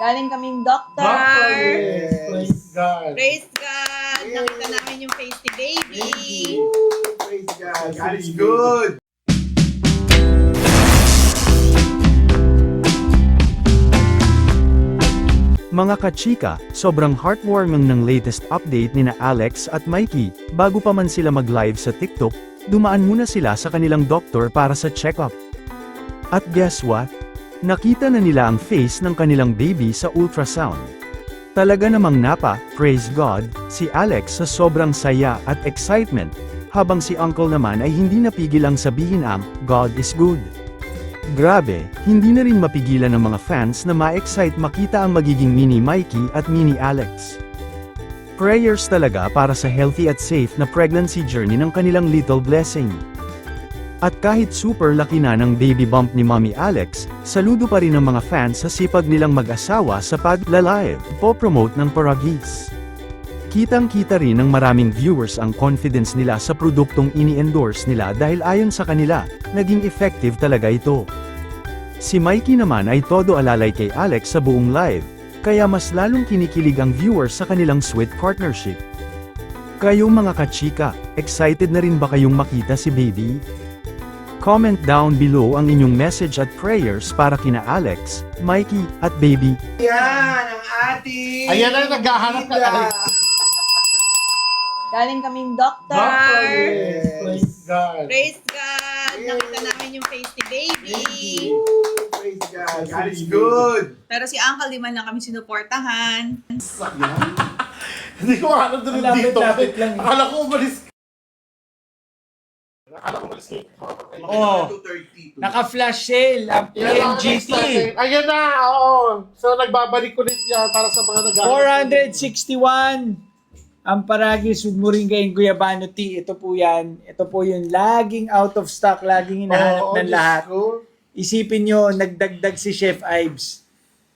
Galing kaming doktor. Yes. Praise God. Praise God. Nakita namin yung face ni baby. Praise God. God is good. Mga kachika, sobrang heartwarming ng latest update ni na Alex at Mikey. Bago pa man sila mag-live sa TikTok, dumaan muna sila sa kanilang doktor para sa check-up. At guess what? Nakita na nila ang face ng kanilang baby sa ultrasound. Talaga namang praise God, si Alex sa sobrang saya at excitement, habang si Uncle naman ay hindi napigil ang sabihin ang, God is good. Grabe, hindi na rin mapigilan ng mga fans na ma-excite makita ang magiging mini Mikey at mini Alex. Prayers talaga para sa healthy at safe na pregnancy journey ng kanilang little blessing. At kahit super laki na ng baby bump ni Mommy Alex, saludo pa rin ng mga fans sa sipag nilang mag-asawa sa pag-live o promote ng Paragis. Kitang-kita rin ng maraming viewers ang confidence nila sa produktong ini-endorse nila dahil ayon sa kanila, naging effective talaga ito. Si Mikey naman ay todo alalay kay Alex sa buong live, kaya mas lalong kinikilig ang viewers sa kanilang sweet partnership. Kayong mga kachika, excited na rin ba kayong makita si baby? Comment down below ang inyong message at prayers para kina Alex, Mikey, at baby. Yan ang ating... Ayan na, naghahanap ka. Galing kaming doktor. Yes. Praise God. Praise God. Nakita namin yung face ni baby. Praise God. God is good. Pero si Uncle, di man lang kami sinuportahan. Hindi ko alam doon dito. Lapit lang. Akala ko umalis. Oh, naka-flash sale ang PMGT. Ayan na, oo. So, nagbabalik ulit yan para sa mga nag-aaral. 461 ang Paragis with Moringa and Guyabano tea. Ito po yan. Ito po yung laging out of stock, laging hinahanap ng lahat. Isipin nyo, nagdagdag si Chef Ives.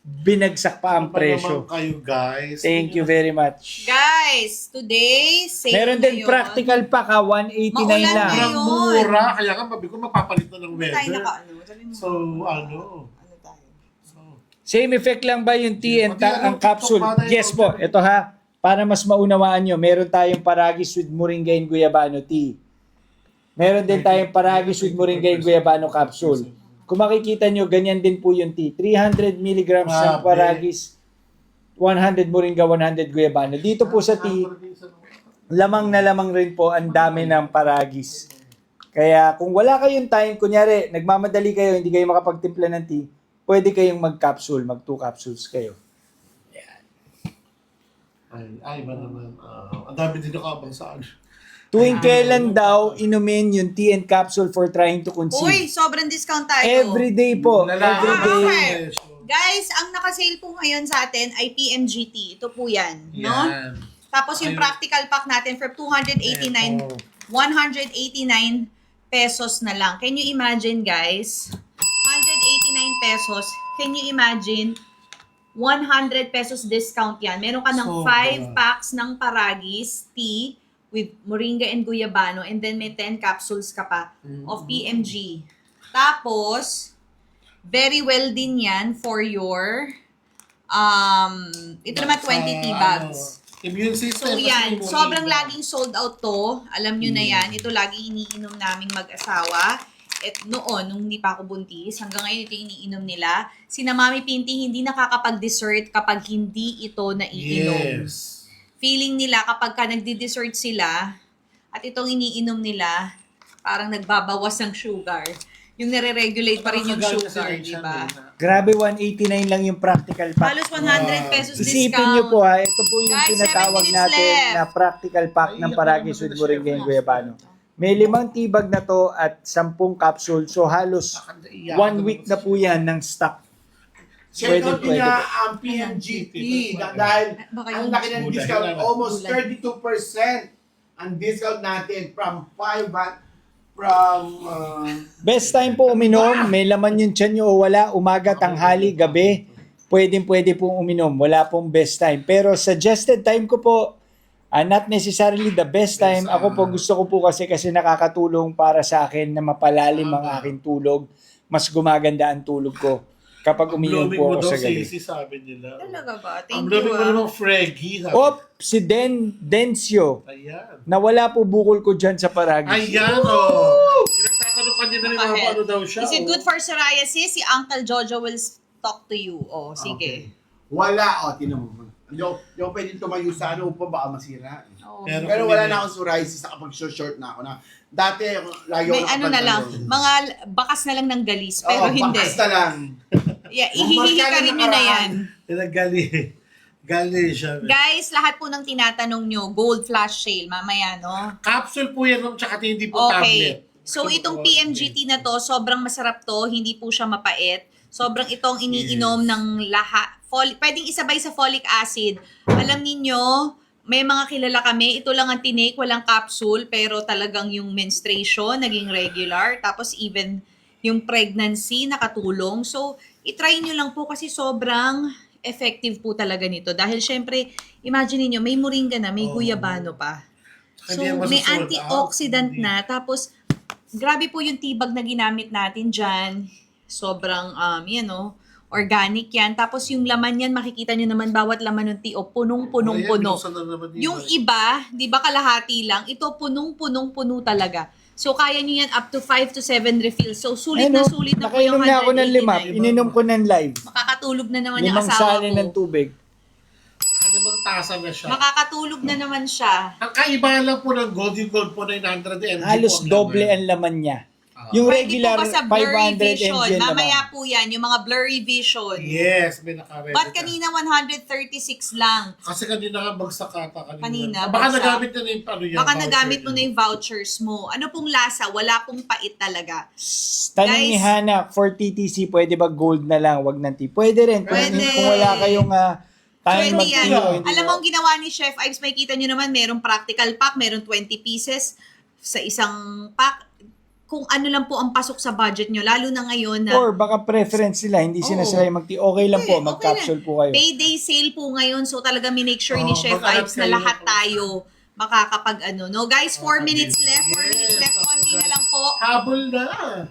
Binagsak pa ang presyo. Kayo, guys. Thank you very much. Guys, today, sale Meron din ngayon. practical pack ha, 189 Maulan lang. ngayon. Ang mura. Kaya nga, mabi ko magpapalit na ng Ano tayo weather. Sabi mo. So, ano? Ano tayo? Same effect lang ba yung tea and ang capsule? TikTok, Yes po, ito ha. Para mas maunawaan nyo, meron tayong Paragis with Moringa and Guyabano tea. Meron din tayong Paragis with Moringa and Guyabano capsule. Kung makikita nyo, ganyan din po yung tea. 300 mg ng Paragis, 100 Moringa, 100 Guyabano. Dito po sa tea, lamang na lamang rin po ang dami ng Paragis. Kaya kung wala kayong time, kunyari, nagmamadali kayo, hindi kayo makapagtimpla ng tea, pwede kayong mag-capsule, mag 2 capsules kayo. Ay, ba naman. Ang dami din nakabang saan. Tuwing kailan daw inumin yung tea and capsule for trying to conceive? Uy, sobrang discount tayo. Every day po. Every day. Okay. Guys, ang nakasale po ngayon sa atin ay PMGT. Ito po yan. No? Tapos yung practical pack natin for 289, 189 pesos na lang. Can you imagine, guys? 189 pesos. Can you imagine? 100 pesos discount yan. Meron ka ng 5 packs ng Paragis tea with Moringa and Guyabano and then may 10 capsules ka pa of PMG. Tapos, very well din yan for your ito naman 20 tea bags. Immune system. So yan, sobrang laging sold out to. Alam nyo na yan. Ito laging iniinom naming mag-asawa. At noon, nung hindi pa ako buntis, hanggang ngayon ito iniinom nila. Sina Mami Pinty hindi nakakapag-dessert kapag hindi ito naiinom. Yes. Feeling nila kapag ka nagdi-dessert sila at itong iniinom nila, parang nagbabawas ng sugar. Yung nare-regulate pa rin yung sugar, di ba? Grabe, 189 lang yung practical pack. Halos 100 pesos Isipin discount. nyo po ha, ito po yung Guys, 7 tinatawag minutes natin left. na practical pack ng Paragis with Moringa and Guyabano. May 5 tibag na to at 10 capsule. So halos 1 week na po yan ng stock. Check out Pwede. niya ang PMGT dahil Baka ang yung laki ng discount, almost Bulan. 32% ang discount natin from Best time po uminom, may laman yung tiyan nyo o wala, umaga, tanghali, gabi, pwede pong uminom, wala pong best time. Pero suggested time ko po, not necessarily the best time, ako po gusto ko po kasi nakakatulong para sa akin na mapalalim ang aking tulog, mas gumaganda ang tulog ko. kapag umiinom Blooming po mo ako daw, sa gabi. Sisi, sabi nila. Talaga ba? Ang Thank you blooming mo ah. naman, Freggy. sabi. Si Dencio, Ayan. nawala po bukol ko dyan sa paragis. Ayan, oh. Nagtatanong kanina rin mga Nakahead. ano daw siya. Is it oh. good for psoriasis? Si Uncle Jojo will talk to you. Oh, sige. Wala, tinan mo. Hindi ako pwedeng tumayo sa ano upang baka masira. Oh. Pero- Pero wala na akong psoriasis, nakapag-short na ako na. Dati, layo May ako ano na lang, mga bakas na lang ng galis, pero hindi. Bakas na lang. Yeah, ihihihi ka rin nyo na yan. Gali. Gali siya. Guys, lahat po ng tinatanong nyo, gold flash sale, mamaya, no? Capsule po yan, tsaka hindi po tablet. Okay. So, itong PMGT na to, sobrang masarap to, hindi po siya mapait. Sobrang itong iniinom ng lahat. Pwedeng isabay sa folic acid. Alam niyo may mga kilala kami, ito lang ang tinake, walang capsule, pero talagang yung menstruation, naging regular. Tapos even yung pregnancy, nakatulong. So, itry nyo lang po kasi sobrang effective po talaga nito. Dahil syempre, imagine niyo may moringa na, may guyabano pa. So, Hindi yan may masusold antioxidant out. na. Tapos, grabe po yung tibag na ginamit natin dyan. Sobrang, organic yan. Tapos yung laman yan, makikita nyo naman bawat laman ng tea, punong-punong-puno. Ayan, binuksan na naman yun. Yung iba, di ba kalahati lang, ito punong-punong-puno talaga. So, kaya nyo yan up to 5 to 7 refills. So, sulit na sulit na po yung Nakainom na ako ng 5. 189. Ininom ko ng live. Makakatulog na naman yung 5 asawa salin ko. ng tubig. Kalimang tasa na siya. Makakatulog na naman siya. Ang kaiba lang po ng gold, yung gold po 900 mg Halos po ang doble laman. ang laman niya. Yung Pwede regular po ba sa blurry 500 vision? mg naman. Mamaya po yan, yung mga blurry vision. Yes, may nakaready. Ba't kanina 136 lang? Kasi kanina nga bagsak ata. Kanina, Baka bagsak. nagamit na yung ano yan. Baka voucher nagamit mo niya. na yung vouchers mo. Ano pong lasa? Wala pong pait talaga. Tanong ni Guys. Hana, for TTC, pwede ba gold na lang, wag ng tea? Pwede rin. Kung, Pwede. kung wala kayong time Pwede yan. mag-tea. Alam mo, ang ginawa ni Chef Ives, may kita nyo naman, merong practical pack, merong 20 pieces sa isang pack. Kung ano lang po ang pasok sa budget nyo, lalo na ngayon na Or baka preference sila, hindi sila Oo. sila mag-tea. Okay lang po, Okay, mag-capsule po kayo. payday sale po ngayon, so talaga minake sure ni Oo, Chef maghanap Ives na kayo lahat ng- tayo makakapag no? Guys, 4 minutes left, 4 Yes, minutes left, konti ako, na lang po. Habol na.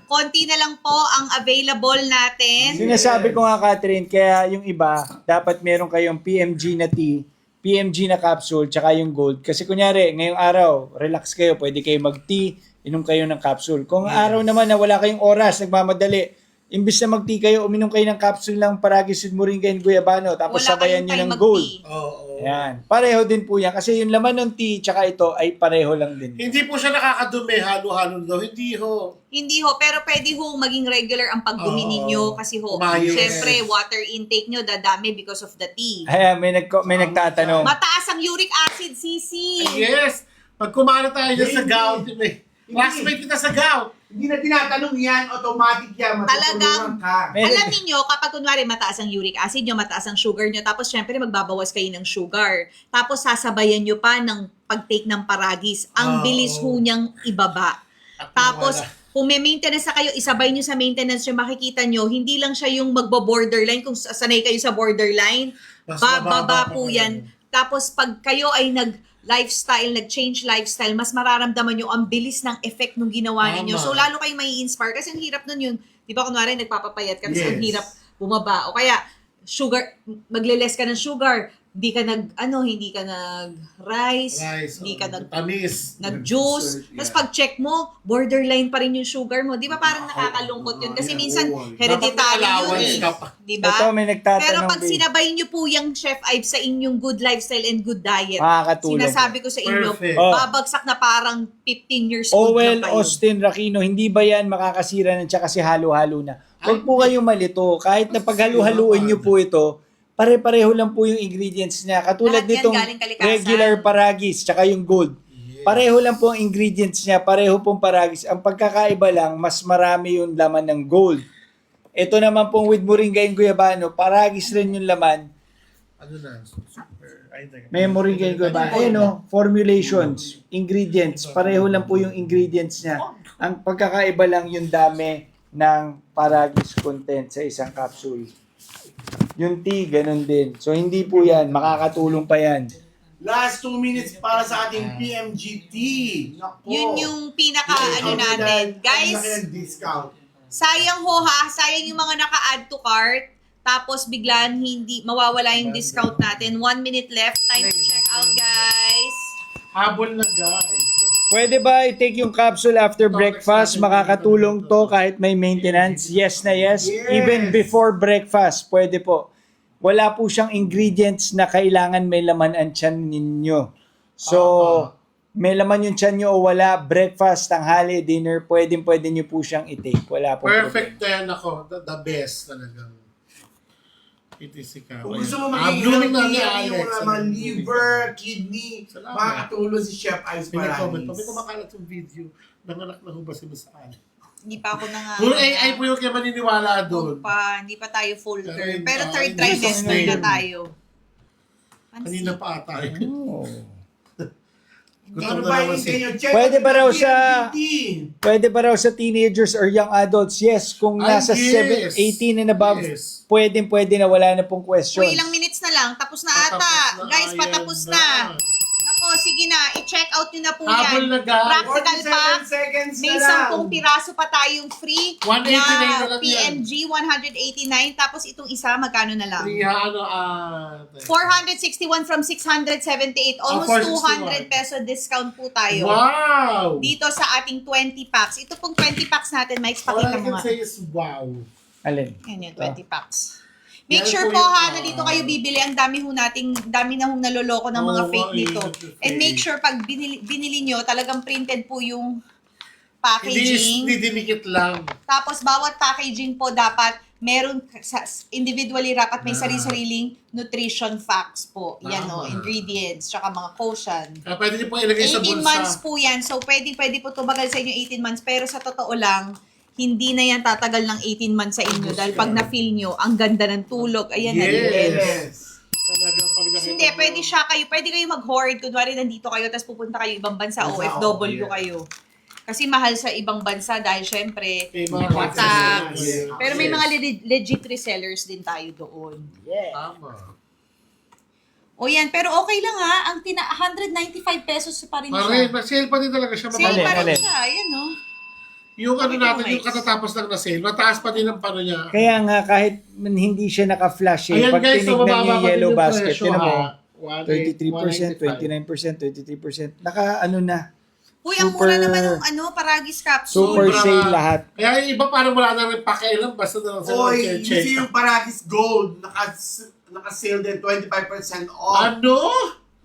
Konti na lang po ang available natin. Sinasabi ko nga, Catherine, kaya yung iba, dapat meron kayong PMG na tea, PMG na capsule, tsaka yung gold. Kasi kunyari, ngayong araw, relax kayo, pwede kayo mag-tea, inom kayo ng capsule. Kung araw naman na wala kayong oras, nagmamadali, imbis na mag-tea kayo, uminom kayo ng capsule lang Paragis with Moringa and Guyabano, tapos Wala sabayan kayong nyo time ng gold. mag-tea. Oo. Yan. Pareho din po yan. Kasi yung laman ng tea, tsaka ito, ay pareho lang din. Hindi po siya nakakadumi, halo-halo daw. Hindi ho. Hindi ho, pero pwede ho maging regular ang pagdumi Oo. ninyo kasi ho, Umayos. syempre, water intake nyo dadami because of the tea. Ayan, may nagtatanong. Mataas ang uric acid, Sisi. Yes. Pag kumara tayo dyan sa Hindi. gout, may classmate kita sa gout. Hindi na tinatanong yan, automatic yan, matutulungan ka. May- Alam niyo kapag kunwari mataas ang uric acid nyo, mataas ang sugar nyo, tapos syempre magbabawas kayo ng sugar. Tapos sasabayan nyo pa ng pag-take ng paragis. Ang Oo. bilis ho niyang ibaba. At Tapos, wala. kung may maintenance na kayo, isabay nyo sa maintenance nyo, makikita nyo, hindi lang siya yung magbo-borderline, kung sanay kayo sa borderline, Mas bababa mababa po pa yan. Tapos, pag kayo ay nag-change lifestyle, mas mararamdaman nyo ang bilis ng effect nung ginawa Tama. ninyo. So, lalo kayo may inspire kasi ang hirap nun yun. Di ba, kunwari, nagpapapayat ka, kasi Yes. ang hirap bumaba. O kaya, sugar, magle-less ka ng sugar, hindi ka nag-rice, Rice, hindi ka tamis. nag-juice. Yeah. Tapos pag check mo, borderline pa rin yung sugar mo. Di ba parang nakakalungkot yun? Kasi Yeah, minsan, oo. hereditary Dapat may yun allowance eh. ka pa. Di ba? Ito, may nagtatanong. Pero pag din. sinabay niyo po yung Chef Ives sa inyong good lifestyle and good diet, Makakatulong. sinasabi ko sa inyo, Perfect. Oh. babagsak na parang 15 years old Owel na kayo. Austin Rakino, hindi ba yan makakasira ng tsaka kasi halo-halo na? Huwag po kayong malito. Kahit na paghalu-haluin nyo po ito, pare-pareho lang po yung ingredients niya. Katulad Lahat yan nitong galing kalikasan. regular paragis tsaka yung gold. Pareho lang po ang ingredients niya, pareho pong paragis. Ang pagkakaiba lang, mas marami yung laman ng gold. Ito naman pong with Moringa and Guyabano, paragis rin yung laman. Ano na? Super. Ay, teka. May Moringa and Guyabano. Ayun o, formulations, ingredients, pareho lang po yung ingredients niya. Ang pagkakaiba lang yung dami ng paragis content sa isang capsule. Yung tea, ganun din. So, hindi po yan. Makakatulong pa yan. Last 2 minutes para sa ating PMGT. Nako. Yun yung pinaka Yes, ano natin. Ang laki Guys, ng discount. Sayang ho ha, sayang yung mga naka-add to cart. Tapos biglaan hindi mawawala yung discount natin. 1 minute left. Time to check out, guys. Habol na guys. Pwede ba i-take yung capsule after breakfast? Makakatulong to kahit may maintenance? Yes na yes. Even before breakfast, pwede po. Wala po siyang ingredients na kailangan may laman ang tiyan ninyo. So, may laman yung tiyan nyo o wala, breakfast, tanghali, dinner, pwede nyo po siyang i-take. Wala po Perfect 10 ako. The best talagang. It is ikaw. Kung gusto mo Blooming na ni maging yung Alex. naman, liver, kidney, Salamat. makakatulong si Chef Ice Pinakomment pa. May Paranis. kumakalat yung video. Nanganak na ho ba si Miss Alex? Hindi pa ako Puro AI po yung kaya maniniwala doon. Hindi pa tayo full Pero, term. Pero third hindi trimester sa na tayo. Kanina pa ata. Oh. Gutom na naman si... Pwede ba raw Pwede ba raw sa teenagers or young adults? Yes, kung Ay, nasa yes. 18 and above, Yes. pwede na wala na pong questions. Uy, ilang minutes na lang. Tapos na ata. Patapos na, Guys, ayan patapos na. Nako, sige na. I-check out nyo na po Habol yan. na guys. Practical pack. 47 seconds na May lang. 10 piraso pa tayong free 189 na na lang yan. PMG 189. Tapos itong isa, magkano na lang? 300, 461 from 678. Almost 200 461. peso discount po tayo. Wow! Dito sa ating 20 packs. Ito pong 20 packs natin, Mike, All pakita I mo can nga. say is wow. Alin? Yan yung 20 packs. Make Yan sure po po yung, ha, na dito kayo bibili. Ang dami na hong naloloko ng mga Oo, fake dito. fake. And make sure pag binili nyo, talagang printed po yung Hindi packaging. dinikit lang. Tapos bawat packaging po dapat meron individually wrap at may sarili-sariling nutrition facts po. Yan o, Tama. ingredients, tsaka mga caution. Kaya pwede niyo po ilagay sa 18 bulsa. months po yan. So, pwede po tumagal sa inyo 18 months. Pero sa totoo lang, hindi na yan tatagal ng 18 months sa inyo. Dahil pag na-feel nyo, ang ganda ng tulog. Ayan na Yes. yun. Yes. Talagang pag nakita Hindi, mo- pwede kayo mag-hoard. Kunwari nandito kayo, tapos pupunta kayo ibang bansa, Bansa, OFW yeah. kayo. Kasi mahal sa ibang bansa dahil syempre, May mga tax. taxes. Pero may Yes. mga legit resellers din tayo doon. Tama. O yan, pero okay lang ha. Ang 195 pesos pa rin Pare, siya. sale pa din talaga siya. Sale Alin, pa rin alin? siya. Ayan no. Yung ano Bakit natin, mo, yung katatapos lang na sale, mataas pa din ang pano niya. Kaya nga, kahit hindi siya naka-flash Ayan pag guys, so tinignan mababa niyo yung pa din yellow yung basket, presyo tinan mo, ha. 33%, 29%, 23%. Naka-ano na, Uy, ang mura Super- naman ng Paragis capsule. super Sobra. sale lahat. Kaya yung iba parang wala na rin pakialam, basta na lang sila Oy, check. kasi yung Paragis Gold, naka-sale din 25% off. Ano?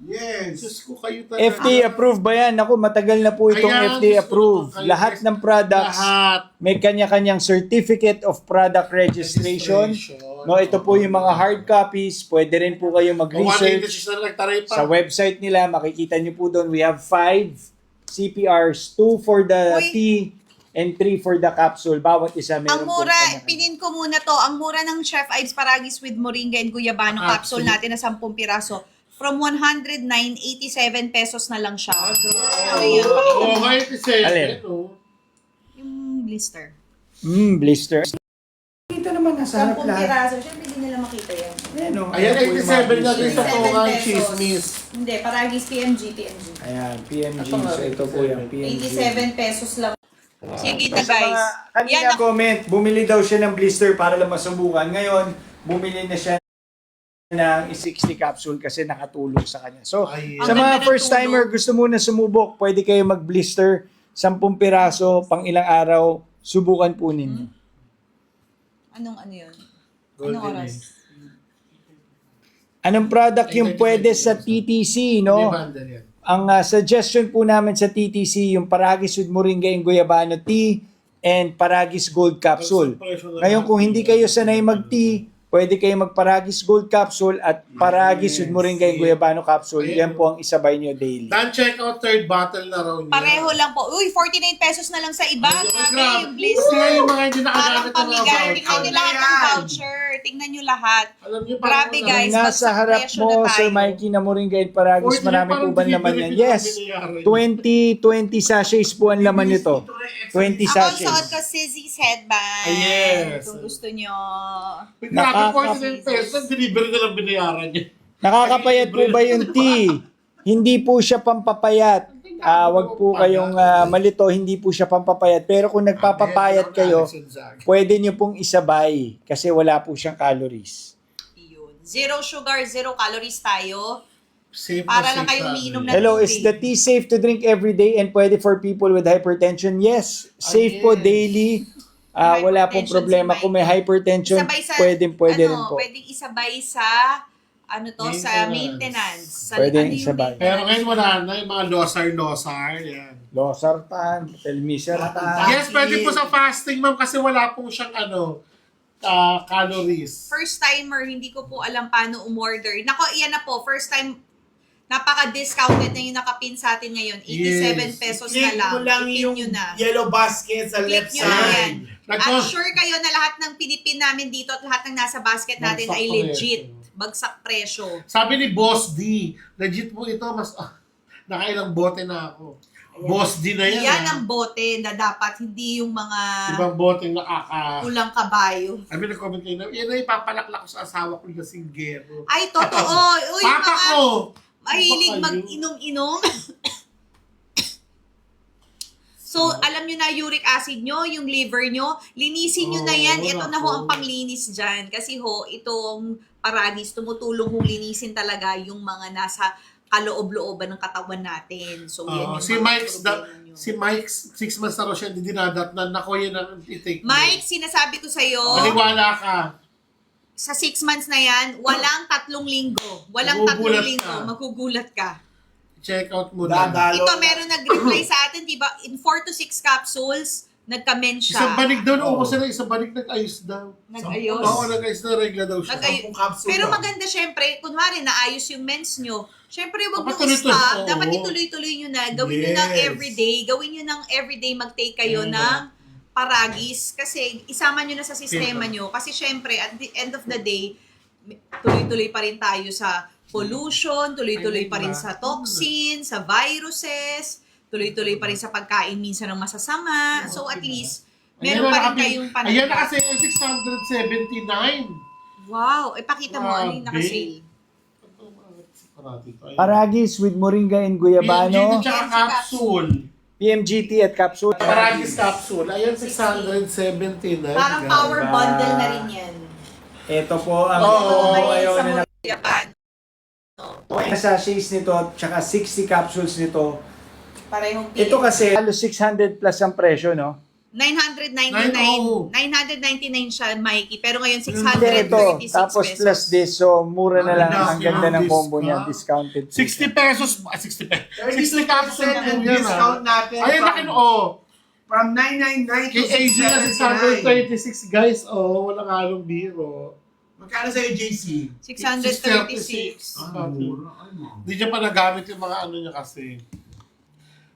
Yes. Diyos ko kayo talaga. FDA approved ba yan? Ako, matagal na po itong Ayan, FDA gusto ko approved. kayo, Lahat guys. ng products, Lahat. may kanya-kanyang certificate of product registration. No, ito po yung mga hard copies. Pwede rin po kayo mag-research. 186 na nagtaray pa. Sa website nila, makikita nyo po doon, we have 5 CPRs, 2 for the Uy. tea and 3 for the capsule. Bawat isa meron Ang po mura, kanya-kanya. pinin ko muna to, ang mura ng Chef Ives Paragis with Moringa and Guyabano capsule natin na 10 piraso. From 109.87 pesos na lang siya. Ayan, Oo, kahit isa. Alin? yung blister. Blister. Kita naman nasa harap 10 lahat. piraso. Siyempre, hindi nila makita yan. Ayan, o. Ayan, po yung mga 87 na blister. din sa 87 tungan pesos. chismis. Hindi, Paragis PMG. Ayan, PMG. Ito nga. So, ito po yung PMG. 87 pesos lang. Sige na Sa guys. mga kanina Yan, comment, bumili daw siya ng blister para lang masubukan. Ngayon, bumili na siya ng 60 capsule kasi nakatulong sa kanya. So, Ay, sa Ang mga ganda ng first timer, gusto muna sumubok, pwede kayo mag-blister 10 piraso, pang ilang araw, subukan po ninyo. Ano yun? Golden Anong oras? age. Anong product yung pwede sa TTC, no? Demander yan. Ang suggestion po namin sa TTC, yung Paragis with Moringa and Guyabano tea and Paragis Gold Capsule. Ngayon, kung hindi kayo sanay mag-tea, pwede kayo mag-Paragis Gold Capsule at Paragis with Moringa and Guyabano Capsule. Yan po ang isabay nyo daily. Dan check out third bottle na raw niya. Pareho lang po. Uy, 49 pesos na lang sa iba. Ay, Grabe, grabe. yung blister. Kaya yung mga hindi Parang nakagamit ng mga pamigay. voucher. Tingnan nyo lahat ng voucher. Tingnan nyo lahat. Alam niyo, Grabe, parang guys. Nasa bagsak harap presyo mo, na tayo. Sir Mikey, na Moringa and Paragis. Marami po ba naman yan? Yes. 20 sachets po ang laman nito. 20 Ako, sachets. suot ko Sizzy's headband. Yes. Kung gusto nyo. Grabe, 49 pesos. Delivery na lang binayaran niya. Nakakapayat po ba yung tea? Hindi po siya pampapayat. wag po kayong malito, hindi po siya pampapayat. Pero kung nagpapapayat kayo, pwede nyo pong isabay kasi wala po siyang calories. Yun. Zero sugar, zero calories tayo. Safe Para na lang safe kayong na umiinom ano na eh. Hello, is the tea safe to drink every day and pwede for people with hypertension? Yes, safe po yes. daily. Wala pong Hypertension problema. si Kung may hypertension, Isabay sa, pwede rin po. pwedeng isabay sa, sa maintenance. Sa, Pwedeng yung isabay. maintenance? Pero ngayon wala na yung mga losar, yan. Losartan, telmisartan. Yes, pwede po sa fasting, ma'am, kasi wala po siyang calories. First timer, hindi ko po alam paano umorder. Nako, iyan na po. First time, napaka-discounted na yung nakapin sa atin ngayon. 87 Yes. pesos na Click lang. mo lang I-click yung nyo na. yellow basket sa Click left nyo na yan. side. At sure kayo na lahat ng pinipin namin dito at lahat ng nasa basket natin Bagsak ay presyo. legit. Bagsak presyo. Sabi ni Boss D, legit po ito, mas nakailang bote na ako. Boss D na yan. Yan ang bote na dapat, hindi yung mga Ibang bote na kulang kabayo. Sabi na-comment kayo na, yan na ipapalaklak ko sa asawa ko na singgero. Ay, totoo. Uy, Papa mga ko! mahilig Baka mag-inom-inom. So, alam nyo na uric acid nyo, yung liver nyo, linisin nyo na yan. Ito na ho ang panglinis dyan. Kasi ho, itong paragis, tumutulong hong linisin talaga yung mga nasa kaloob-looban ng katawan natin. So, yan yung Si mga Mike's problema nyo. si Mike's 6 months na raw siya hindi dinadatnan. Nako, yan ang i-take mo. Mike, sinasabi ko sa'yo, Maniwala ka. sa 6 months na yan, walang 3 linggo. Walang 3 Magugulat linggo. ka. Magugulat ka. Check out mo na. Dadalo. Ito, meron nag-reply sa atin, diba? In 4 to 6 capsules, nag-comment siya. Isang banig daw, Oo. naubos na isang banig nag-ayos daw. Nag-ayos. Oo, nag-ayos na, regla daw siya. Nag-ayos. Sampung capsule Pero lang. maganda, syempre, kunwari, naayos yung mens nyo. Syempre, wag Dapat nyo tuloy-tuloy, i-stop. oo. Dapat ituloy-tuloy nyo na. Gawin nyo ng Yes. everyday. Gawin nyo ng everyday. Mag-take kayo ng paragis. Kasi isama nyo na sa sistema nyo. Kasi syempre, at the end of the day, tuloy-tuloy pa rin tayo sa pollution, tuloy-tuloy pa rin sa toxin, sa viruses, tuloy-tuloy pa rin sa pagkain minsan ng masasama. So at least, meron pa rin kayong Ayan na kasi yung 679. Wow! Ipakita mo, ano yung Grabe. nakasale? Paragis with moringa and PMGT guyabano, tsaka capsule. PMGT at capsule. Paragis capsule. Ayan, 679. Parang power bundle na rin yan. Ito po ang Oo, ayaw sa na Japan. sachets nito, tsaka 60 capsules nito. Parehong Ito kasi, halos 600 plus ang presyo, no? 999. 999 siya, Mikey. Pero ngayon, Hindi, ito. 636 Tapos pesos. plus this, so mura na lang. Discount. Ang ganda ng combo niya, Discount. discounted. po 60 siya. pesos. 60 pesos. 60 capsule po ang yan. discount natin. Ayan, laki no. Oh. From 999 to Kay AJ na 679. 626, guys. Oh, walang halong biro. Magkano sa'yo, JC? 636. Mura. Ay, ma'am. Hindi niya pa nagamit yung mga ano niya kasi.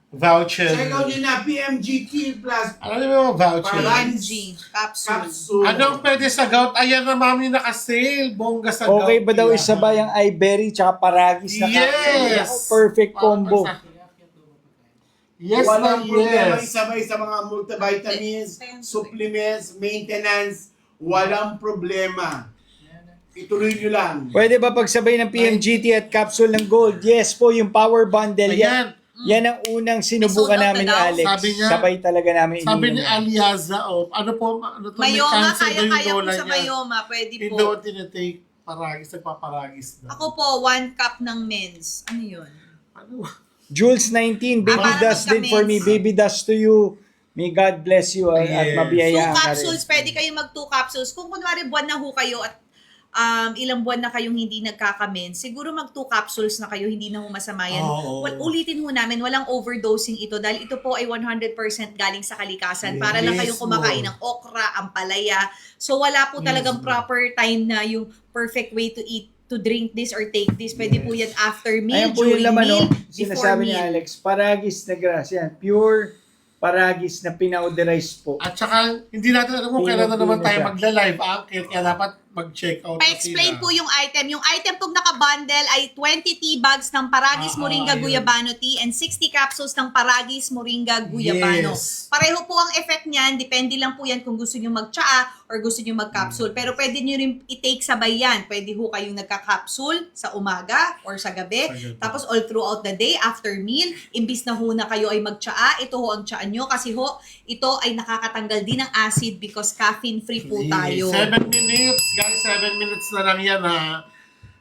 Voucher. Check out nyo na, PMGT plus Ano yung mga voucher? Paragis. PMG. Capsule. capsule. Anong pwede sa gout? Ayan na mami naka-sale. Bongga sa gout. Okay ba daw Kaya- isabay ang iBerry tsaka paragis na capsule? Yes! Perfect combo. Yes na Walang problema yes. isabay sa mga multivitamins, Yes. supplements, maintenance. Walang problema. Ituloy nyo lang. Pwede ba pagsabay ng PMGT at capsule ng gold? Yes po, yung power bundle. Ayan. Yan ang unang sinubukan Sold out namin ni na daw. Alex. Sabi niya- Sabay talaga namin Sabi ni ininom. Aliaza, oh, ano po, ano to, may Mayoma, cancer daw yung kaya-kaya po lola sa niya. Mayoma. Pwede Hindi po. daw tinitake paragis, nagpaparagis daw. Ako po, 1 cup ng men's. Ano yun? Ano? Jules 19, baby para dust din for me. magka-mens. Baby dust to you. May God bless you at Yes. 2 mabiyayaan ka rin. capsules. Pwede kayo mag 2 capsules. Kung kunwari buwan na ho kayo at ilang buwan na kayong hindi nagkaka-mens, siguro mag 2 capsules na kayo, hindi na ho masama yan. Oo. Ulitin ho namin, walang overdosing ito dahil ito po ay 100% galing sa kalikasan. Para lang Yes, kayong kumakain ng okra, ampalaya. So wala po talagang proper time na yung perfect way to eat, to drink this or take this. Pwede po yan after meal, Ayan po yung during laman, meal, no? before Sinasabi ni meal. Alex, paragis na grass. Yan, pure paragis na pinauderized po. At saka, hindi natin alam kung kailan na naman Pino-pino tayo siya. magla-live, Uncle. Kaya dapat mag-check out. Pa-explain po yung item. Yung item pong naka-bundle ay 20 tea bags ng Paragis Moringa ayun. Guyabano tea and 60 capsules ng Paragis Moringa Guyabano. Yes. Pareho po ang effect niyan. Depende lang po yan kung gusto nyo mag-tsaa or gusto nyo mag-capsule. Pero pwede nyo rin i-take sabay yan. Pwede ho kayong nagka-capsule sa umaga or sa gabi. Tapos all throughout the day, after meal, imbis na ho na kayo ay mag-tsaa, ito ho ang tsaa nyo. Kasi ho, ito ay nakakatanggal din ng acid because caffeine-free po tayo. 7 minutes. Guys, 7 minutes na lang yan ha.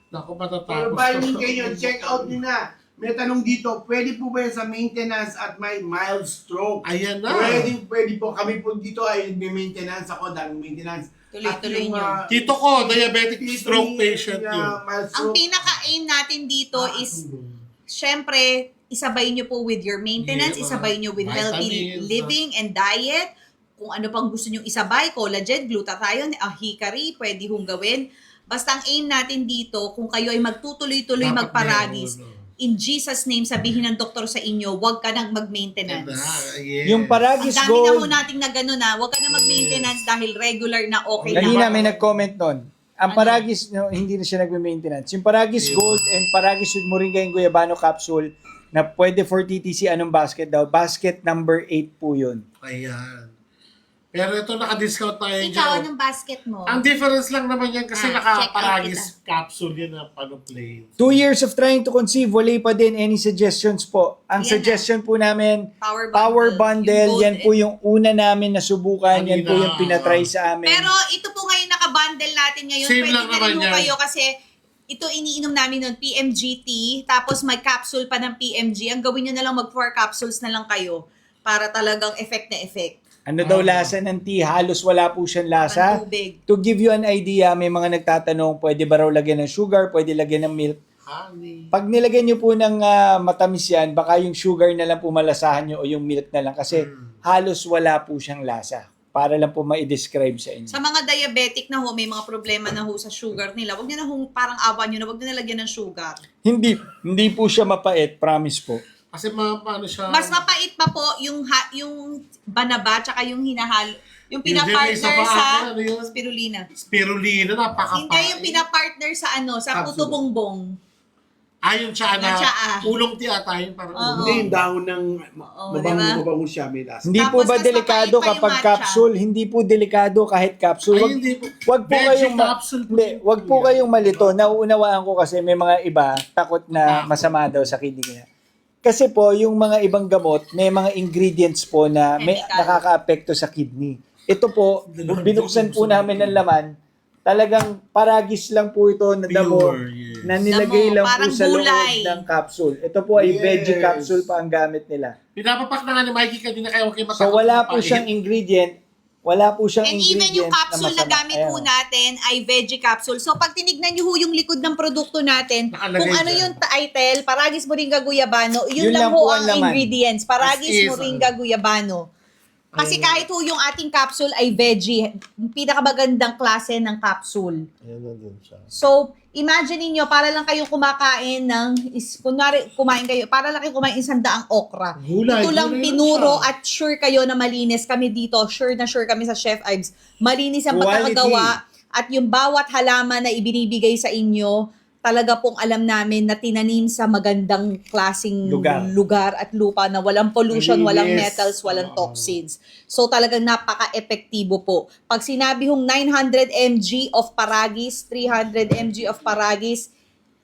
Naku, For matatapos. buying kayo, check out nyo na. May tanong dito, pwede po ba yan sa maintenance at may mild stroke? Ayan na. Pwede po. Kami po dito ay may maintenance ako, daming maintenance. Tuloy-tuloy At yung, nyo. Tito ko, diabetic stroke yung, patient yun. mild Ang stroke. pinaka-aim natin dito is, syempre, isabay nyo po with your maintenance, Yeah, isabay nyo with healthy vitamins, living and diet. Kung ano pang gusto nyo isabay, collagen, glutathione, hikari, pwede hong gawin. Basta ang aim natin dito, kung kayo ay magtutuloy-tuloy Dapat magparagis, meron, no? in Jesus' name, sabihin ng doktor sa inyo, huwag ka nang mag-maintenance. Yes. Yung Ang Paragis dami na ho Gold, nating na gano'n na, huwag ka na mag-maintenance dahil regular na okay na. kanina may nag-comment nun. Ang Ano? Paragis, no, hindi na siya nagme-maintenance. Yung Paragis Gold and Paragis with Moringa and Guyabano capsule na pwede for TTC, anong basket daw? Basket number 8 po yun. Ayan. Pero ito, naka-discount na yan. Ikaw, dyan. anong basket mo? Ang difference lang naman yan kasi check out naka-Paragis capsule yan na paano plain. 2 years of trying to conceive, wala pa din any suggestions po. Ang Yan suggestion po namin, Power Power Yung Bundle, gold yan po yung una namin nasubukan, yan po Kanina, yung pinatry sa amin. Pero ito po ngayon naka-bundle natin ngayon. Same Pwede lang na naman rin ho yan. kayo kasi ito iniinom namin nun, PMGT, tapos may capsule pa ng PMG. Ang gawin nyo na lang, mag 4 capsules na lang kayo para talagang effect na effect. Ano daw lasa ng tea? Halos wala po siyang lasa. Ang tubig. To give you an idea, may mga nagtatanong, pwede ba raw lagyan ng sugar, pwede lagyan ng milk. Honey. Pag nilagyan nyo po ng matamis yan, baka yung sugar na lang po malasahan nyo o yung milk na lang kasi halos wala po siyang lasa. Para lang po ma-describe sa inyo. Sa mga diabetic na ho, may mga problema na ho sa sugar nila. Huwag nyo na ho, parang awa nyo na, huwag nyo na lagyan ng sugar. Hindi po siya mapait, promise po. Kasi paano siya... Mas mapait pa po yung banaba tsaka yung hinahalo. Yung Yung pinapartner isa pa, sa ano yun? spirulina. Spirulina, napakapait. Hindi yung pinapartner sa sa Capsule. puto bongbong. Yung tsaa na Yung tsaa. ulong tea ata yun. Parang Oo. Hindi, yung dahon ng diba? mabango siya, may lasa. Hindi po Tapos ba mas delikado mapait pa yung kapag matcha. capsule? Hindi po delikado kahit capsule. Ay, Wag, hindi po. wag po Veggie kayong capsule po hindi, yun. wag po kayong malito. Nauunawaan ko kasi may mga iba takot na masama daw sa kidney niya. Kasi po yung mga ibang gamot, may mga ingredients po na may Chemical. nakakaapekto sa kidney. Ito po, binuksan po namin ng laman, talagang Paragis lang po ito na damo Pure, yes. na nilagay Damo, lang po parang sa loob gulay. ng capsule. Ito po ay Yes. veggie capsule pa ang gamit nila. Pinapapak na nga ni Mikey kanina kaya okay matakot. So wala po mapait. siyang ingredient. Wala po siyang And ingredient even yung capsule na masama. gamit Ayan. po natin ay veggie capsule. So pag tinignan nyo ho yung likod ng produkto natin, Nakalagay kung ano dyan. yung title, Paragis Moringa Guyabano, Yun yun lang lang ho po ang ang laman. ingredients. Paragis As is, Moringa Guyabano. Kasi kahit ho yung ating capsule ay veggie, yung pinakamagandang klase ng capsule. Ayan na dun siya. So, imagine niyo para lang kayong kumakain kunwari kumain kayo, para lang kayong kumain 100 okra. Gulay, Ito lang gulay lang pinuro siya. at sure kayo na malinis kami dito. Sure na sure kami sa Chef Ives. Malinis ang Quality. pagkakagawa at yung bawat halaman na ibinibigay sa inyo, talaga pong alam namin na tinanim sa magandang klasing lugar at lupa na walang pollution, Malinis. walang metals, walang toxins. So talagang napaka-epektibo po. Pag sinabi hong 900 mg of Paragis, 300 mg of Paragis,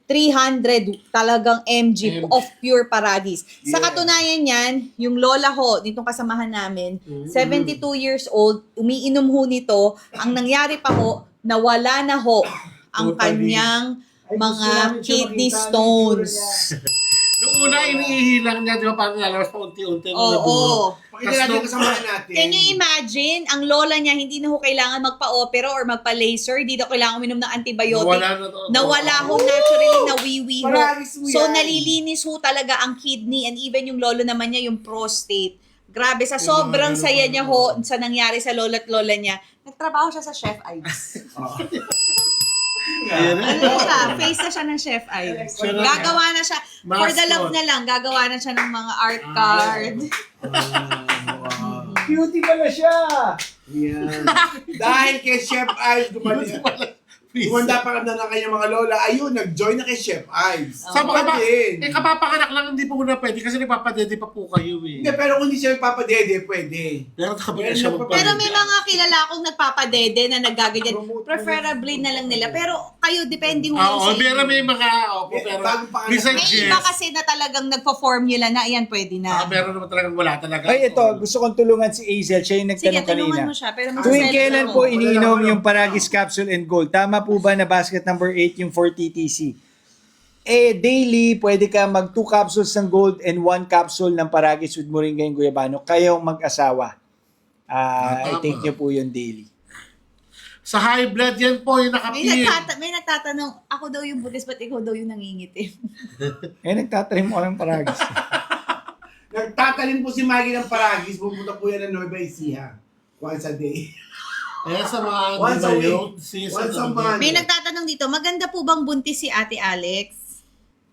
300 talagang mg of pure Paragis. Sa Yeah. katunayan yan, yung lola ho, ditong kasamahan namin, 72 years old, umiinom ho nito, ang nangyari pa ho, nawala na ho ang Totally. kanyang Ay, gusto mga namin siya kidney makita ng stones. itsura niya. Noong una, iniihilang niya, di ba, parang lalabas pa unti-unti. Oo. Pakita natin kasamahan natin. Can you imagine, ang lola niya, hindi na ho kailangan magpa-opera or magpa-laser, hindi na kailangan uminom ng antibiotic. Nawala na to. Nawala ho naturally, nawiwi ho. Paragis mo So, yan. nalilinis ho talaga ang kidney and even yung lolo naman niya, yung prostate. Grabe, sa sobrang saya niya ho, sa nangyari sa lola at lola niya, nagtrabaho siya sa Chef Ives. Ayan na. Ano siya, face na siya ng Chef Ives. Siya na. Gagawa na siya, for the love Mascot. na lang, gagawa na siya ng mga art card. Cutie pala siya! Yan. Dahil kay Chef Ives, gumaling. Kumanda pa na ng kanyang mga lola, ayun, nag-join na kay Chef Ives. Sa mga ba, Din. kapapanganak lang hindi po muna pwede kasi nagpapadede pa po kayo eh. Hindi, pero kung hindi siya nagpapadede, pwede. Pero kapag Meron siya na pa- magpapadede. Pero may mga kilala akong nagpapadede na nagaganyan. Preferably na lang nila. Pero kayo, depende mo Oo, sa pero inyo. may mga, pero Bago pa anak. besides May iba yes, kasi na talagang nagpa-formula na, ayan, pwede na. meron naman talagang wala talaga. Ay, ito, gusto kong tulungan si Azel. Siya yung Sige, nagtanong tulungan kanina. mo siya. Pero Tuwing magsaself kailan ako. po iniinom yung Paragis Capsule and Gold? Tama po ba na basket number 8 yung 4 TTC? Daily, pwede ka mag 2 capsules ng Gold and 1 capsule ng Paragis with Moringa and Guyabano. Kayong mag-asawa. Tama. I-take nyo po yung daily. Sa high blood yan po, yung nakapin. May nagtatanong, ako daw yung butis, ba't ikaw daw yung nangingitim? Nagtatry mo ka ng Paragis. Nagtatalim po si Maggie ng Paragis, pupunta po yan ng Nueva Ecija. Once a day. Kaya sa mga Once a week. season. Once a month. May nagtatanong dito, maganda po bang buntis si Ate Alex?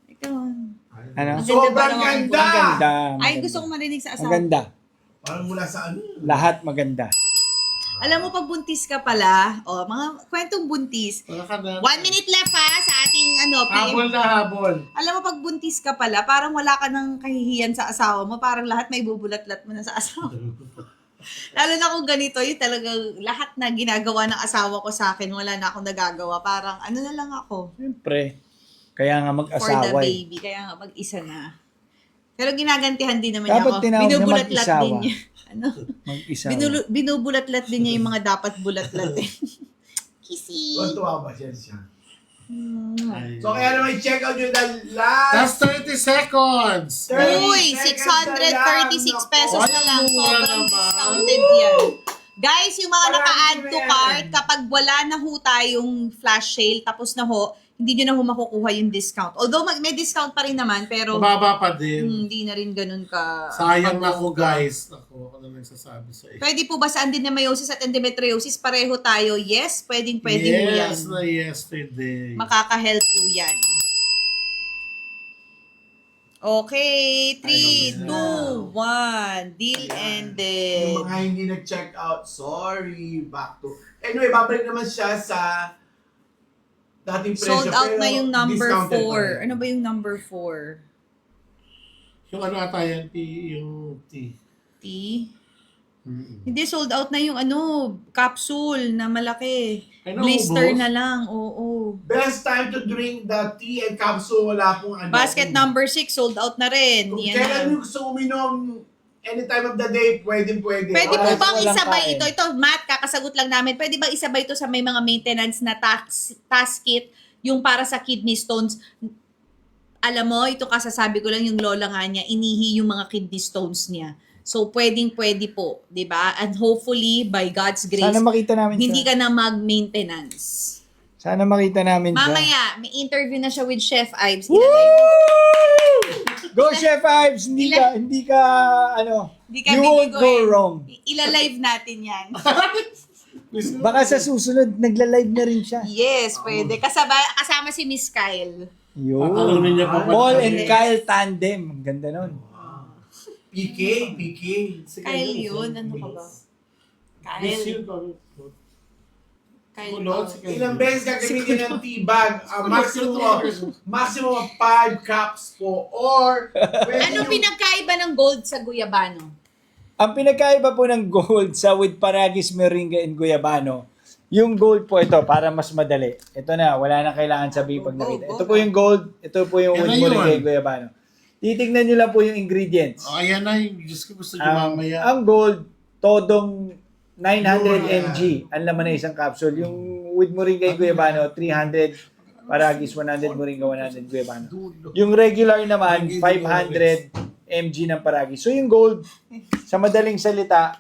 Ikaw. Ano? Maganda ba Sobrang naman ang ganda! Ang ganda. Ay, gusto kong marinig sa Ang asawa. ganda. Parang mula sa ano. Lahat maganda. Alam mo, pag buntis ka pala, mga kwentong buntis, Wala ka na. 1 minute left ha, sa ating Habol na habol. Alam mo, pag buntis ka pala, parang wala ka ng kahihiyan sa asawa mo, parang lahat may bubulat-lat mo na sa asawa mo. Lalo na kung ganito, yung talagang lahat na ginagawa ng asawa ko sa akin, wala na akong nagagawa. Parang ano na lang ako Siyempre. Kaya nga for the mag-asawa. baby. Kaya nga mag-isa na. Pero ginagantihan din naman niya Dapat ako. tinawag na Binubulat-lat mag-isawa. din niya. Ano? Mag-isawa. Binubulat-lat din niya yung mga dapat bulat-lat eh. Kissy! Tuwa ba siya? Ay. So kaya naman i-check out yung the last That's 30 seconds. Uy, 636 pesos na lang. Sobrang discounted yan. Guys, yung mga naka-add to cart, kapag wala na ho tayong flash sale, tapos na ho, hindi nyo na ho makukuha yung discount. Although may discount pa rin naman, pero Mababa pa din. hindi na rin ganun ka. Sayang na ako guys. Ako na nagsasabi sa iyo. Pwede po ba sa adenomyosis at endometriosis, pareho tayo? Yes, pwede mo yan. Yes, na yesterday. Makaka-help po yan. Okay, 3, 2, 1. Deal ended. Yung mga hindi na-check out, sorry, back to... Anyway, babalik naman siya sa dating presyo. Sold out pero na yung number discounted pa 4. rin. Ano ba yung number 4? Yung ano ata yan, yung T. T? Hindi, sold out na yung capsule na malaki. Ay, Blister naubos? na lang, oo. Best time to drink the tea and capsule, wala pong ano. Basket number 6, sold out na rin. Kung Yan kailan na. yung gusto uminom, any time of the day, pwede. Pwede po Wala, bang walang isabay kain. ito? Ito, Matt, kakasagot lang namin. Pwede bang isabay ito sa may mga maintenance na task kit, yung para sa kidney stones? Alam mo, ito kasasabi ko lang, yung lola nga niya, inihi yung mga kidney stones niya. So, pwede po, di ba? And hopefully, by God's grace, Sana makita namin hindi siya. ka na mag-maintenance. Sana makita namin siya. Mamaya, may interview na siya with Chef Ives. Woo! Go Chef Ives! Hindi ka, Hindi ka you won't go bibiguin. wrong. Ila-live natin yan. Baka sa susunod, nagla-live na rin siya. Yes, pwede. Kasama si Miss Kyle. Yun. Talunin niya pa. Paul and Kyle tandem. Ang ganda nun. PK. Kyle yun. Ano ka ba? Miss Kyle. you. Kyle. Kulot, si Kyle. Ilang beses gagamitin ng tea bag? Maximum of 5 cups po. Or, pwede Ano yung- pinagkaiba ng gold sa guyabano? Ang pinagkaiba po ng gold sa with Paragis, Moringa, and Guyabano, yung gold po ito, para mas madali. Ito na, wala na kailangan sabihin pag nakita. Ito po yung gold, ito po yung Yan with na Moringa yun. and Guyabano. Titignan nyo lang po yung ingredients. Oh, ayan na yung Diyos ko gusto niyo mamaya. Ang gold, todong 900 mg ang laman na isang capsule. Yung with Moringa and Guyabano, 300 Paragis, 100 Moringa, 100 Guyabano. Yung regular naman, 500 mg ng Paragis. So yung gold, sa madaling salita,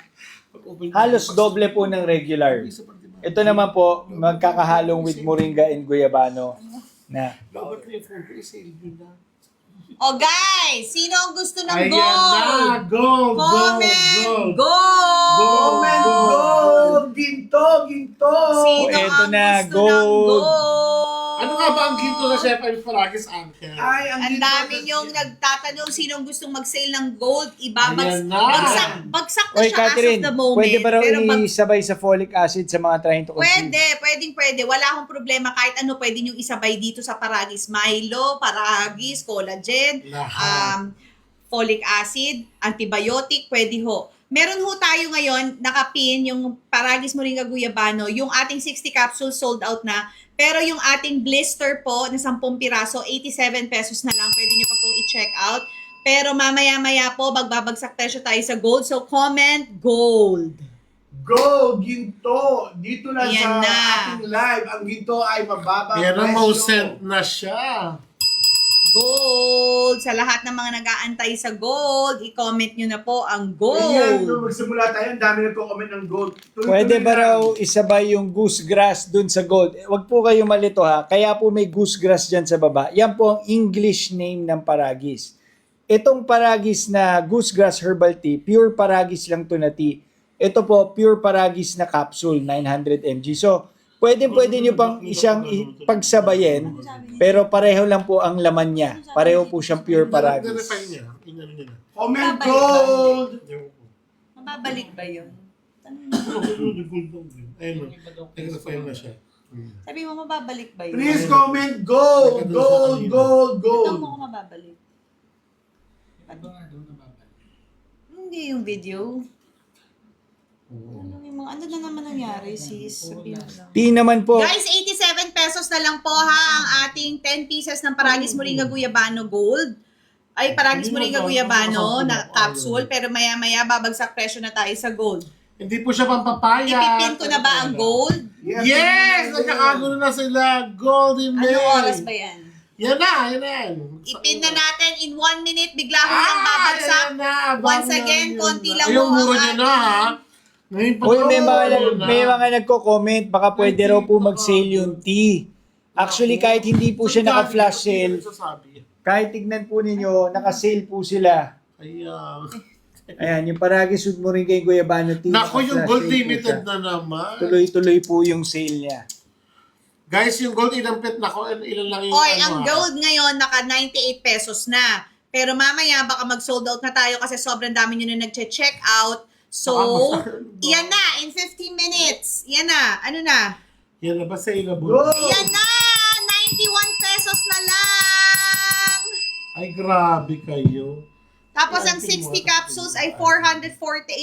halos doble po ng regular. Ito naman po, magkakahalong with Moringa and Guyabano na O guys, sino ang gusto ng Ayan gold? na! Go! Comment Go! gold! Comment gold! Ginto! Sino eto ang na, gusto ng gold. gold? Ano nga ba ang ginto sa Chef Ives Paragis, Uncle? Ay, Ang ginto dami sa- niyong nagtatanong sinong gustong mag-sale ng gold. Ayan na. Bagsak na Oy, siya Catherine, as of the moment. pwede ba raw pero isabay sa folic acid sa mga trying to conceive? pwede. Wala akong problema. Kahit ano pwede niyong isabay dito sa Paragis. Milo, Paragis, collagen, Lahat. folic acid, antibiotic, pwede ho. Meron ho tayo ngayon, nakapin, yung Paragis Moringa Guyabano, yung ating 60 capsules sold out na, pero yung ating blister po na 10 piraso, 87 pesos na lang, pwede nyo pa pong i-check out. Pero mamaya-maya po, magbabagsak presyo tayo sa gold, so comment gold. Go, ginto. Dito lang Yan sa na. ating live. Ang ginto ay mababa. Pero presyo. mo-sent na siya. Gold! Sa lahat ng mga nag-aantay sa gold, i-comment nyo na po ang Ganyan, gold. nung magsimula tayo, ang dami nagko-comment ng gold. Pwede Tuloy-tuloy ba lang. raw isabay yung goose grass dun sa gold? Huwag po kayo malito ha. Kaya po may goose grass dyan sa baba. Yan po ang English name ng Paragis. Itong Paragis na goose grass herbal tea, pure Paragis lang to na tea. Ito po, pure Paragis na capsule, 900 mg. So, pwede nyo pang pagsabayin, pero pareho lang po ang laman niya. Pareho po siyang pure Paragis. Verify niya. Inano niya na. Comment Babalik gold! Mababalik ba yun? Ayun, nag-verify na siya. Sabi mo, mababalik ba yun? Please comment gold! Gold! Gold! Gold! Ito mo ko mababalik. Hindi yung video. Ano na naman nangyari, sis? Sabihin mo lang. Tea naman po. Guys, 87 pesos na lang po ha ang ating 10 pieces ng Paragis Moringa Guyabano Gold. Ay, Paragis Moringa Guyabano na capsule, pero maya-maya babagsak presyo na tayo sa gold. Hindi po siya pampapaya. Ipipin ko na ba ang gold? Yes! Nagkakagulo na sila. Golden May. Anong oras ba yan? Yan na, yan na yan. Ipin na natin in 1 minute, bigla ko lang babagsak. yan na. Once again, konti lang Ayun, mo ang mura niya na ha. Ngayon pa Uy, to, may mga nagko-comment, baka pwede raw po mag-sale yung tea. Actually, kahit hindi po siya naka-flash sale, kahit tignan po ninyo, naka-sale po sila. Kaya... Ayan, yung Paragis with Moringa and Guyabano tea. Naku, yung naka-flash gold sale po limited siya. na naman. Tuloy-tuloy po yung sale niya. Guys, yung gold inampit na ko, ilan lang yung Oy, ano, ang ha? gold ngayon naka 98 pesos na. Pero mamaya baka mag-sold out na tayo kasi sobrang dami nyo na nagche-check out. So, yan na, in 15 minutes. Yan na, ano na? Yan na ba saleable? Gold! Yan na! 91 pesos na lang! Ay, grabe kayo. Tapos ang 60 capsules ay 448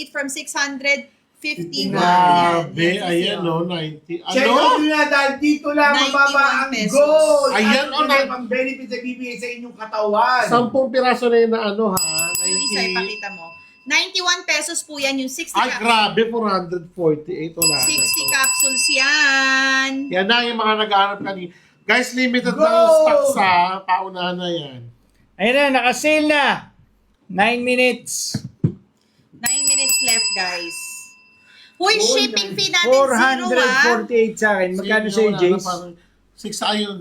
from 651. Grabe, Yan, ayan sisiyo. no, 90. Check Ano? out nyo na dahil dito lang 91 mababa ang pesos. gold! Ayan, At oh, ito pang benefit na bibigay sa inyong katawan. 10 piraso na yun na ano ha? 90. Yung isa ipakita mo. 91 pesos po yan, yung 60 Ay, capsules. grabe, 448. Wala na 60 to. capsules yan. Yan na yung mga nag-aanap kanina. Guys, limited na yung Gold! stocks ha. Paunahan na yan. Ayun na, naka-sale na! 9 minutes. 9 minutes left, guys. Uy, Gold, shipping fee natin zero, ah. 448 sa akin. Magkano sa'yo, Jace? 6 ayun,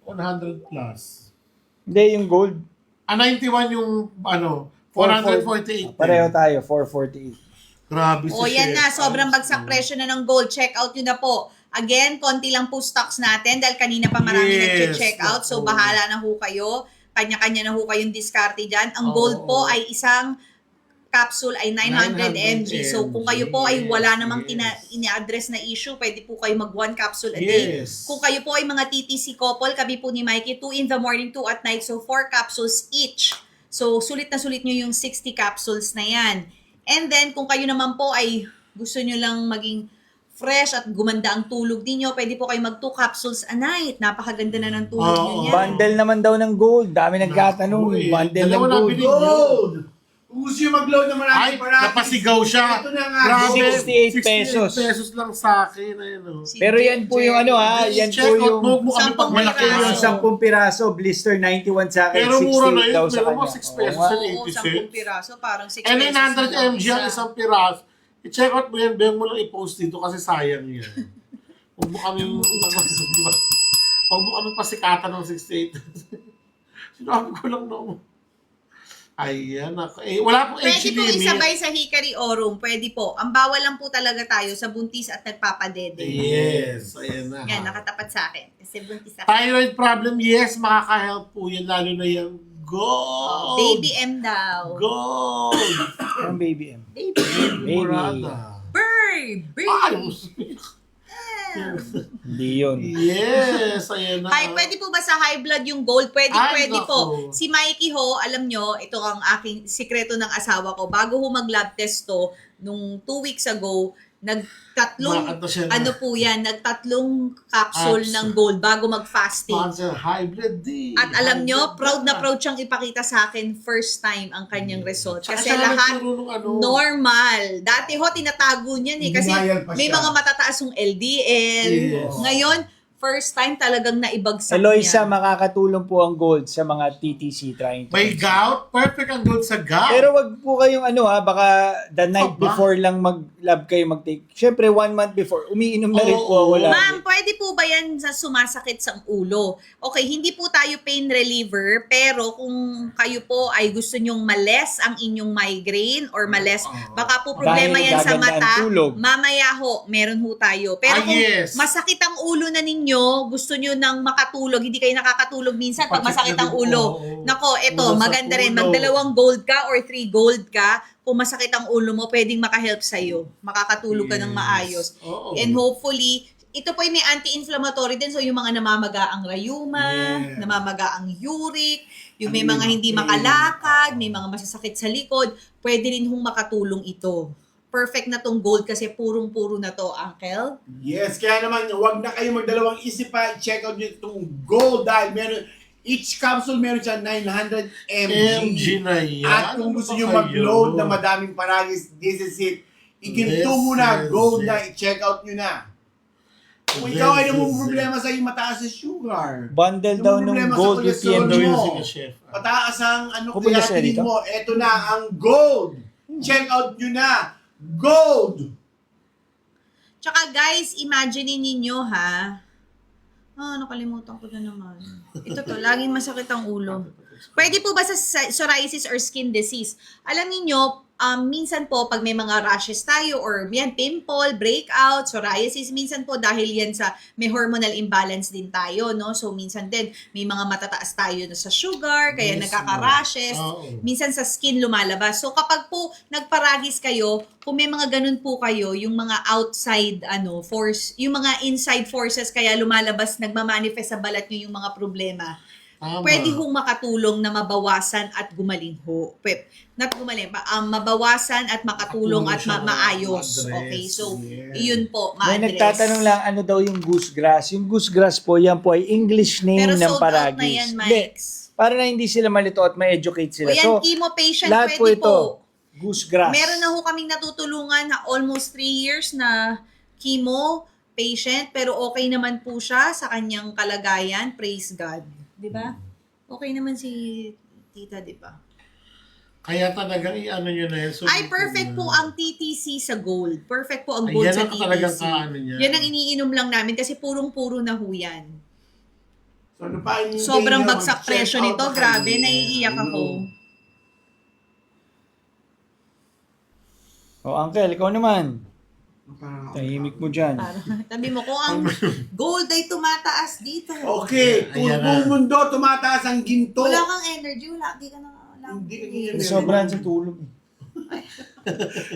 100 plus. Hindi, yung gold. 91 yung ano, 448. Pareho tayo, 448. Grabe si O, yan Chef. na. Sobrang bagsak presyo na ng gold. Check out nyo na po. Again, konti lang po stocks natin dahil kanina pa marami Yes, nag-check out. So, oo. bahala na ho kayo. Kanya-kanya na ho kayong diskarte dyan. Ang Oo. gold po ay isang capsule ay 900 mg. So, kung kayo po ay wala namang ini-address na issue, pwede po kayo mag 1 capsule a day. Yes. Kung kayo po ay mga TTC couple, kami po ni Mikey, 2 in the morning, 2 at night. So, 4 capsules each. So, sulit na sulit nyo yung 60 capsules na yan. And then, kung kayo naman po ay gusto nyo lang maging fresh at gumanda ang tulog ninyo, pwede po kayo mag 2 capsules a night. Napakaganda na ng tulog nyo Oo. yan. Bundle naman daw ng gold. Dami nagtatanong. Naku, eh. Bundle ng Dalawa na gold. binili. Gold! Kung gusto nyo mag-load ng maraming Ay, parati, napasigaw siya. Ito na nga. Grabe, gold. 68 pesos. 68 pesos lang sa akin. Ayun, oh. Pero yan po yung ano ha, yan po Check out yung mo kami pag 10 malaki piraso. yung 10 piraso, blister 91 sa akin, Pero mura na 68 yun. daw sa Pero mo kanya. 6 pesos Oo nga. and Oo, 80 10 cents. piraso, parang 6 And pesos. 900 na lang mg ang isa. isang piraso. I-check out mo yan. Bigyan mo lang i-post dito kasi sayang yan. Huwag mo kami di ba? Huwag mo kami pasikatan ng 68. Sinabi ko lang no. Ayan ako. Eh, wala pong Pwede age po limit. isabay sa Hikari Orum. Pwede po. Ang bawal lang po talaga tayo sa buntis at nagpapadede. Yes, ayan na. Yan, nakatapat sa akin. Kasi buntis ako. Thyroid problem, yes, makaka-help po yan. Lalo na yung gold. Baby M daw. Gold. Ang baby M. Baby M. Baby. Murada. Baby. Ay, Hindi yun. yes, ayan na. Ay, pwede po ba sa high blood yung gold? Pwede, Ay, pwede po. naku. Si Mikey ho, alam nyo, ito ang aking sikreto ng asawa ko. Bago ho mag-lab test to, nung 2 weeks ago, nagtatlong, Bakit na siya na? ano po yan, nagtatlong capsule Capsule. ng gold bago mag-fasting. Sponsor, hybrid D. At alam nyo, Hybrid proud na na. proud siyang ipakita sa akin first time ang kanyang result. Tsaka Kasi siya lahat nagturo nung ano. normal. Dati ho, tinatago niyan eh. Kasi Denial pa may siya. mga matataas yung LDL. Yes. Ngayon, first time talagang naibagsak Eloisa, niya. makakatulong po ang gold sa mga TTC trying to. May gout, perfect ang gold sa gout. Pero wag po kayong baka the night Aba. before lang mag-lab kayo mag-take. Siyempre, 1 month before, umiinom na rin Oo. po wala. Ma'am, pwede po ba yan sa sumasakit sa ulo? Okay, hindi po tayo pain reliever, pero kung kayo po ay gusto nyong males ang inyong migraine or males, baka po problema Dahil yan sa gaganda ang mata, tulog. mamaya ho, meron ho tayo. Pero Ah, kung yes. masakit ang ulo na ninyo, gusto nyo nang makatulog, hindi kayo nakakatulog minsan pag Pacheck masakit na ang din po, ulo. oo. Nako, eto, Ulo sa maganda rin. tulog. Magdalawang gold ka or 3 gold ka, kung masakit ang ulo mo, pwedeng makahelp sa'yo. Makakatulog ka ng Yes. maayos. Oo. And hopefully, ito po ay may anti-inflammatory din. So, yung mga namamaga ang rayuma, Yeah. namamaga ang uric, yung may Ang mga hindi pain. makalakad, may mga masasakit sa likod, pwede rin hong makatulong ito. Perfect na tong gold kasi purong-puro na to, Uncle. Yes, kaya naman, wag na kayo magdalawang isip pa. Check out nyo itong gold dahil meron, each capsule meron siya 900 MG na yan. At kung Ano gusto pa nyo kayo? mag-load na madaming paragis, this is it. Iginto mo na, This is gold it. na, i-check out nyo na. Kung This ikaw ay is namang it. problema sa iyong mataas na sugar, Bundle Yung daw problema ng sa gold cholesterol UTM. mo. Music ka, chef. mataas ang Pupunta siya creatinine dito? mo, eto na ang gold. Check out nyo na, gold. Tsaka guys, imagine ninyo ha. Nakalimutan ko na naman. Ito to, laging masakit ang ulo. Pwede po ba sa psoriasis or skin disease? Alam niyo, minsan po pag may mga rashes tayo or yan, pimple, breakout, psoriasis, minsan po dahil yan sa may hormonal imbalance din tayo, no? So minsan din may mga matataas tayo na sa sugar, kaya Yes, nagkaka-rashes. Oo. Minsan sa skin lumalabas. So kapag po nagparagis kayo, kung may mga ganun po kayo, yung mga outside force, yung mga inside forces kaya lumalabas, nagmamanifest sa balat nyo yung mga problema. Tama. Pwede hong makatulong na mabawasan at gumaling ho. Not gumaling, mabawasan at makatulong at siya maayos. ma-address. Okay, so Yeah. yun po, May ma-address. nagtatanong lang ano daw yung goose grass. Yung goose grass po, yan po ay English name Pero ng sold out paragis. na yan, Hindi, Mike. para na hindi sila malito at ma-educate O sila. yan, So, chemo patient, lahat po pwede ito, po. goose grass. Meron na ho kaming natutulungan na almost 3 years na chemo patient, pero okay naman po siya sa kanyang kalagayan. Praise God. Di ba? Okay naman si tita, di ba? Kaya talagang i-ano nyo na yan. Ay, perfect po ang TTC sa gold. Perfect po ang Ay, gold yan sa ang talagang TTC. kaano niya. Yan ang iniinom lang namin kasi purong-puro na ho yan. So, ano pa ang Sobrang hinihintay nyo? bagsak Mag-check presyo out nito. na Grabe, kayo. naiiyak ako. O, uncle, ikaw naman. Parang- Tahimik mo dyan. Tabi mo ko, ang gold ay tumataas dito. Okay, kung Ayan na. buong mundo tumataas ang ginto. Wala kang energy, wala. Di ka na. Hindi ka ganyan. Sobrang sa tulog.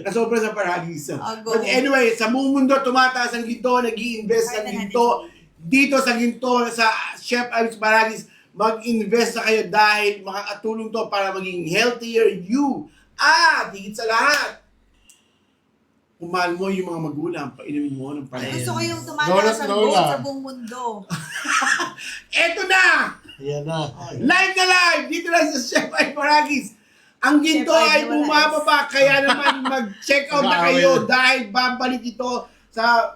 Nasobra sa paragis. Go. But anyway, sa buong mundo tumataas ang ginto, nag-i-invest Kaya ang na ginto. Dito sa ginto, sa Chef Alex Paragis, mag-invest na kayo dahil makakatulong to para maging healthier you. At higit sa lahat, kung mahal mo yung mga magulang, painumin mo ng paragis. Gusto ko yung Lola, tumataas ang gold Lola. sa buong mundo. Eto na! Ayan na. Live na live! Dito lang sa Chef Alex Paragis. Ang ginto Chef Alex ay na wala. bumababa, kaya naman mag-check out na kayo dahil babalik ito sa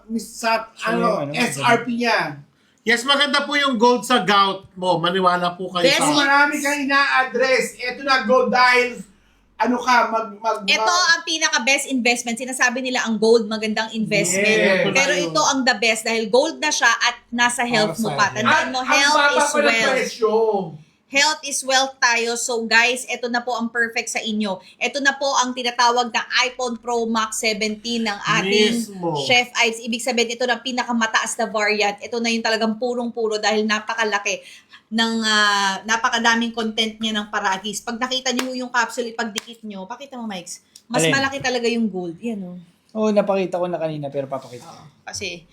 ano, SRP niya. Yes, maganda po yung gold sa gout mo. Maniwala po kayo Best Kung sa... marami kang ina-address, eto na go dahil Ito ang pinaka-best investment. Sinasabi nila ang gold magandang investment. Yeah. Pero Ito na yun. ito ang the best dahil gold na siya at nasa health mo pa. Para sa Tandaan mo, health is wealth. presyo. Health is wealth tayo. So guys, ito na po ang perfect sa inyo. Ito na po ang tinatawag na iPhone Pro Max 17 ng ating Mismo. Chef Ives. Ibig sabihin, ito na pinakamataas na variant. Ito na yung talagang purong-puro dahil napakalaki ng napakadaming content niya ng Paragis. Pag nakita niyo yung capsule, ipagdikit niyo, pakita mo, Mikes. Mas Alin? malaki talaga yung gold. Yan o. Oo, napakita ko na kanina pero papakita ko. Kasi,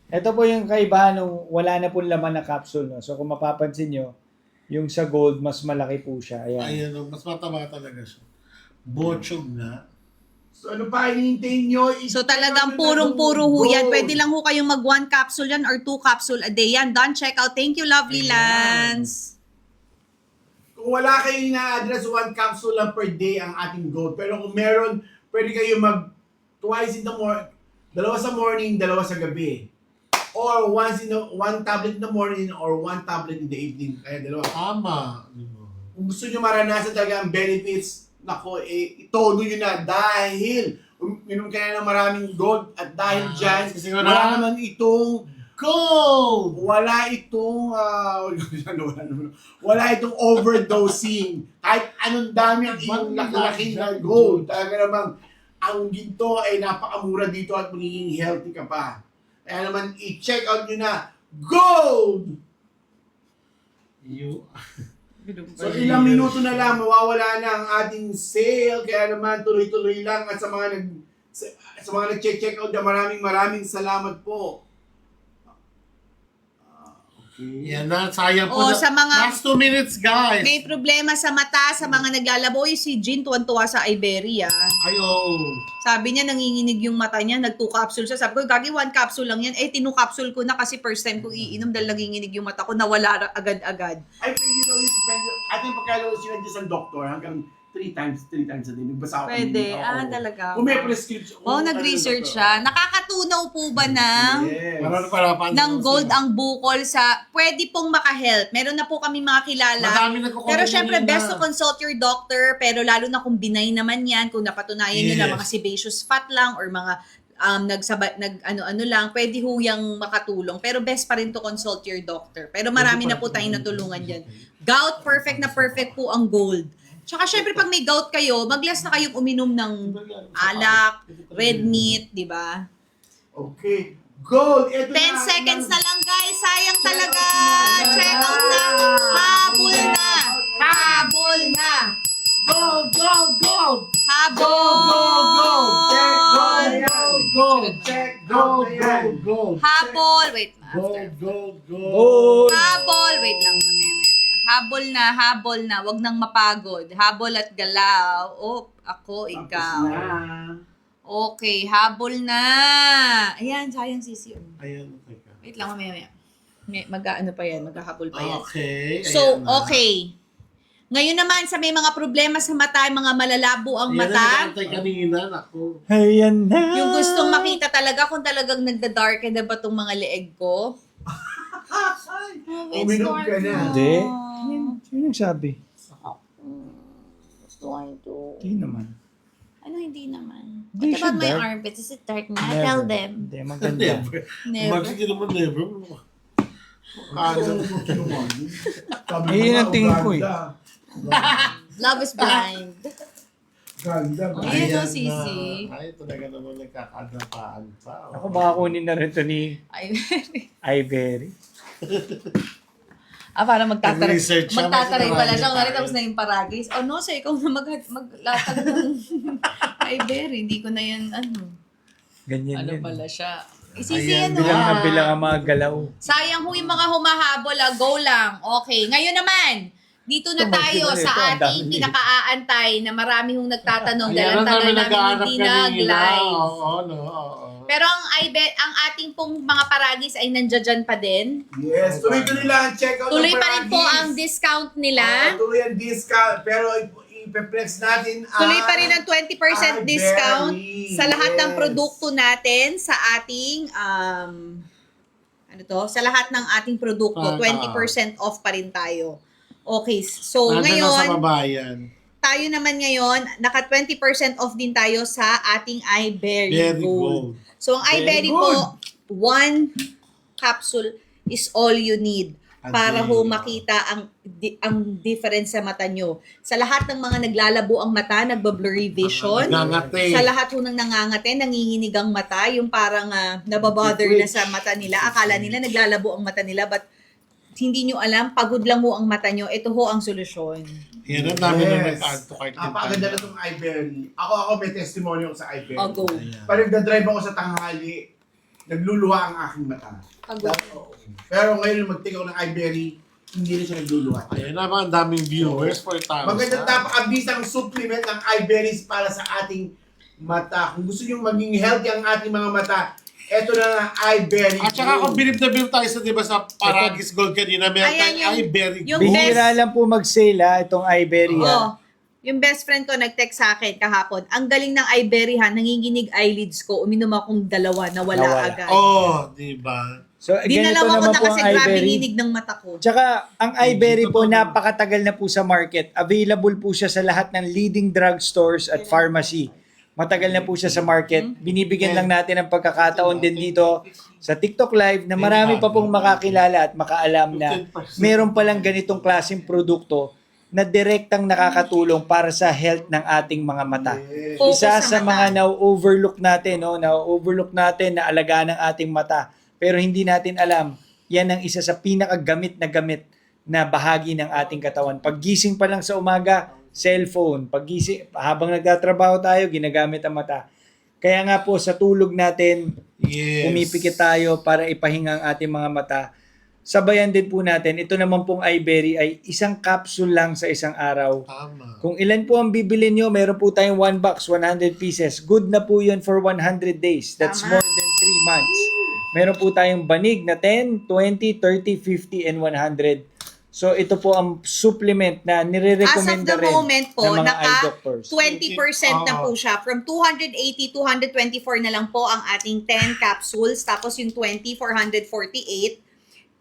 Ito po yung kaibahan nung wala na po laman na capsule. No? So kung mapapansin nyo, yung sa gold, mas malaki po siya. Ayan. Ayan, mas mataba talaga siya. Bochog na. So ano pa hinihintay nyo? so talagang purong-puro ho yan. Pwede lang ho kayong mag 1 capsule yan or 2 capsule a day yan. Done, check out. Thank you, lovely Ayan. Lance. Kung wala kayong na-address, 1 capsule lang per day ang ating goal. Pero kung meron, pwede kayo mag twice in the morning, 2 sa morning, 2 sa gabi. Or one tablet in the morning or 1 tablet in the evening. Kaya 2. Tama. Kung gusto nyo maranasan talaga ang benefits, nako, itono nyo na dahil uminom ka na ng maraming gold at dahil dyan, kasi wala naman itong Gold! wala itong overdosing. Kahit anong dami ang iyong laki-laki na gold. Talaga namang ang ginto ay napakamura dito at magiging healthy ka pa. Kaya naman i-check out nyo na gold! So ilang minuto na lang mawawala na ang ating sale. Kaya naman tuloy-tuloy lang at sa mga nag-check out na maraming salamat po. Okay. Yan na, sayang po. Oh, sa mga- Last 2 minutes, guys. May problema sa mata, sa mga naglalabo. Uy, si Jean tuwan-tuwa sa Iberia. Ay, oo. Sabi niya, nanginginig yung mata niya, nag 2 capsule siya. Sabi ko, gagi 1 capsule lang yan. 2 capsule ko na kasi first time ko iinom dahil nanginginig yung mata ko, nawala agad-agad. Ay, pwede daw yung depende. Ating pagkalo sila dyan sa doktor hanggang 3 times a day. Nagbasa ako. Pwede. Oo. Talaga. Kung may prescription. Oh, kung nag-research ano, siya. Nakakatunaw po ba ng Yes. ng gold ang bukol sa pwede pong maka-help. Meron na po kami mga kilala. Madami nagko-comment Pero syempre, kanina. best to consult your doctor. Pero lalo na kung benign naman yan, kung napatunayan nyo na Yes. mga sebaceous fat lang or mga ano lang, pwede ho yung makatulong. Pero best pa rin to consult your doctor. Pero marami na po tayong natulungan dyan. Gout, perfect na perfect po ang gold. Tsaka syempre, pag may gout kayo, mag-less na kayong uminom ng alak, red meat, di ba? Okay. Gold. Ito 10 seconds na lang, guys. Sayang talaga. Check out na. Habol na. Habol na. Gold, gold, gold! Habol. Check gold. Gold! Check Gold, gold. Gold. gold, gold! Habol. Wait. Gold, gold, gold! Gold! Habol. Wait lang. Mamaya. Habol na. Habol na. Wag nang mapagod. Habol at galaw. Oh, ako, ikaw. Okay, habol na. Ayan, sayang sisi. Ayan, teka. Wait lang, mamaya. Mag-ano pa yan, maghahabol pa yan. Okay. So, ayan na. okay. Ngayon naman, sa may mga problema sa mata, mga malalabo ang Ayan na, mata, nag-antay kanina, naku. Ayan na! yung gustong makita talaga kung talagang nagda-darken na ba itong mga leeg ko. Oh, it's Uminom ka dark na. Hindi. na. Sino nagsabi? Gusto I do? Hindi naman. Ano hindi naman? Hindi What siya about my dark. armpits? Is it dark na? Never. Tell them. Hindi, maganda. Never. Never. Mag-sige naman never. Sabi Eh, yun ko ang tingin ko ganda. Love is blind. Ganda. Ayan Ayan o, Sisi. na. Ay, talaga naman nagkakagapaan pa. Ako baka kunin na rin ito ni Ay, Ibery. para magtataray. Nag-research siya, Magtataray mas pala siya. marami Kung tapos na yung paragis. Oh no, so ikaw na maglatag ng Ibery. Hindi ko na yan, Ganyan ano yan. pala siya. Isisi Ayan, yan, Bilang no? na bilang ang mga galaw. Sayang ho yung mga humahabol, go lang. Okay, ngayon naman, dito na Ito, tayo ito, sa ang ating dami. pinaka-aantay na marami hong nagtatanong dahil Ayan ang na tagal namin namin naghahanap hindi kanina. nag-live. Oo, no, oo. Pero ang ating pong mga paragis ay nandiyan pa din. Yes. Tuloy-tuloy lang. Check out Tuloy ng pa rin po Paragis. ang discount nila. Tuloy ang discount. Pero ipe-flex natin Tuloy pa rin ang 20% Ibery. discount sa lahat ng Yes. produkto natin sa ating sa lahat ng ating produkto, 20% off pa rin tayo. Okay, so Nandun na sa ngayon, babayan. tayo naman ngayon, naka 20% off din tayo sa ating Ibery Very Gold. gold. So ang Very Ibery good. po, 1 capsule is all you need. para ho makita ang difference sa mata nyo. Sa lahat ng mga naglalabo ang mata, nagba-blurry vision. Nangangate. Sa lahat ho ng nangangate, nanginginig ang mata, yung parang nababother na sa mata nila. Akala nila naglalabo ang mata nila, but hindi nyo alam, pagod lang ho ang mata nyo. Ito ho ang solusyon. Yan ang dami na nag-add to cart. Napakaganda na itong iBerry. Ako may testimony ako sa iBerry. O, go. Pag nagdadrive ako sa tanghali, nagluluha ang aking mata. Pagod. Pero ngayon mag-take ako ng iBerry, hindi na siya nagluluha. Ayan naman, ang daming viewers for times. Magandang napakabisang supplement ng iBerries para sa ating mata. Kung gusto nyo maging healthy ang ating mga mata, eto na nga iBerry. At saka kung bilib na bilib tayo sa, di ba, sa Paragis Gold kanina, meron Ayan tayong yung- iBerry yung Gold. Bihira lang po mag-sale itong Iberia. Oh, yung best friend ko nag-text sa akin kahapon. Ang galing ng iBerry ha, nanginginig eyelids ko. Uminom akong dalawa, nawala Nawala. agad. Oh, di ba? So, ganito Dinalawa ko naman na po kasi ang grabe Iberia. nginig ng mata ko. Tsaka, ang iBerry po, Totoo. napakatagal na po sa market. Available po siya sa lahat ng leading drugstores at pharmacy. Matagal na po siya sa market. Binibigyan lang natin ng pagkakataon din dito sa TikTok Live na marami pa pong makakilala at makaalam na meron palang ganitong klaseng produkto na direktang nakakatulong para sa health ng ating mga mata. Focus Isa sa sa mata. mga na-overlook natin, no? Na-overlook natin na alagaan ng ating mata. Pero hindi natin alam, yan ang isa sa pinakagamit na bahagi ng ating katawan. Paggising pa lang sa umaga, cellphone. Paggising, habang nagtatrabaho tayo, ginagamit ang mata. Kaya nga po, sa tulog natin, Yes. pumipikit tayo para ipahinga ang ating mga mata. Sabayan din po natin, ito naman pong iBerry ay isang capsule lang sa isang araw. Tama. Kung ilan po ang bibili nyo, meron po tayong 1 box, 100 pieces. Good na po yun for 100 days. That's Tama. more than 3 months. Meron po tayong banig na 10, 20, 30, 50, and 100. So ito po ang supplement na As of nire-recommend the rin moment po, ng mga eye naka doctors. 20% na po siya. From 280 to 124 na lang po ang ating 10 capsules. Tapos yung 20, 448.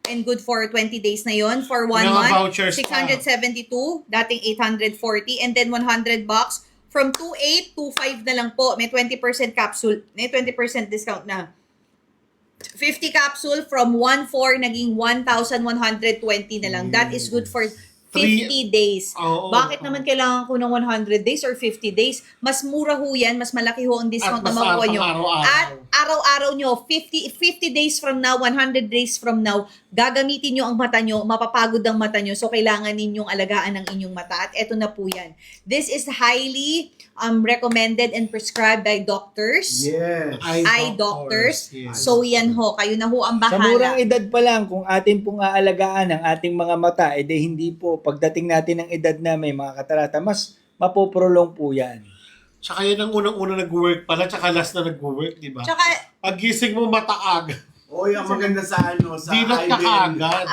And good for 20 days na yon. For 1 Mga month, vouchers pa. 672. Dating 840. And then 100 bucks. From 28 to 5 na lang po. May 20% capsule. May 20% discount na. 50 capsule from 1,400 naging 1,120 na lang. That is good for 50 days. Oo. Bakit naman kailangan ko ng 100 days or 50 days? Mas mura ho yan, mas malaki ho ang discount At na mas makuha nyo. araw-araw. At araw-araw nyo, 50 days from now, 100 days from now, gagamitin nyo ang mata nyo, mapapagod ang mata nyo, so kailangan ninyong alagaan ang inyong mata. At eto na po yan. This is highly recommended and prescribed by doctors. Yes. Eye doctors. Yes. So yan ho, kayo na ho ang Sa murang bahala. edad pa lang, kung atin pong aalagaan ang ating mga mata, edi hindi po, pagdating natin ng edad na may mga katarata, mas mapoprolong po yan. Tsaka yan ang unang-una nag-work pala, tsaka last na nag-work, di ba? Tsaka, Pag-gising mo mataag, Oy, ang maganda sa di na iBerry. kakaagad.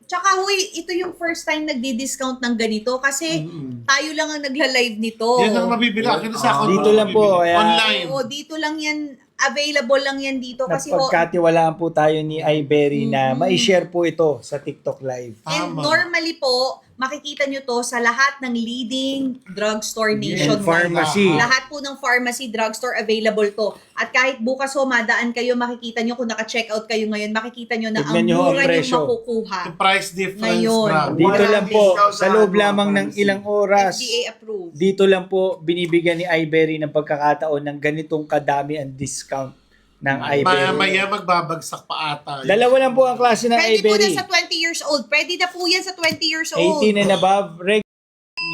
tsaka huy, ito yung first time nagdi-discount ng ganito kasi tayo lang ang nagla-live nito. Yan ang mabibili. Akin sa account Dito mo lang po, mabibili. kaya- Online. Oo, dito lang yan, available lang yan dito kasi ho, Napagkatiwalaan po tayo ni iBerry na mai-share po ito sa TikTok Live. and Tama. normally po, makikita nyo to sa lahat ng leading drugstore And nationwide. pharmacy. Lahat po ng pharmacy, drugstore, available to. At kahit bukas ho, madaan kayo, makikita nyo kung naka-check out kayo ngayon, makikita nyo na Tignan ang nyo ang mura nyo presyo. makukuha. Yung price difference, Ngayon. grabe. Dito Walang lang po, discount sa sa loob ano, lamang ng pharmacy. ilang oras, FDA approved. dito lang po binibigyan ni iBerry ng pagkakataon ng ganitong kadami ang discount ng iBerry. Maya magbabagsak pa ata. Dalawa lang po ang klase ng Pwede po iBerry. na sa 20 years old. Pwede na po yan sa 20 years old. 18 and above.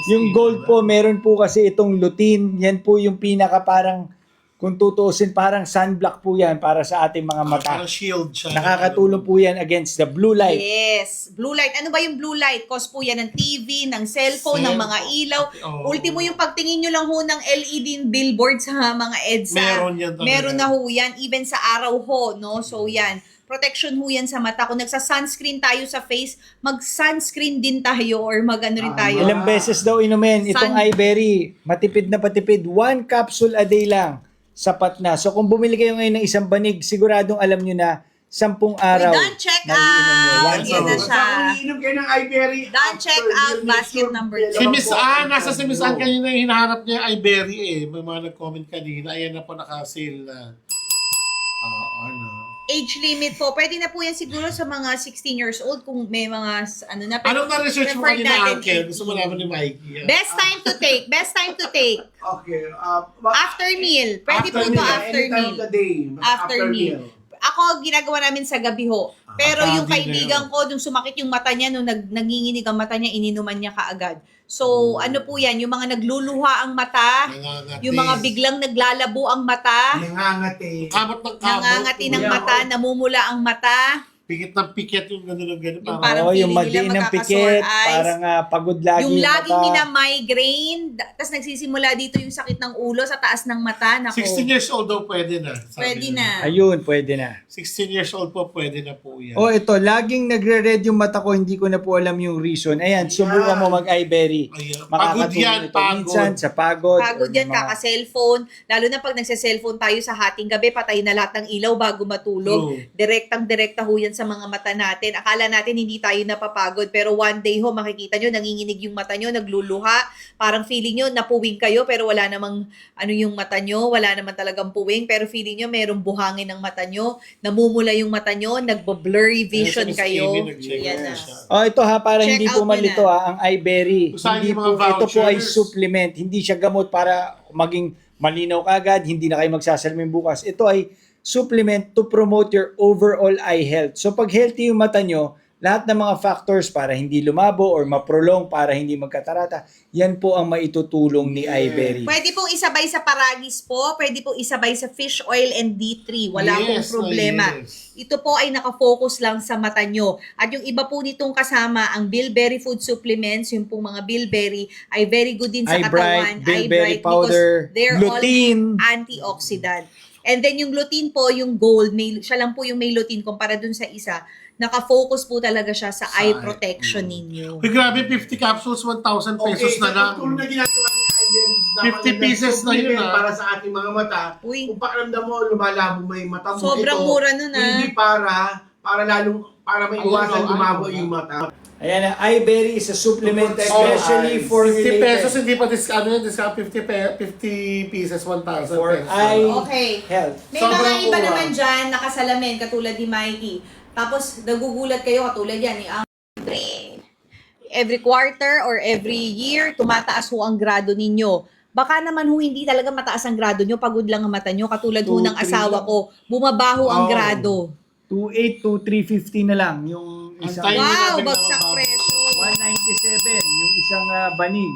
Yung gold po, meron po kasi itong lutein. Yan po yung pinaka parang, kung tutuusin, parang sunblock po yan para sa ating mga mata. Parang shield siya. Nakakatulong po yan against the blue light. Yes. Blue light. Ano ba yung blue light? Cause po yan ng TV, ng cellphone, ng mga ilaw. Oo. Ultimo yung pagtingin nyo lang ho ng LED billboard sa mga EDSA. Meron yan talaga. Meron na ho yan. Even sa araw ho, no? So yan. Protection ho yan sa mata. Kung nagsa-sunscreen tayo sa face, mag-sunscreen din tayo or mag-ano rin tayo. Ilang beses daw inumin. Itong Sun- iBerry, matipid na patipid. 1 capsule a day lang. Sapat na. So kung bumili kayo ngayon ng isang banig, siguradong alam nyo na 10 araw. Done check na iinom nyo. out. Once a Yan na week. siya. Basta kung iinom kayo ng iBerry, Done check after out, yun, make basket sure number yan Si lang Miss po Ann, ang nasa si Miss Ann review. kanina yung hinahanap niya yung iBerry eh. May mga nag-comment kanina. Ayan na po naka-sale na. Ano. age limit po, pwede na po yan siguro sa mga 16 years old kung may mga ano na. pero Anong na-research mo prefer kanina, natin Uncle? 18. Gusto mo naman ni Mikey. Best time to take. Best time to take. Okay. After meal. Pwede po ito after Anytime meal. of the day. After meal. Ako, ginagawa namin sa gabi ho. Pero yung kaibigan ko, nung sumakit yung mata niya, nung nanginginig ang mata niya, ininuman niya kaagad. So, ano po yan? Yung mga nagluluha ang mata, yung mga biglang naglalabo ang mata, Nangangati. Kamot ng kamot. nangangati ng mata, namumula ang mata, Pikit ng pikit yung gano'n. Yung parang Oo, yung feeling nila madiin ng magkakasore pikit, eyes. parang pagod lagi yung laging mata. mina-migraine, tapos nagsisimula dito yung sakit ng ulo sa taas ng mata. Nako, 16 years old daw pwede na. sabi pwede nila. na. Ayun, pwede na. 16 years old po, pwede na po yan. Oh, ito, laging nagre-red yung mata ko, hindi ko na po alam yung reason. Ayan, subukan mo mag-iberry. Ayan. Pagod Makakatulong yan, ito. pagod. Minsan sa pagod. Pagod or yan, mga- kaka-cellphone. Lalo na pag nagse-cellphone tayo sa hating gabi, patay na lahat ng ilaw bago matulog. True. Direktang-direkta ho yan sa mga mata natin. Akala natin hindi tayo napapagod, pero one day ho, makikita nyo, nanginginig yung mata nyo, nagluluha. Parang feeling nyo, napuwing kayo, pero wala namang ano yung mata nyo, wala naman talagang puwing, pero feeling nyo, merong buhangin ng mata nyo, namumula yung mata nyo, nagbo-blurry vision Yes, Miss kayo. Amy, nag-check Yan na na. siya. Oh, ito ha, para Check hindi out po nyo malito na. ang iBerry. Usahin Hindi yung po, mga ito po ay vouchers. supplement. Hindi siya gamot para maging malinaw kagad, hindi na kayo magsasalamin bukas. Ito ay supplement to promote your overall eye health. So pag healthy yung mata nyo, lahat ng mga factors para hindi lumabo or maprolong para hindi magkatarata, yan po ang maitutulong ni iBerry. Pwede pong isabay sa paragis po, pwede pong isabay sa fish oil and D3. Wala Yes, pong problema. yes. Ito po ay nakafocus lang sa mata nyo. At yung iba po nitong kasama, ang bilberry food supplements, yung pong mga bilberry, ay very good din sa Eye katawan. Bright, bilberry Bright, because powder, they're all lutein. antioxidant. And then yung lutein po, yung gold, siya lang po yung may lutein kumpara dun sa isa. Nakafocus po talaga siya sa eye protection ninyo. Uy, grabe, 50 capsules, 1,000 pesos na lang. Tulong na ginagawa ni Iberis. 50 pieces na yun, ah. Para sa ating mga mata. Uy. Kung pakiramdam mo, lumalabo mo yung mata mo. Sobrang ito, mura nun, ah. Hindi para may iwasan Ayun, lumabo ayun. yung mata. Ayan, iBerry is a supplement To protect especially your for 50 pesos, related hindi pa discount yun. Discount 50 pieces, 1,000 for pesos. eye Okay. health. May Sobrang mga iba mura. naman dyan, nakasalamin, katulad ni Mikey. Tapos, nagugulat kayo, katulad yan, ni Andre. Every quarter or every year, tumataas ho ang grado ninyo. Baka naman ho, hindi talaga mataas ang grado nyo, pagod lang ang mata nyo, katulad ho 2, ng 3 asawa lang. ko, bumabaho ang Oh. grado. 2.8 to 350 na lang yung isang Antay. Ayun, Wow, natin bagsak naman, presyo. 197 yung isang banig.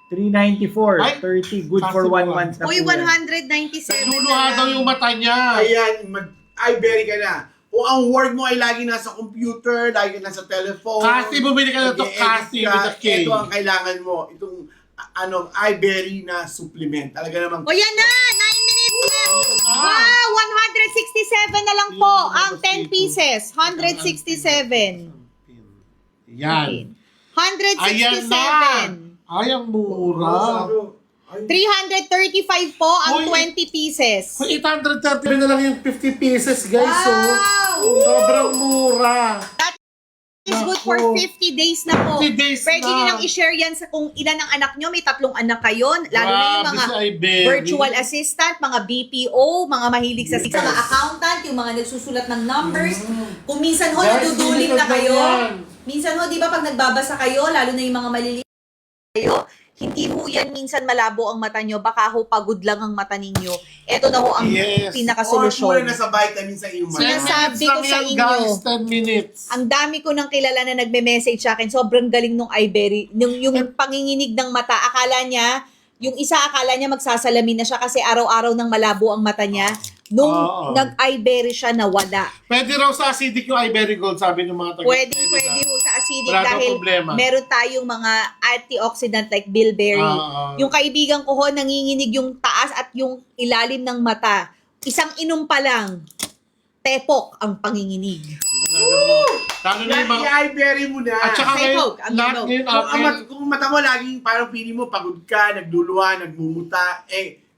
394, Ay, 30, good for sakto 1 ba? month na Uy, po yan. 197 Nagluluha daw yung mata niya. Ayan, mag-Ibery ka na. Kung ang work mo ay lagi nasa computer, lagi nasa telephone. Kasi bumili ka na to, nag-e-edit kasi ka, with a K. Ito ang kailangan mo. Itong Ibery na supplement. Talaga namang O yan na, 9 minutes left. na. Wow, 167 na lang po Yun, ang 10 dito. pieces. 167. Yan. 167. Ayan na. Ay, ang mura. 335 po ang Uy. 20 pieces. Kung 830 na lang yung 50 pieces, guys. Wow! Sobrang mura. That is good for Naku. 50 days na po. 50 days Pwede na. nyo nang i-share yan sa kung ilan ang anak nyo. May 3 anak kayo. Lalo na yung Grabe mga si Ibery. virtual assistant, mga BPO, mga mahilig sa mga accountant, yung mga nagsusulat ng numbers. Kung minsan ho, Guys, naduduling na limited kayo. lang yan. Minsan ho, di ba pag nagbabasa kayo, lalo na yung mga maliliit kayo, hindi ho yan minsan malabo ang mata nyo, baka ho pagod lang ang mata ninyo. Ito na ho ang Yes. Or pinakasolusyon. na sa vitamin sa iyong 10 mata. Sinasabi minutes ko lang sa yan, inyo. guys. 10 minutes. Ang dami ko ng kilala na nagme-message sa akin, sobrang galing nung Ibery. Yung panginginig ng mata, akala niya, yung isa akala niya magsasalamin na siya kasi araw-araw nang malabo ang mata niya. Nung Oo. nag-Ibery siya, nawala. Pwede raw sa acidic yung Ibery Gold, sabi ng mga taga. Pwede ho sa acidic Wala daw dahil problema. meron tayong mga antioxidant like bilberry. Yung kaibigan ko ho, nanginginig yung taas at yung ilalim ng mata. Isang inom pa lang, tepok ang panginginig. Lalo na yung mga... I-Ibery mo na. At saka Say ngayon, Poke, ang lahat Poke. ngayon, Kung mata mo laging parang feeling mo pagod ka, nagluluha, nagmumuta,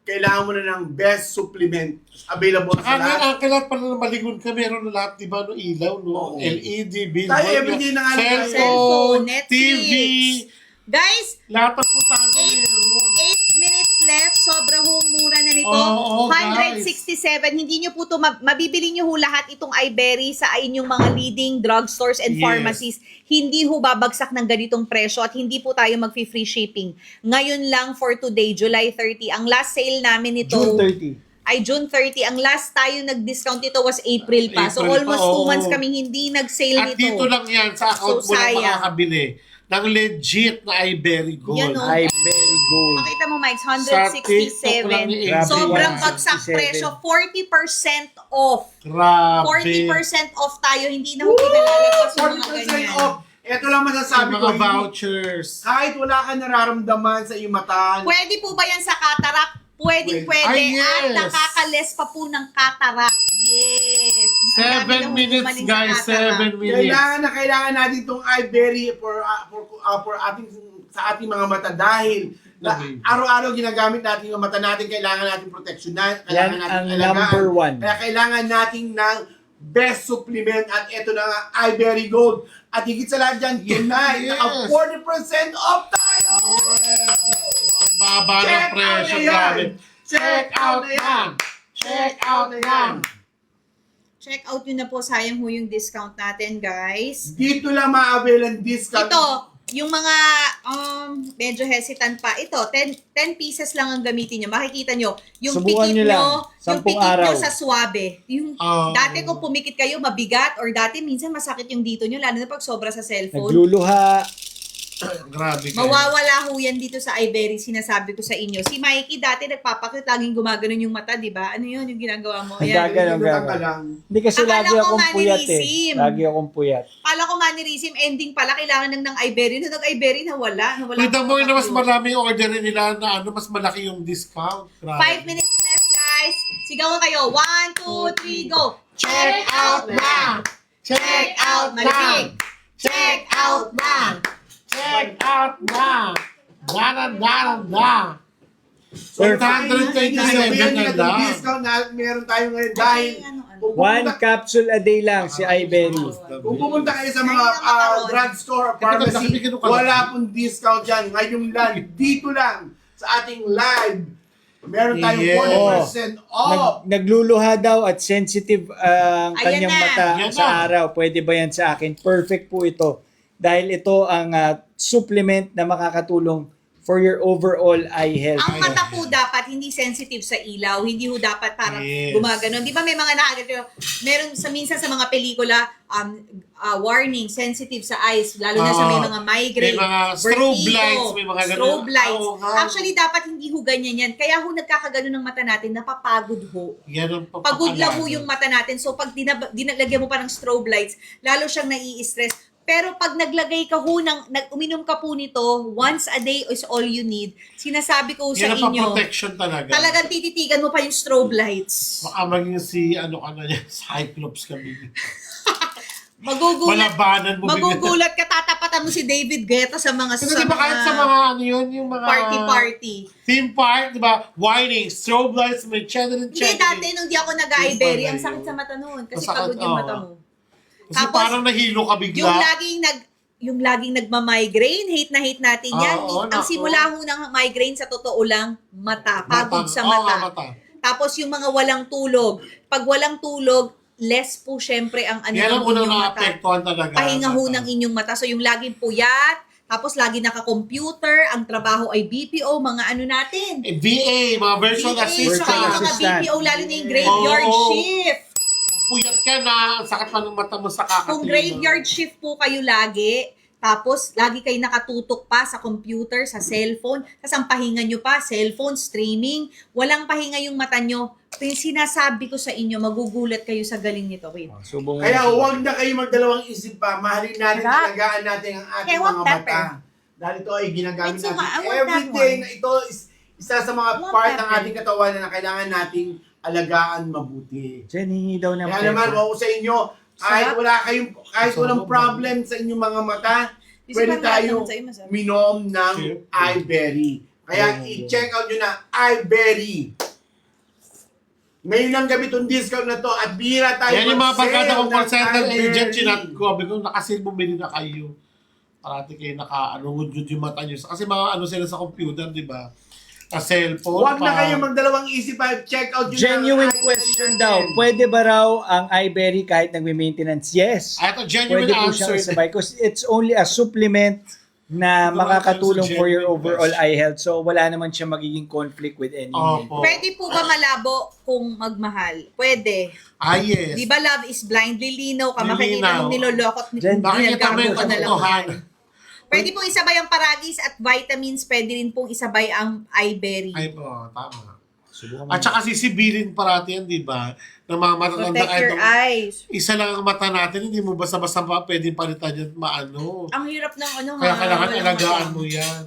kailangan mo na ng best supplement available sa lahat. ang kailangan pala na maligon ka, meron na lahat, di ba, no, ilaw, no? Oo. LED, billboard, Tayo, everyday na nga lang. Cellphone, TV, Netflix. Guys, lahat ng puntahan mo 8 meron. 8 minutes left. Sobra hong mura na nito. Oo, guys. 167. Hindi nyo po ito, mabibili nyo ho lahat itong iBerry sa inyong mga leading drugstores and Yes. pharmacies. Hindi ho babagsak ng ganitong presyo at hindi po tayo mag-free shipping. Ngayon lang for today, July 30. Ang last sale namin nito June 30. ay June 30. Ang last tayo nag-discount nito was April pa. So April pa, almost 2 oo. months kaming hindi nag-sale At nito. dito lang yan sa account So, mo lang sayang. makakabili ng legit na iBerry Gold. Yan, oh. iBerry Gold. Makita mo, Mike, Sa TikTok 167. lang ni Grabe, Sobrang 167. bagsak presyo. 40% off. Grabe. 40% off tayo. Hindi na ho pinalalabas yung mga 40% ganyan. off. Ito lang masasabi Yung ko. mga vouchers. Kahit wala ka nararamdaman sa iyong mata, Pwede po ba yan sa cataract? Pwede. Ay, yes. At nakakales pa po ng cataract. Yes. Ang dami na 7 ho minutes, gumaling sa guys. cataract. 7 minutes. kailangan natin itong iBerry for ating sa ating mga mata dahil araw-araw ginagamit natin yung mata natin, kailangan natin proteksyonan, kailangan Yan natin ang alagaan. number 1. Kaya kailangan natin ng best supplement at ito na nga, iBerry Gold. At higit sa lahat dyan, tonight, Yes. naka 40% off tayo! Ang baba ng Check out presyo, na yan. grabe. Check out na yan. Check out na yan. Check out nyo na po. Sayang ho yung discount natin, guys. Dito lang ma-avail ang discount. Ito, yung mga medyo hesitant pa. Ito, 10 pieces lang ang gamitin nyo. Makikita nyo, yung Subukan pikit nyo lang. nyo, yung 10 pikit araw. nyo sa swabe. Yung, Oh. dati kung pumikit kayo, mabigat, or dati minsan masakit yung dito nyo, lalo na pag sobra sa cellphone. Nagluluha. Grabe kayo. Mawawala ho yan dito sa iBerry, sinasabi ko sa inyo. Si Mikey dati nagpapakit, laging gumaganon yung mata, di ba? Ano yun yung ginagawa mo? Ayan. Gaganong, Dito lang ka gaganong. lang. Hindi kasi Akala lagi ko akong puyat eh. manirisim. Lagi akong puyat. Kala ko mannerism, ending pala, kailangan ng iBerry. Nung nag-iBerry, nawala. Kita mo yun na mas marami yung order nila na mas malaki yung discount. Grabe. 5 minutes left, guys. Sigawan kayo. 1, 2, 3, go. Check out na! Check out. Malamig. Check out na. Check out na! Da! 127 na lang. Discount na meron tayo ngayon dahil kung One pupunta, capsule a day lang si iBerry. kung pupunta kayo sa mga drugstore or pharmacy, wala pong discount yan. Ngayon lang, dito lang sa ating live, meron tayong Yes. 40% off. Nagluluha daw at sensitive ang Ayan kanyang na. mata Ayan sa na. araw. Pwede ba yan sa akin? Perfect po ito. Dahil ito ang supplement na makakatulong for your overall eye health. Ang mata po dapat hindi sensitive sa ilaw, hindi ho dapat parang Yes. gumaganon. Di ba may mga meron minsan sa mga pelikula, warning, sensitive sa eyes, lalo na sa may mga migraine, May mga strobe vertigo, lights, may mga ganun. strobe lights. Oo nga. Actually, dapat hindi ho ganyan yan. Kaya ho nagkakaganon ng mata natin, napapagod ho. Yan ang Pagod lang ho papakalanan. yung mata natin. So, pag dinalagyan mo pa ng strobe lights, lalo siyang nai-stress. Pero pag naglagay ka ho, uminom ka po nito, once a day is all you need. Sinasabi ko sa Yan ang inyo, protection talaga. talagang tititigan mo pa yung strobe lights. Baka maging si ano ka na yan, Cyclops kami. Magugulat, Malabanan mo bigla. magugulat ka, tatapatan mo si David Guetta sa mga Kasi di ba kahit sa mga ano yun, yung mga party-party. theme park, di ba? Whining, strobe lights, may cheddar and Hindi, cheddar. dati nung di ako nag-iBerry, ang Yung sakit sa mata noon. Kasi Masakit, pagod yung oo. mata mo. Kasi Tapos, parang nahilo ka bigla. Yung laging nagma-migraine, hate na hate natin yan. Oo, Ang nako. simula ho ng migraine sa totoo lang, mata, pagod sa Oo, mata. Tapos yung mga walang tulog. Pag walang tulog, less po syempre ang ano Yan ng ang unang inyong mata. na-apektuhan talaga. Pahinga ho Mata. ng inyong mata. So yung laging puyat, tapos lagi naka-computer, ang trabaho ay BPO, mga ano natin. VA, mga virtual VA, assistant. saka yung mga assistant. BPO, lalo na yung graveyard Oo. shift. Puyat ka na, ang sakit pa ng mata mo sa kakatino. Kung graveyard shift po kayo lagi, tapos lagi kayo nakatutok pa sa computer, sa cellphone, tapos ang pahinga nyo pa, cellphone, streaming, walang pahinga yung mata nyo. Yung sinasabi ko sa inyo, magugulat kayo sa galing nito. Wait. Subong Kaya huwag na kayo magdalawang isip pa. Mahalin natin, Sarap. alagaan natin ang ating Okay, what mga pepper? mata. Dahil ito ay ginagamit It's okay, natin I want every that day one. na ito is isa sa mga What part ng pepper? ating katawan na kailangan nating alagaan mabuti. Jen, hingi daw ng Kaya naman, pepper. ako sa inyo, kahit Sarap. kahit walang problem sa inyong mga mata, pwede tayo minom ng Sure. iBerry. Kaya i-check out nyo na iBerry. Ngayon lang gabi itong discount na to at bihira tayo Yan yung mga pagkata kong ng call center iBerry. agent, chinat ko. Sabi ko, nakasil bumili na kayo. Parati kayo naka-wood yung mata nyo. Kasi mga ano sila sa computer, di ba? cellphone Huwag na pa. kayo magdalawang isip pa. Check out yun. Genuine question daw. Pwede ba raw ang iBerry kahit nagme-maintenance? Yes. Ito, genuine Pwede po siyang answer. isabay because it's only a supplement na Ito makakatulong for your genuine overall question. eye health. So wala naman siya magiging conflict with any. Opo. Pwede po ba malabo kung magmahal? Pwede. Yes. Di ba love is blind? Lilinaw ka. Makikita Lilinaw. nung nilolokot ni Diyan, Makikita mo yung ginagawa ka na lang. katotohanan. Pwede pong isabay ang paragis at vitamins. Pwede rin pong isabay ang iBerry. Ay po, tama. Subukan mo. At saka sisibilin parati yan, di ba? Ng mga matatanda Protect kahit your ng- eyes. isa lang ang mata natin, hindi mo basta-basta pa pwedeng palitan yan maano. Ang hirap ng ano Kaya ha, kailangan walang alagaan mata. mo yan.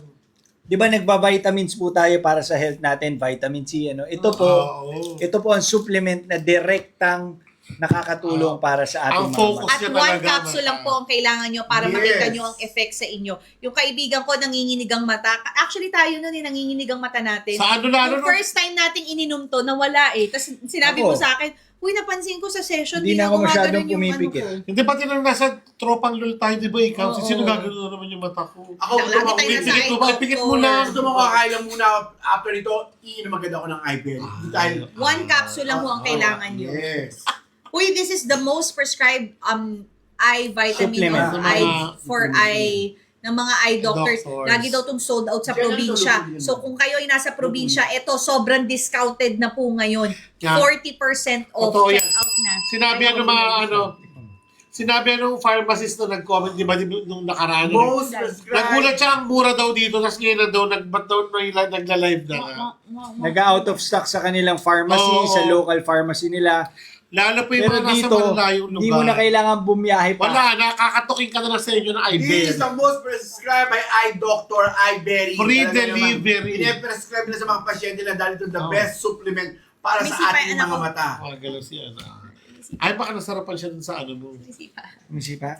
Di ba nagba-vitamins po tayo para sa health natin, vitamin C, ano? Ito po, Oo. ito po ang supplement na direktang nakakatulong para sa ating Ang mga focus mata. At niya one talaga, capsule lang mata. po ang kailangan nyo para Yes. makita nyo ang effect sa inyo. Yung kaibigan ko, nanginginig ang mata. Actually, tayo nun nanginginig ang mata natin. Sa ano lalo, Yung first time nating ininom to, nawala eh. Tapos sinabi Ako. mo sa akin, uy, napansin ko sa session, Hindi di na ako gumagano masyadong yung pumipikit. ano ko. hindi pa tinanong nasa tropang lul tayo, di ba ikaw? Oo. Sino gagano na naman yung mata ko? Ako, Lagi gusto mo, tayo nasa Pipikit mo ba? eye Ipikit mo doctor. lang. gusto mo kakain lang muna after ito, iinom agad ako ng iBerry. Dahil, One capsule lang po ang kailangan nyo. yes. Uy, this is the most prescribed eye vitamin Supplement. of Ng eye mga- for eye ng mga eye doctors. Doctors. Lagi daw itong sold out sa Diyan ang probinsya. tulog yun. So kung kayo ay nasa probinsya, ito sobrang discounted na po ngayon. Yan. 40% off. Totoo Check yan. out na. Sinabi ano mga ano, sinabi nung pharmacist na nag-comment, di ba, nung nakaraan. Most prescribed. Nagulat siya ang mura daw dito, tapos ngayon na daw, ba't daw nagla-live na nga. Nag-out of stock sa kanilang pharmacy, Oo. sa local pharmacy nila. Lalo po yung Pero mga nasa dito, malalayong lugar. hindi mo na kailangan bumiyahe pa. Wala, nakakatukin ka na lang sa inyo ng This iBerry. is the most prescribed by eye doctor, iBerry. Free Talaga naman, delivery. Pine-prescribe na sa mga pasyente na dahil ito the Oh. best supplement para May sa sipa ating yung anak mga ko. mata. Galaw siya na. Ay, baka nasarapan siya dun sa ano mo. Misipa.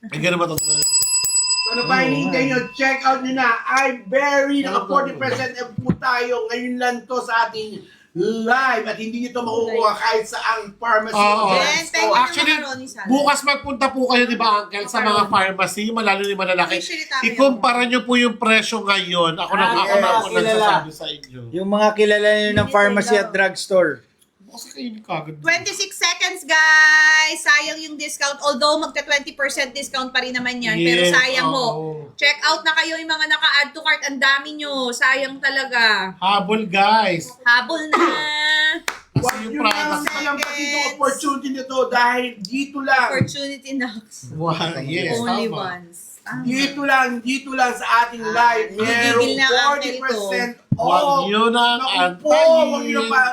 Ay, gano'n ba ito? So ano pa hinihintay nyo? Check out nyo na. iBerry, naka 40% off po tayo. Ngayon lang to sa ating live at hindi nyo to makukuha kahit saang pharmacy. Oo. o Then, drugstore. thank you Actually, naman, Ronnie Sala. bukas magpunta po kayo, di ba, Uncle, sa mga pharmacy, malalo ni malalaki. Usually, tayo Ikumpara nyo po yung presyo ngayon. Ako na Ah, ako na ako kilala. nagsasabi sa inyo. Yung mga kilala nyo ng pharmacy at drugstore. Bukas kayo kagad. 26 seconds, guys! Sayang yung discount. Although, magka 20% discount pa rin naman yan. Pero Yes, sayang ho. oo. Check out na kayo yung mga naka-add to cart. Ang dami nyo. Sayang talaga. Habol, guys. Habol na. Huwag Kasi yung nyo lang product. sayang pati itong opportunity nito dahil dito lang. Opportunity knocks. Wow, yes, Only tama. once. Ah. Dito lang sa ating live. Merong Gigigil na ang uncle ko. 40% Huwag off. nyo nang Naku po, huwag nyo antayin. pa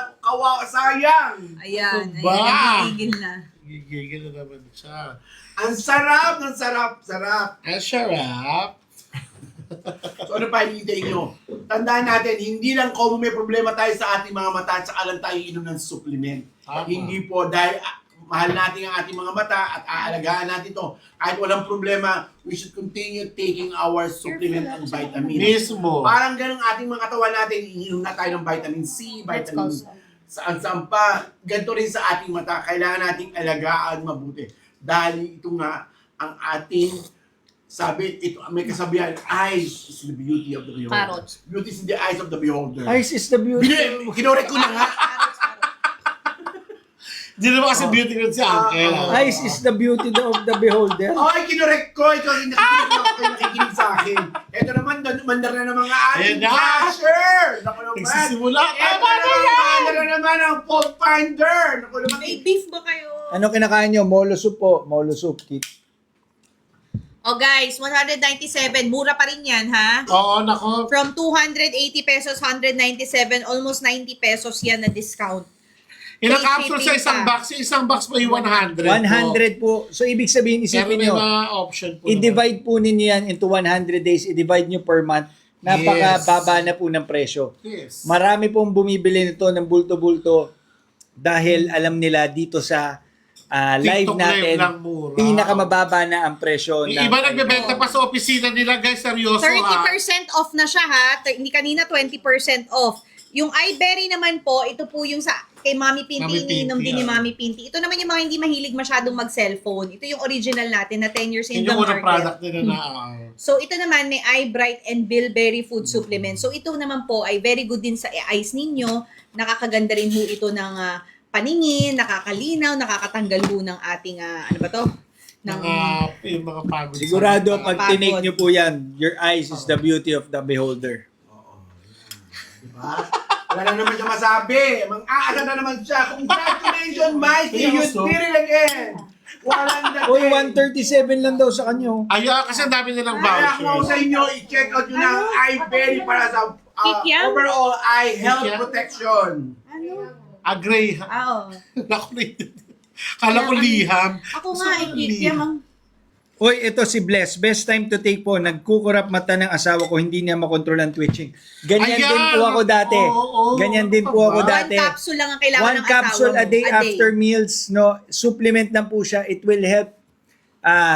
sayang. Ayan. Ano ba? Ayan. Gigigil na. Gigigil na naman siya. Ang sarap ng sarap. Ang sarap. So ano pa hinihintay nyo? Tandaan natin, hindi lang kung may problema tayo sa ating mga mata at saka lang tayo inom ng supplement. Tama. Hindi po dahil mahal natin ang ating mga mata at aalagaan natin to. Kahit walang problema, we should continue taking our supplement and vitamins. Mismo. Parang ganun ating mga katawan natin, ininom na tayo ng vitamin C, vitamin saan pa. Ganito rin sa ating mata, kailangan nating alagaan mabuti. Dahil ito nga ang ating, sabi, ito may kasabihan, eyes is the beauty of the beholder. Parrot. Beauty is in the eyes of the beholder. Eyes is the beauty. Kinorek ko na nga. Hindi naman kasi beauty rin si Uncle. Eyes is the beauty of the beholder. Ay, kinorek ko. Ikaw yung nakikinig sa akin. Ito naman, mandar na ng mga ating Ayan na. basher. Naku naman. Nagsisimula. Ito Tama na naman, yan! mandar na naman ang fault finder. Naku naman. May beef ba kayo? Ano kinakain nyo? Molo soup po. Molo soup kit. Oh guys, 197. Mura pa rin yan, ha? Oo, nako. From 280 pesos, 197, almost 90 pesos yan na discount. Ilang Free capsule sa shipping isang pa. box? Yung isang box po yung 100. 100 po. So, ibig sabihin, Pero isipin may nyo, mga option po. i-divide po ninyo yan into 100 days. I-divide nyo per month. Napakababa na po ng presyo. Yes. Marami pong bumibili nito ng bulto-bulto dahil alam nila dito sa live TikTok natin, live lang mura. pinakamababa na ang presyo. Yung iba nagbebenta pa sa opisina nila, guys. Seryoso 30% off na siya, ha? Hindi kanina 20% off. Yung iBerry naman po, ito po yung sa kay Mami Pinti, Mami Pinti, iniinom din ni ah. Mami Pinti. Ito naman yung mga hindi mahilig masyadong mag-cellphone. Ito yung original natin na 10 years in Yun the yung unang market. product nila na So ito naman may Eye Bright and Bilberry food supplement. So ito naman po ay very good din sa eyes ninyo. Nakakaganda rin ho ito ng paningin, nakakalinaw, nakakatanggal ho ng ating ano ba to? Ng yung mga pagod. Sigurado sa- pag tinig nyo po yan, your eyes is the beauty of the beholder. Diba? Wala na naman siya masabi. Mang-aasa na naman siya. Congratulations, Mikey! You did it again! Walang dating. Uy, 137 lang daw sa kanyo. Ayun, kasi ang dami nilang Kaya kung vouchers. sa inyo, i-check out nyo ng iBerry para sa Kikiam? overall eye health Kikiam? protection. ano? Agree. Oo. Kala ko liham. Ako nga, ikikiam. Uy, ito si Bless. Best time to take po. Nagkukurap mata ng asawa ko, hindi niya makontrol ang twitching. Ganyan Ayan! din po ako dati. Oo. Ganyan din po ako One dati. One capsule lang ang kailangan One ng asawa capsule mo. a day after meals, no? Supplement lang po siya. It will help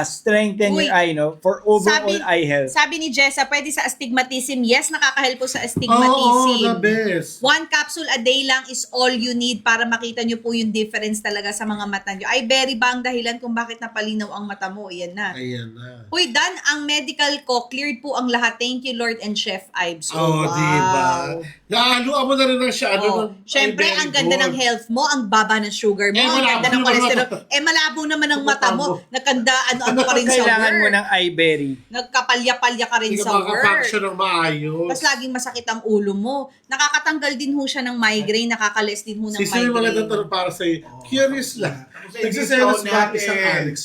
strengthen Uy, your eye, no? For overall eye health. Sabi ni Jessa, pwede sa astigmatism. Yes, nakaka-help po sa Oo, astigmatism. the best. One capsule a day lang is all you need para makita nyo po yung difference talaga sa mga mata nyo. Ay, very ba ang dahilan kung bakit napalinaw ang mata mo? Iyan na. Ayan na. Uy, Dan, ang medical ko, cleared po ang lahat. Thank you, Lord and Chef Ives. Oh, diba? Naaluan mo na rin ng siya. Oh. Siyempre, ang ganda ng health mo, ang baba ng sugar mo, Eh, ang ganda ng malabo naman cholesterol. ang mata. Malabo naman ang mata mo. Nagkanda, ano ka rin sa Kailangan mo work. ng eyeberry. Nagkapalya-palya ka rin Hindi sa ka work. makafunction ng maayos. Tapos laging masakit ang ulo mo. Nakakatanggal din ho siya ng migraine, nakakales din ho ng Si Sir magandang migraine. tanong para sa'yo. Curious lang. Tapos Nagsiselos i-discount ba natin. isang Alex?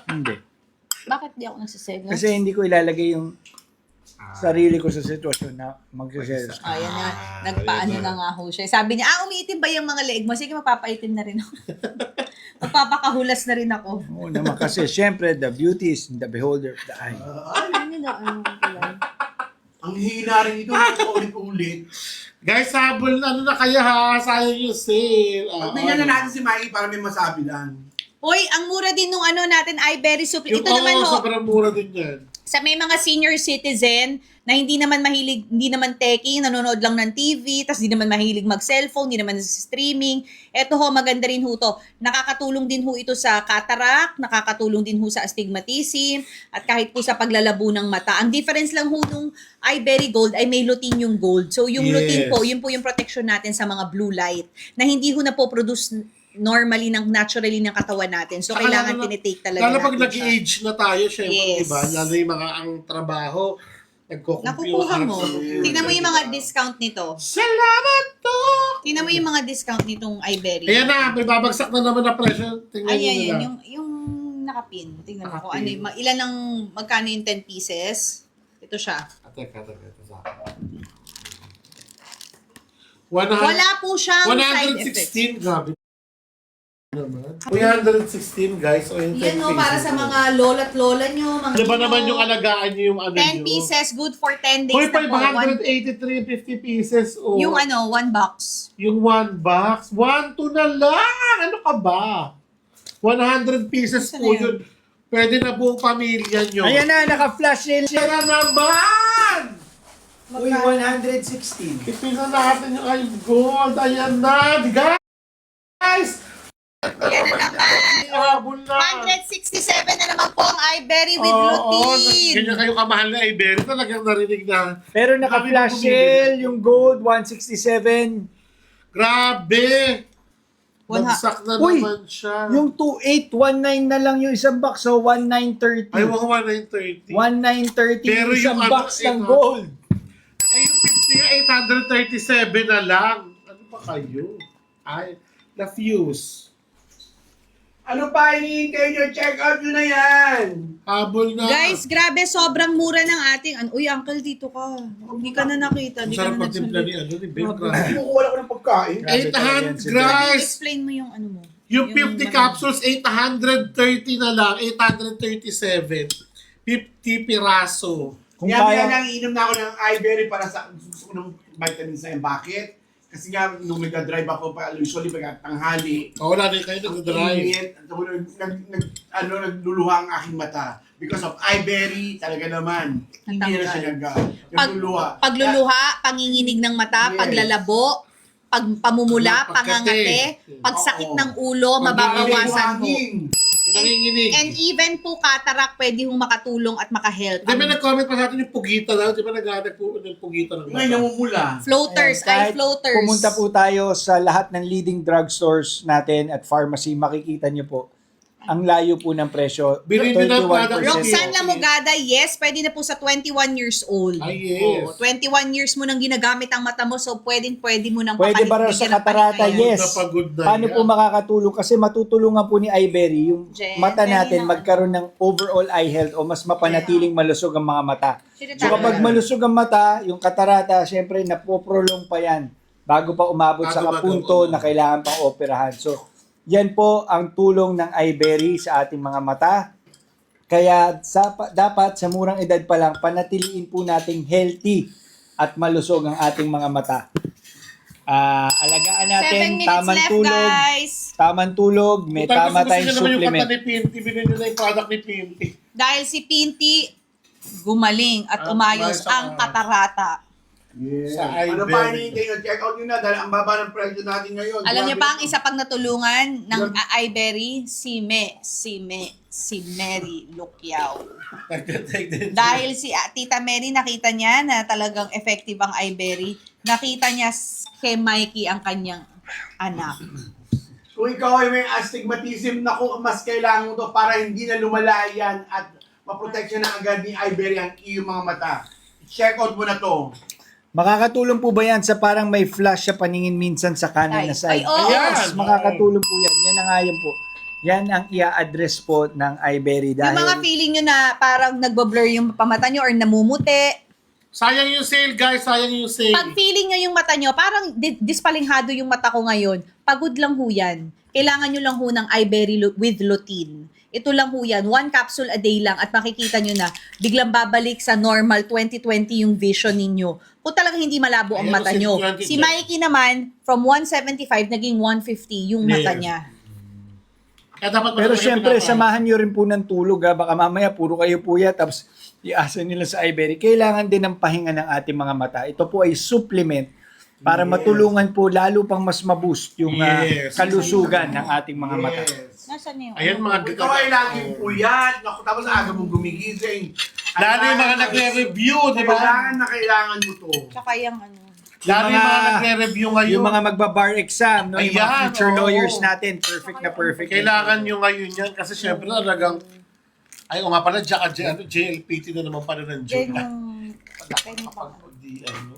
Hindi. Bakit di ako nagsiselos? Kasi hindi ko ilalagay yung sarili ko sa sitwasyon na magsiselos. Ayan na, nagpaano na nga ho siya. Sabi niya, umiitim ba yung mga leeg mo? Sige, magpapaitim na rin ako. Magpapakahulas na rin ako. Oo naman kasi syempre the beauty is in the beholder of the eye. Ang hina rin ito, ulit-ulit. Guys, habol na ano na kaya ha? Sayang yung sale. Tingnan na natin si Mikey para may masabi lang. Hoy, ang mura din nung natin, iBerry supplement. Yung Ito naman ho, sobrang mura din yan. sa may mga senior citizen na hindi naman mahilig, hindi naman techie, nanonood lang ng TV, tas hindi naman mahilig mag-cellphone, hindi naman streaming. Eto ho, maganda rin ho to. Nakakatulong din ho ito sa cataract, nakakatulong din ho sa astigmatism, at kahit po sa paglalabo ng mata. Ang difference lang ho nung iBerry Gold ay may lutein yung gold. So yung Yes. lutein po, yun po yung protection natin sa mga blue light na hindi ho na po produce normally naturally ng katawan natin. So Saka kailangan lalo na- tinitake talaga Lalo pag natin siya. nag-age na tayo, syempre, Yes. diba? Lalo yung mga ang trabaho, nagko-compute. Nakukuha mo. Tingnan mo yung mga discount nito. Salamat to! Tingnan mo yung mga discount nitong iBerry. Ayan na, may babagsak na naman na presyo. Tingnan nyo Ayan, nila. yung nakapin. Tingnan mo kung ano Nakapin. yung, ilan ang, magkano yung 10 pieces. Ito siya. Teka, sa akin. Wala po siyang side effects. 116, grabe naman. 116 guys, o yung 10 Yan o, para sa mga lola't lola nyo. Mga Ano ba tino. naman yung alagaan nyo yung ano 10 nyo? pieces, good for 10 days Uy, na po. 583, 50 pieces. Oh. Yung 1 box. Yung 1 box. 1, 2 na lang. Ano ka ba? 100 pieces Ano po yun? yun. Pwede na buong pamilya nyo. Ayan na, naka-flash sale. Siya na naman! Uy, 116. Ipina natin yung ay gold. Ayan na. Guys! Yan na naman. Habol na. 167 na naman po ang iBerry with Oo, lutein. ganyan kayo kamahal na Iberia. Talagang narinig na. Pero naka-flash sale, yung gold, 167. Grabe! Wala. Bagsak na Uy, naman siya. Yung 2819 na lang yung isang box, so 1930. Ay, waka 1,930. 1930 Pero yung isang yung box ano, ng ito. gold. Eh, yung 50, 837 na lang. Ano pa kayo? Ay, na-fuse. Ano pa hinihintay nyo? Check out nyo na yan! Habol na. Guys, grabe, sobrang mura ng ating, uy, uncle, dito ka. Hindi ka na nakita, ang hindi ka sarap na magtimpla ni nagsabi. ano, ni Ben. Grabe. Kumukuha ko ng pagkain. Grabe talaga yan 800, si guys! Explain mo yung ano mo. Yung 50 capsules, 830 na lang. 837. 50 piraso. Kung Kaya kaya, lang iinom na ako ng iBerry para sa gusto ko ng vitamins na yan. Bakit? Kasi nga, nung nag-drive ako pa, usually pag tanghali, Oh, wala din kayo nag-drive. init, nagluluha ang aking mata. Because of iBerry, talaga naman, hindi na siya nagluluha. Pagluluha, panginginig ng mata, Yes. paglalabo, pamumula, Pagkate. pangangate, pagsakit Oo. ng ulo, mababawasan ho. Nanginginig. And even po cataract, pwede hong makatulong at makahelp. Di ba nag-comment pa sa atin yung pugita daw? Di ba nag-comment po yung pugita ng Ngayon, namumula. Floaters, Ayan, eye floaters. Pumunta po tayo sa lahat ng leading drugstores natin at pharmacy, makikita nyo po ang layo po ng presyo. Bilhin nyo na 21%. product. Roxanne Okay. Lamogada, yes, pwede na po sa 21 years old. Ay, yes. Oo, 21 years mo nang ginagamit ang mata mo, so pwede mo nang Pwede ba raw sa bigyan ng katarata? pahinga yan. Yes. Napagod na Paano yan. po makakatulong? Kasi matutulungan po ni Ibery yung Jen, mata natin kanina. magkaroon ng overall eye health o mas mapanatiling malusog ang mga mata. Sino So kapag tayo? malusog ang mata, yung katarata, syempre napoprolong pa yan bago pa umabot sa Bago kapunto magawa. na kailangan pang operahan. So yan po ang tulong ng Ibery sa ating mga mata. Kaya dapat sa murang edad pa lang, panatiliin po nating healthy at malusog ang ating mga mata. Alagaan 7 natin, minutes tamang left, tulog, guys. tamang tulog, may Utang, tama gusto tayong nyo naman yung supplement. kanta ni Pinty. Bilhin nyo na yung product ni Pinty. Dahil si Pinty, gumaling at umayos umayos ang ang- katarata. Yes. Sa Ano Ibery. pa hinihintay nyo? Check out nyo na dahil ang baba ng presyo natin ngayon. Alam niyo Grabe. pa ang isa pang natulungan ng Grabe. Ibery? Si Mary Lukyao. Nagtatake din. Dahil si Tita Mary nakita niya na talagang effective ang Ibery, nakita niya kay Mikey ang kanyang anak. Kung ikaw ay may astigmatism, naku, mas kailangan mo to para hindi na lumala yan at maproteksyon na agad ni Ibery ang iyong mga mata. Check out mo na to. Makakatulong po ba yan sa parang may flash sa paningin minsan sa kanan na Ay, side? oo. Yes, makakatulong po yan. Yan ang ayon po. Yan ang i-address po ng Ibery Yung mga dahil feeling nyo na parang nagbo-blur yung pamata nyo or namumuti, Sayang yung sale, guys. Sayang yung sale. pag feeling nyo yung mata nyo, parang dispalinghado yung mata ko ngayon, pagod lang ho yan. Kailangan nyo lang ho ng Ibery with lutein. Ito lang ho yan, 1 capsule a day lang at makikita nyo na biglang babalik sa normal 20/20 yung vision ninyo. Kung talagang hindi malabo ang Ayan, mata si nyo. 20. Si Mikey naman, from 175 naging 150 yung mata Yes. niya. Kaya dapat pero talaga syempre pinapa- samahan nyo rin po ng tulog ha. Baka mamaya puro kayo puya tapos iasa nila sa Ibery. Kailangan din ng pahinga ng ating mga mata. Ito po ay supplement para Yes. matulungan po lalo pang mas ma-boost yung Yes. kalusugan ng ating mga mata. Yes. Nasaan yung Ayan mga Kung ikaw ay laging puyat, naku, tapos aga mong gumigising. Lalo yung mga nagre-review, di ba? Kailangan na kailangan mo to. Tsaka yung ano. Lalo yung mga mga- nagre-review ngayon. Yung mga magba-bar exam, no? Yung mga Ayan, future oo. lawyers natin, perfect na perfect. Kailangan nyo ngayon yan kasi syempre talagang ay, o nga pala, JLPT na naman pala ng Yan joke. yung... Di, ano.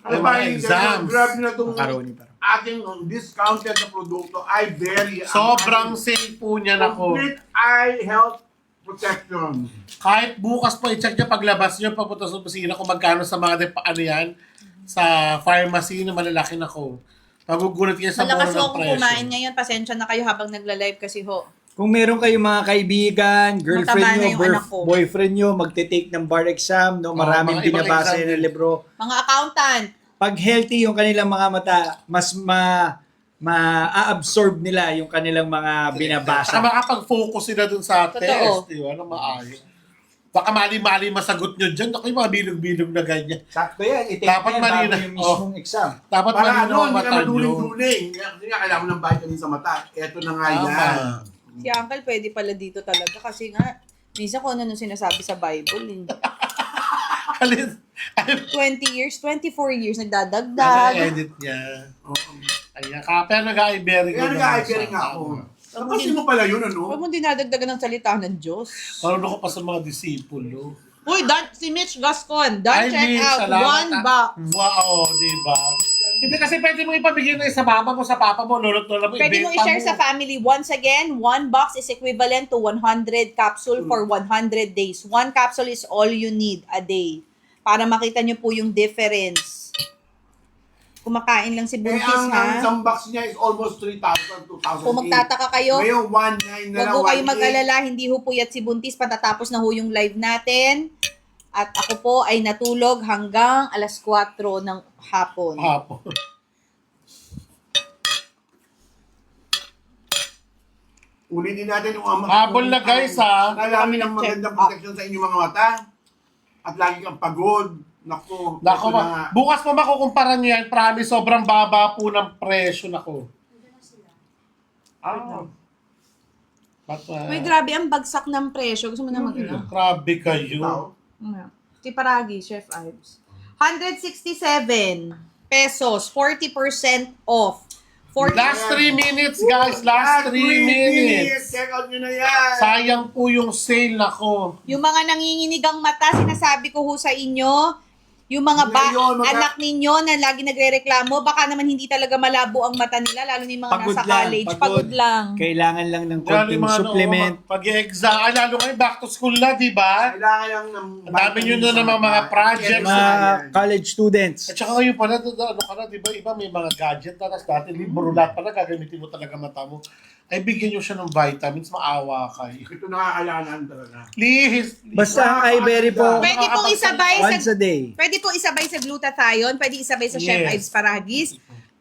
Ano Yung ba mga yung exams. grab na itong Macaroni pa. ating discounted na produkto ay very Sobrang sale po niyan ako. complete eye health protection. Kahit bukas po, i-check nyo paglabas nyo, papunta sa opisina kung magkano sa mga ano yan, sa pharmacy na malalaki na ko. Magugulat kayo sa mura Malakas ho ng akong presyo. kumain ngayon. Pasensya na kayo habang nagla-live kasi ho. Kung meron kayong mga kaibigan, girlfriend Mataba na nyo, yung anak ko. boyfriend nyo, magte-take ng bar exam, no? Maraming mga ibang binabasa exam na din. libro. Mga accountant, Pag healthy yung kanilang mga mata, mas ma-absorb nila yung kanilang mga Saka binabasa. makapag-focus sila dun sa Totoo. test. Di ba? Ano maayos. Baka mali-mali masagot nyo dyan. Ako yung mga bilog-bilog na ganyan. Sakto yan, i-take Dapat yan bago malina- yung mismong exam. Dapat Para malinaw ano, ang hindi mata ka nyo. maduling-duling. Kasi nga kailangan ng vitamin sa mata. Ito na nga Tama. yan. si Uncle pwede pala dito talaga kasi nga, minsan kung ano nung sinasabi sa Bible, eh. Alin? 20 years, 24 years, nagdadagdag. edit niya. Ayan. Kaya nag-Ibery Kaya nag-i-bearing nga ako. Napansin mo pala yun, Huwag ano? mo dinadagdagan ng salita ng Diyos. Marunong ko pa sa mga disipulo. Uy, si Mitch Gascon, Ay, check Mitch, out salamat, one box. Wow, di ba? Hindi kasi pwede mo ipamigay na sa mama mo, sa papa mo, lulot mo. Pwede mo i-share sa family. Once again, one box is equivalent to 100 capsule for 100 days. One capsule is all you need a day. Para makita nyo po yung difference. Kumakain lang si Eh, Buntis, ang ha? isang box niya is almost 3,000, 2,000. Kung magtataka kayo, Ngayon, 1,900 na huwag lang, ho kayo 1,800. mag-alala, hindi ho puyat si Buntis patatapos na ho yung live natin. At ako po ay natulog hanggang alas 4 ng hapon. Hapon. Ulitin natin yung Habol na, guys, ha? Nalamin ng magandang protection sa inyong mga mata. at lagi kang pagod. Nako, Nako, ito na nga. bukas pa makukumpara niyan, promise, sobrang baba po ng presyo, nako. Ah. Uy, grabe ang bagsak ng presyo. Gusto mo na mag-ina? Grabe kayo. Tiparagi, Chef Ives. 167 pesos, 40% off. 40 Last 3 minutes, guys. Last 3 minutes. Check out nyo na yan. Sayang po yung sale, nako. Yung mga nanginginig ang mata, sinasabi ko ho sa inyo, yung mga Ngayon, anak ninyo na lagi nagrereklamo, baka naman hindi talaga malabo ang mata nila, lalo na yung mga nasa college. Pagod lang. Kailangan lang ng Lalo konting yung mga supplement. pag-exam. Lalo ngayon, back to school na, di ba? Kailangan lang ng... Ang dami nyo na ng mga projects. Mga college students. At saka ngayon pala, ano ka na, di ba? Iba may mga gadget na, tapos dati libro lahat pala, gagamitin mo talaga mata mo. Ay, bigyan nyo siya ng vitamins, maawa kayo. Ito nakakalanan talaga. Please. Basta ang iBerry po, Pwede pong isabay sa once a day. Pwede po isabay sa glutathione, pwede isabay sa Chef Yes. Ives Paragis.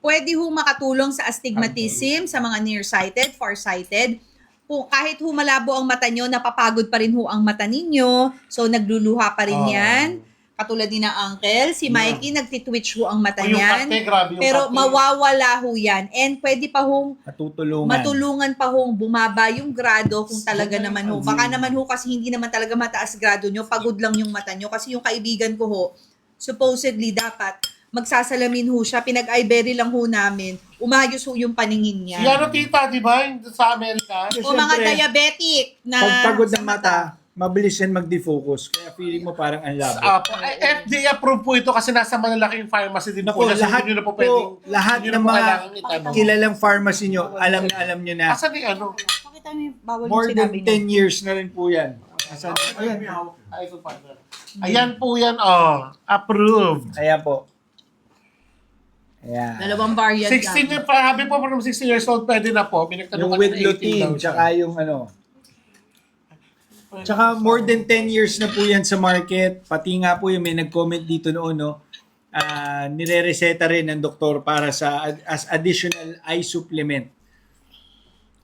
Pwede ho makatulong sa astigmatism, sa mga nearsighted, farsighted. Kung kahit ho malabo ang mata nyo, napapagod pa rin ho ang mata ninyo. So, nagluluha pa rin yan. Katulad ni na Uncle, si Mikey, nagtitwitch ho ang mata Yung niyan. kate, grabe yung Pero kate. mawawala ho yan. And pwede pa hong Matulungan. pa hong bumaba yung grado kung talaga naman ho. Baka naman ho kasi hindi naman talaga mataas grado nyo, pagod lang yung mata nyo. Kasi yung kaibigan ko ho, supposedly dapat magsasalamin ho siya, pinag-iberry lang ho namin, umayos ho yung paningin niya. Si ano, tita, di ba? Yung sa Amerika. O mga Siyempre, diabetic na Pag pagod sa ng mata, mabilis yan mag-defocus. Kaya feeling mo parang ang labo. FDA approved po ito kasi nasa malalaking pharmacy din po. Naku, lahat Hindi nyo na po po, pwedeng, lahat hindi nyo ng na po mga kailangan itanong. kilalang pharmacy nyo, alam nyo na. Asan yung ano? Pakita mo yung bawal More yung than sinabi 10 niya. years na rin po yan. Ayan. Ay, ito pa. Ayan po yan, oh. Approved. Ayan po. Ayan. Dalawang variant 16 lang. yung habi po from 16 years old, pwede na po. Pinagtanong Yung ka with ng 18 daw lutein, siya. tsaka yung ano. Tsaka more than 10 years na po yan sa market. Pati nga po yung may nag-comment dito noon, no? Nire-reseta rin ng doktor para sa as additional eye supplement.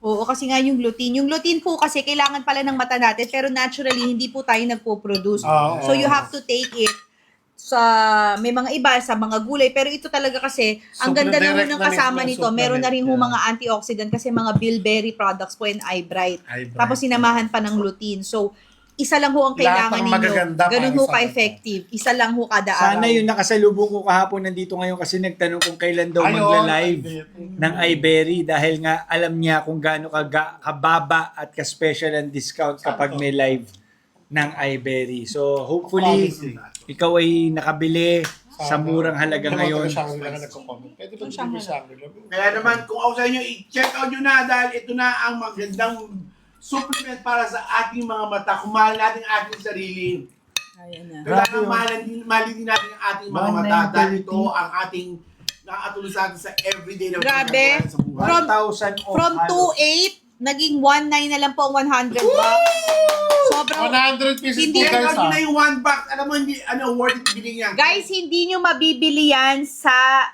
Oo, kasi nga yung lutein. Yung lutein po kasi kailangan pala ng mata natin, pero naturally, hindi po tayo nagpo-produce. Oo. So you have to take it sa, may mga iba, sa mga gulay. Pero ito talaga kasi, ang ganda na Direct ng na kasama mismo nito. Meron na rin ho supplement, mga antioxidant kasi mga bilberry products po and eye bright. Eye bright. Tapos sinamahan pa ng lutein. So, isa lang ho ang Lahat kailangan ng ninyo. magaganda Ganun para ho sa ka-effective. Isa lang ho kada araw. Sana yung nakasalubong ko kahapon nandito ngayon kasi nagtanong kung kailan daw magla-live ng iBerry dahil nga alam niya kung gaano kababa at ka-special ang discount kapag may live ng iBerry. So hopefully ikaw ay nakabili sa murang halaga ngayon. Pwede ba siya Kaya naman, kung ako sa inyo, i-check out nyo na dahil ito na ang magandang supplement para sa ating mga mata. Kung mahal natin ang ating sarili, Ayan na. kailangan mahalin din natin ang ating mga mata dahil ito ang ating nakakatulong sa atin sa everyday na Grabe. ginagawa sa buhay. 1,000 off From halos. 2.8, naging 1.9 na lang po ang 100 bucks. Sobrang 100 pieces Hindi. po Check guys out nyo ha. na yung one box. Alam mo, hindi, worth it bilhin yan. Guys, hindi nyo mabibili yan sa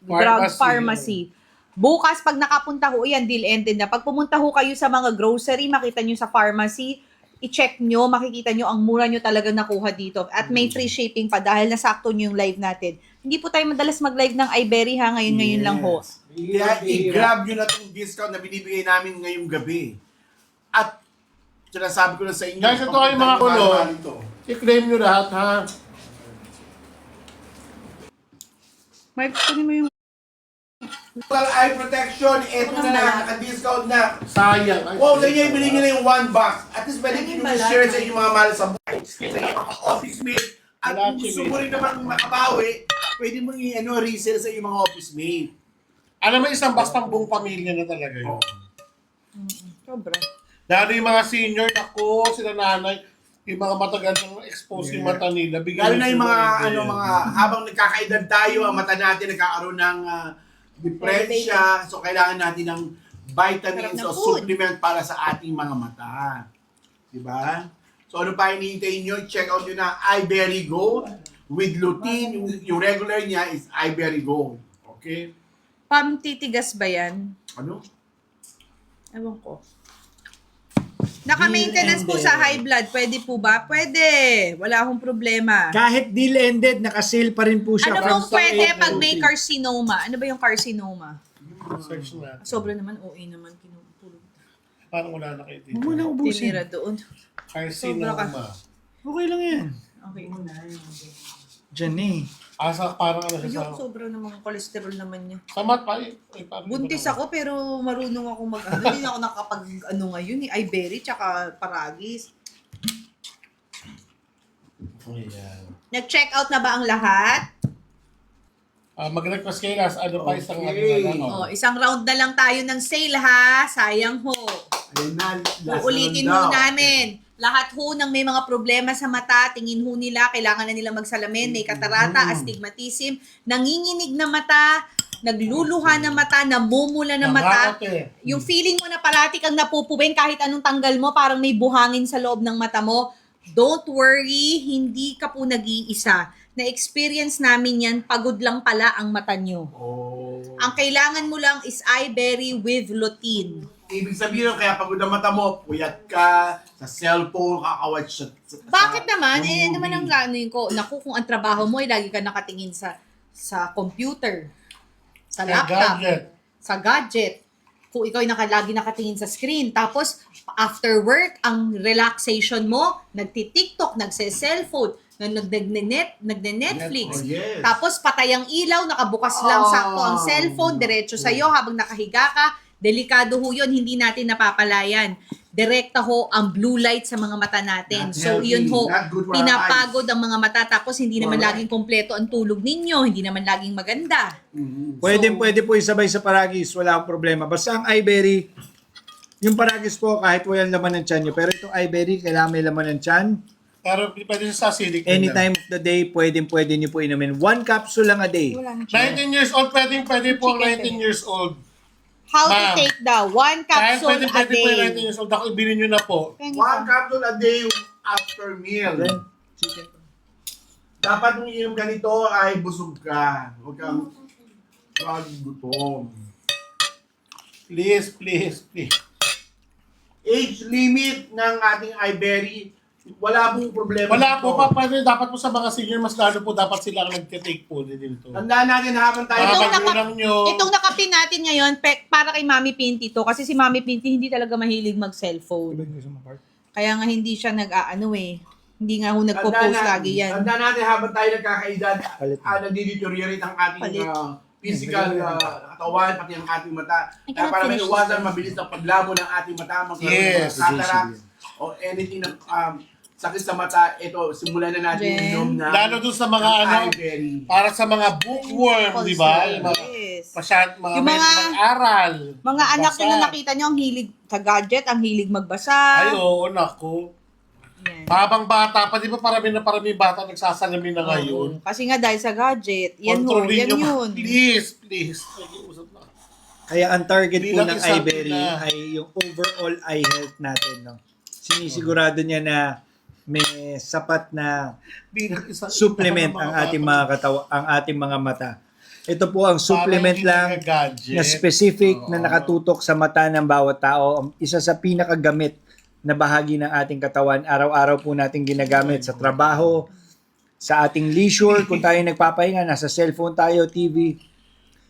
drug pharmacy. Bukas, pag nakapunta ho, yan, deal ended na. Pag pumunta ho kayo sa mga grocery, makita nyo sa pharmacy, i-check nyo, makikita nyo ang mura nyo talaga nakuha dito. At may free shipping pa dahil nasakto nyo yung live natin. Hindi po tayo madalas mag-live ng iBerry ha, ngayon lang ho. Kaya i-grab nyo na itong discount na binibigay namin ngayong gabi. At sinasabi ko na sa inyo, Guys, ito ay mga kulo. I-claim nyo lahat ha. Mark, kunin mo yung... Total eye protection, ito na lang, naka-discount na. Sayang. Ay, Wow, sa inyo, ibili nyo na yung one box. At least pwede nyo share sa inyong mga mahal sa buhay. Sa inyong mga office mate. At kung gusto mo rin naman makabawi, pwede mong resell sa inyong mga office mate. Alam mo, isang box pang buong pamilya na talaga yun. Sobra. Lalo yung mga senior, ako, sila nanay, yung mga matagal ng expose yung mata nila. Lalo na yung mga, habang nagkakaedad tayo, ang mata natin nagkakaroon ng depresya. So, kailangan natin ng vitamins Sarap ng o food. supplement para sa ating mga mata. Diba? So, ano pa hinihintay nyo? Check out nyo na iBerry Gold with lutein. Yung regular niya is iBerry Gold. Okay? Pam, titigas ba yan? Ano? Ewan ko. Naka-maintenance po sa high blood. Pwede po ba? Pwede. Wala akong problema. Kahit deal ended, naka-sale pa rin po siya. Ano from pong pwede South pag may Asia. carcinoma? Ano ba yung carcinoma? Search natin. Sobra naman, OA naman. Kinupulog. Parang wala na kayo dito. Huwag mo na ubusin. Tinira doon. Carcinoma. Okay lang yan. Okay. Diyan eh. Asa parang ano siya Ayun, sa... sobra namang cholesterol naman niya. Sa mat pa eh. Parang Buntis iba ako pero marunong ako mag-ano. Hindi na ako nakapag ano ngayon eh. Iberry tsaka paragis. naman. Ayan. Nag-check out na ba ang lahat? Mag-request kayo nas, ano pa isang Okay. Oh, isang round na lang tayo ng sale ha. Sayang ho. Ayun na, last Uulitin round ho daw. namin. Lahat ho ng may mga problema sa mata, tingin ho nila, kailangan na nila magsalamin, may katarata, astigmatism, nanginginig na mata, nagluluha na mata, namumula na mata. Yung feeling mo na parati kang napupuwing kahit anong tanggal mo, parang may buhangin sa loob ng mata mo. Don't worry, hindi ka po nag-iisa. Na-experience namin yan, pagod lang pala ang mata nyo. Oh. Ang kailangan mo lang is iBerry with lutein. Ibig sabihin, kaya pagod ang mata mo, puyat ka, sa cellphone, kakawatch sa Bakit naman? yung Eh, movie. naman ang gano'n ko. Naku, kung ang trabaho mo ay lagi ka nakatingin sa computer, sa laptop, sa gadget. Kung ikaw ay lagi nakatingin sa screen. Tapos, after work, ang relaxation mo, nagti-TikTok, nagse-cellphone, nagde-Netflix. Oh, yes. Tapos, patay ang ilaw, nakabukas lang sakto ang cellphone, diretso sa'yo habang nakahiga ka. Delikado ho yun, hindi natin napapalayan. Direkta ho ang blue light sa mga mata natin. Not So, healthy, yun ho, not good for our pinapagod ang mga mata. Tapos, hindi naman Correct. laging kompleto ang tulog ninyo. Hindi naman laging maganda. Mhm. Pwede po isabay sa paragis, wala akong problema. Basta ang iBerry, yung paragis po kahit walang laman ng tiyan nyo, pero itong iBerry, kailangan may laman ng tiyan. Pero pwede siya sa acidic. Any time of the day, pwede nyo po inumin. 1 capsule lang a day. Wala na 19 years old, pwede po ang 19 years old. How to Ma'am. take daw? 1 Kahit capsule pwede a po yung day. 19 years old. Ako, ibili nyo na po. One capsule a day after meal. Dapat kung iinom ka nito ay busog ka. Huwag kang gutom. Please. Age limit ng ating iBerry, wala pong problema. Wala po dito. pa, pwede dapat po sa mga senior, mas lalo po dapat sila ang nagtitake po din dito. Tandaan natin habang tayo Itong Mga naka- magulang nyo. Itong nakapin natin ngayon, para kay Mami Pinti to. Kasi si Mami Pinti hindi talaga mahilig mag-cellphone. Kaya nga hindi siya nag-aano eh. Hindi nga ho nagpo-post lagi yan. Tandaan natin habang tayo nagkakaedad, Palit. nagdi-deteriorate ang ating Palit. physical katawan, pati ang ating mata. I Kaya cannot para finish maiwasan this. mabilis ang paglabo ng ating mata, magkaroon Yes. ng cataract, o anything na sakit sa mata, ito, simulan na natin Jen. inom na Lalo dun sa mga ano, iBerry. para sa mga bookworm, di ba? Yung mga Yes. mga Yung medyo mga- mag-aral. Mga anak nyo na Basa. nakita nyo, ang hilig sa gadget, ang hilig magbasa. Ay, oo, naku. Yan. Habang bata pa, di ba parami bata nagsasalamin na ngayon? Kasi nga dahil sa gadget, yan ho, Kontrolin yan nyo. yun. Please. Nag-iusap na. Kaya ang target po Bilang ng isang iBerry ina. ay yung overall eye health natin. No? Sinisigurado niya na may sapat na Bilang isang supplement ang ating mga ang ating mga mata. Ito po ang supplement lang na specific na nakatutok sa mata ng bawat tao. Isa sa pinakagamit na bahagi ng ating katawan. Araw-araw po natin ginagamit sa trabaho, sa ating leisure, kung tayo nagpapahinga, nasa cellphone tayo, TV.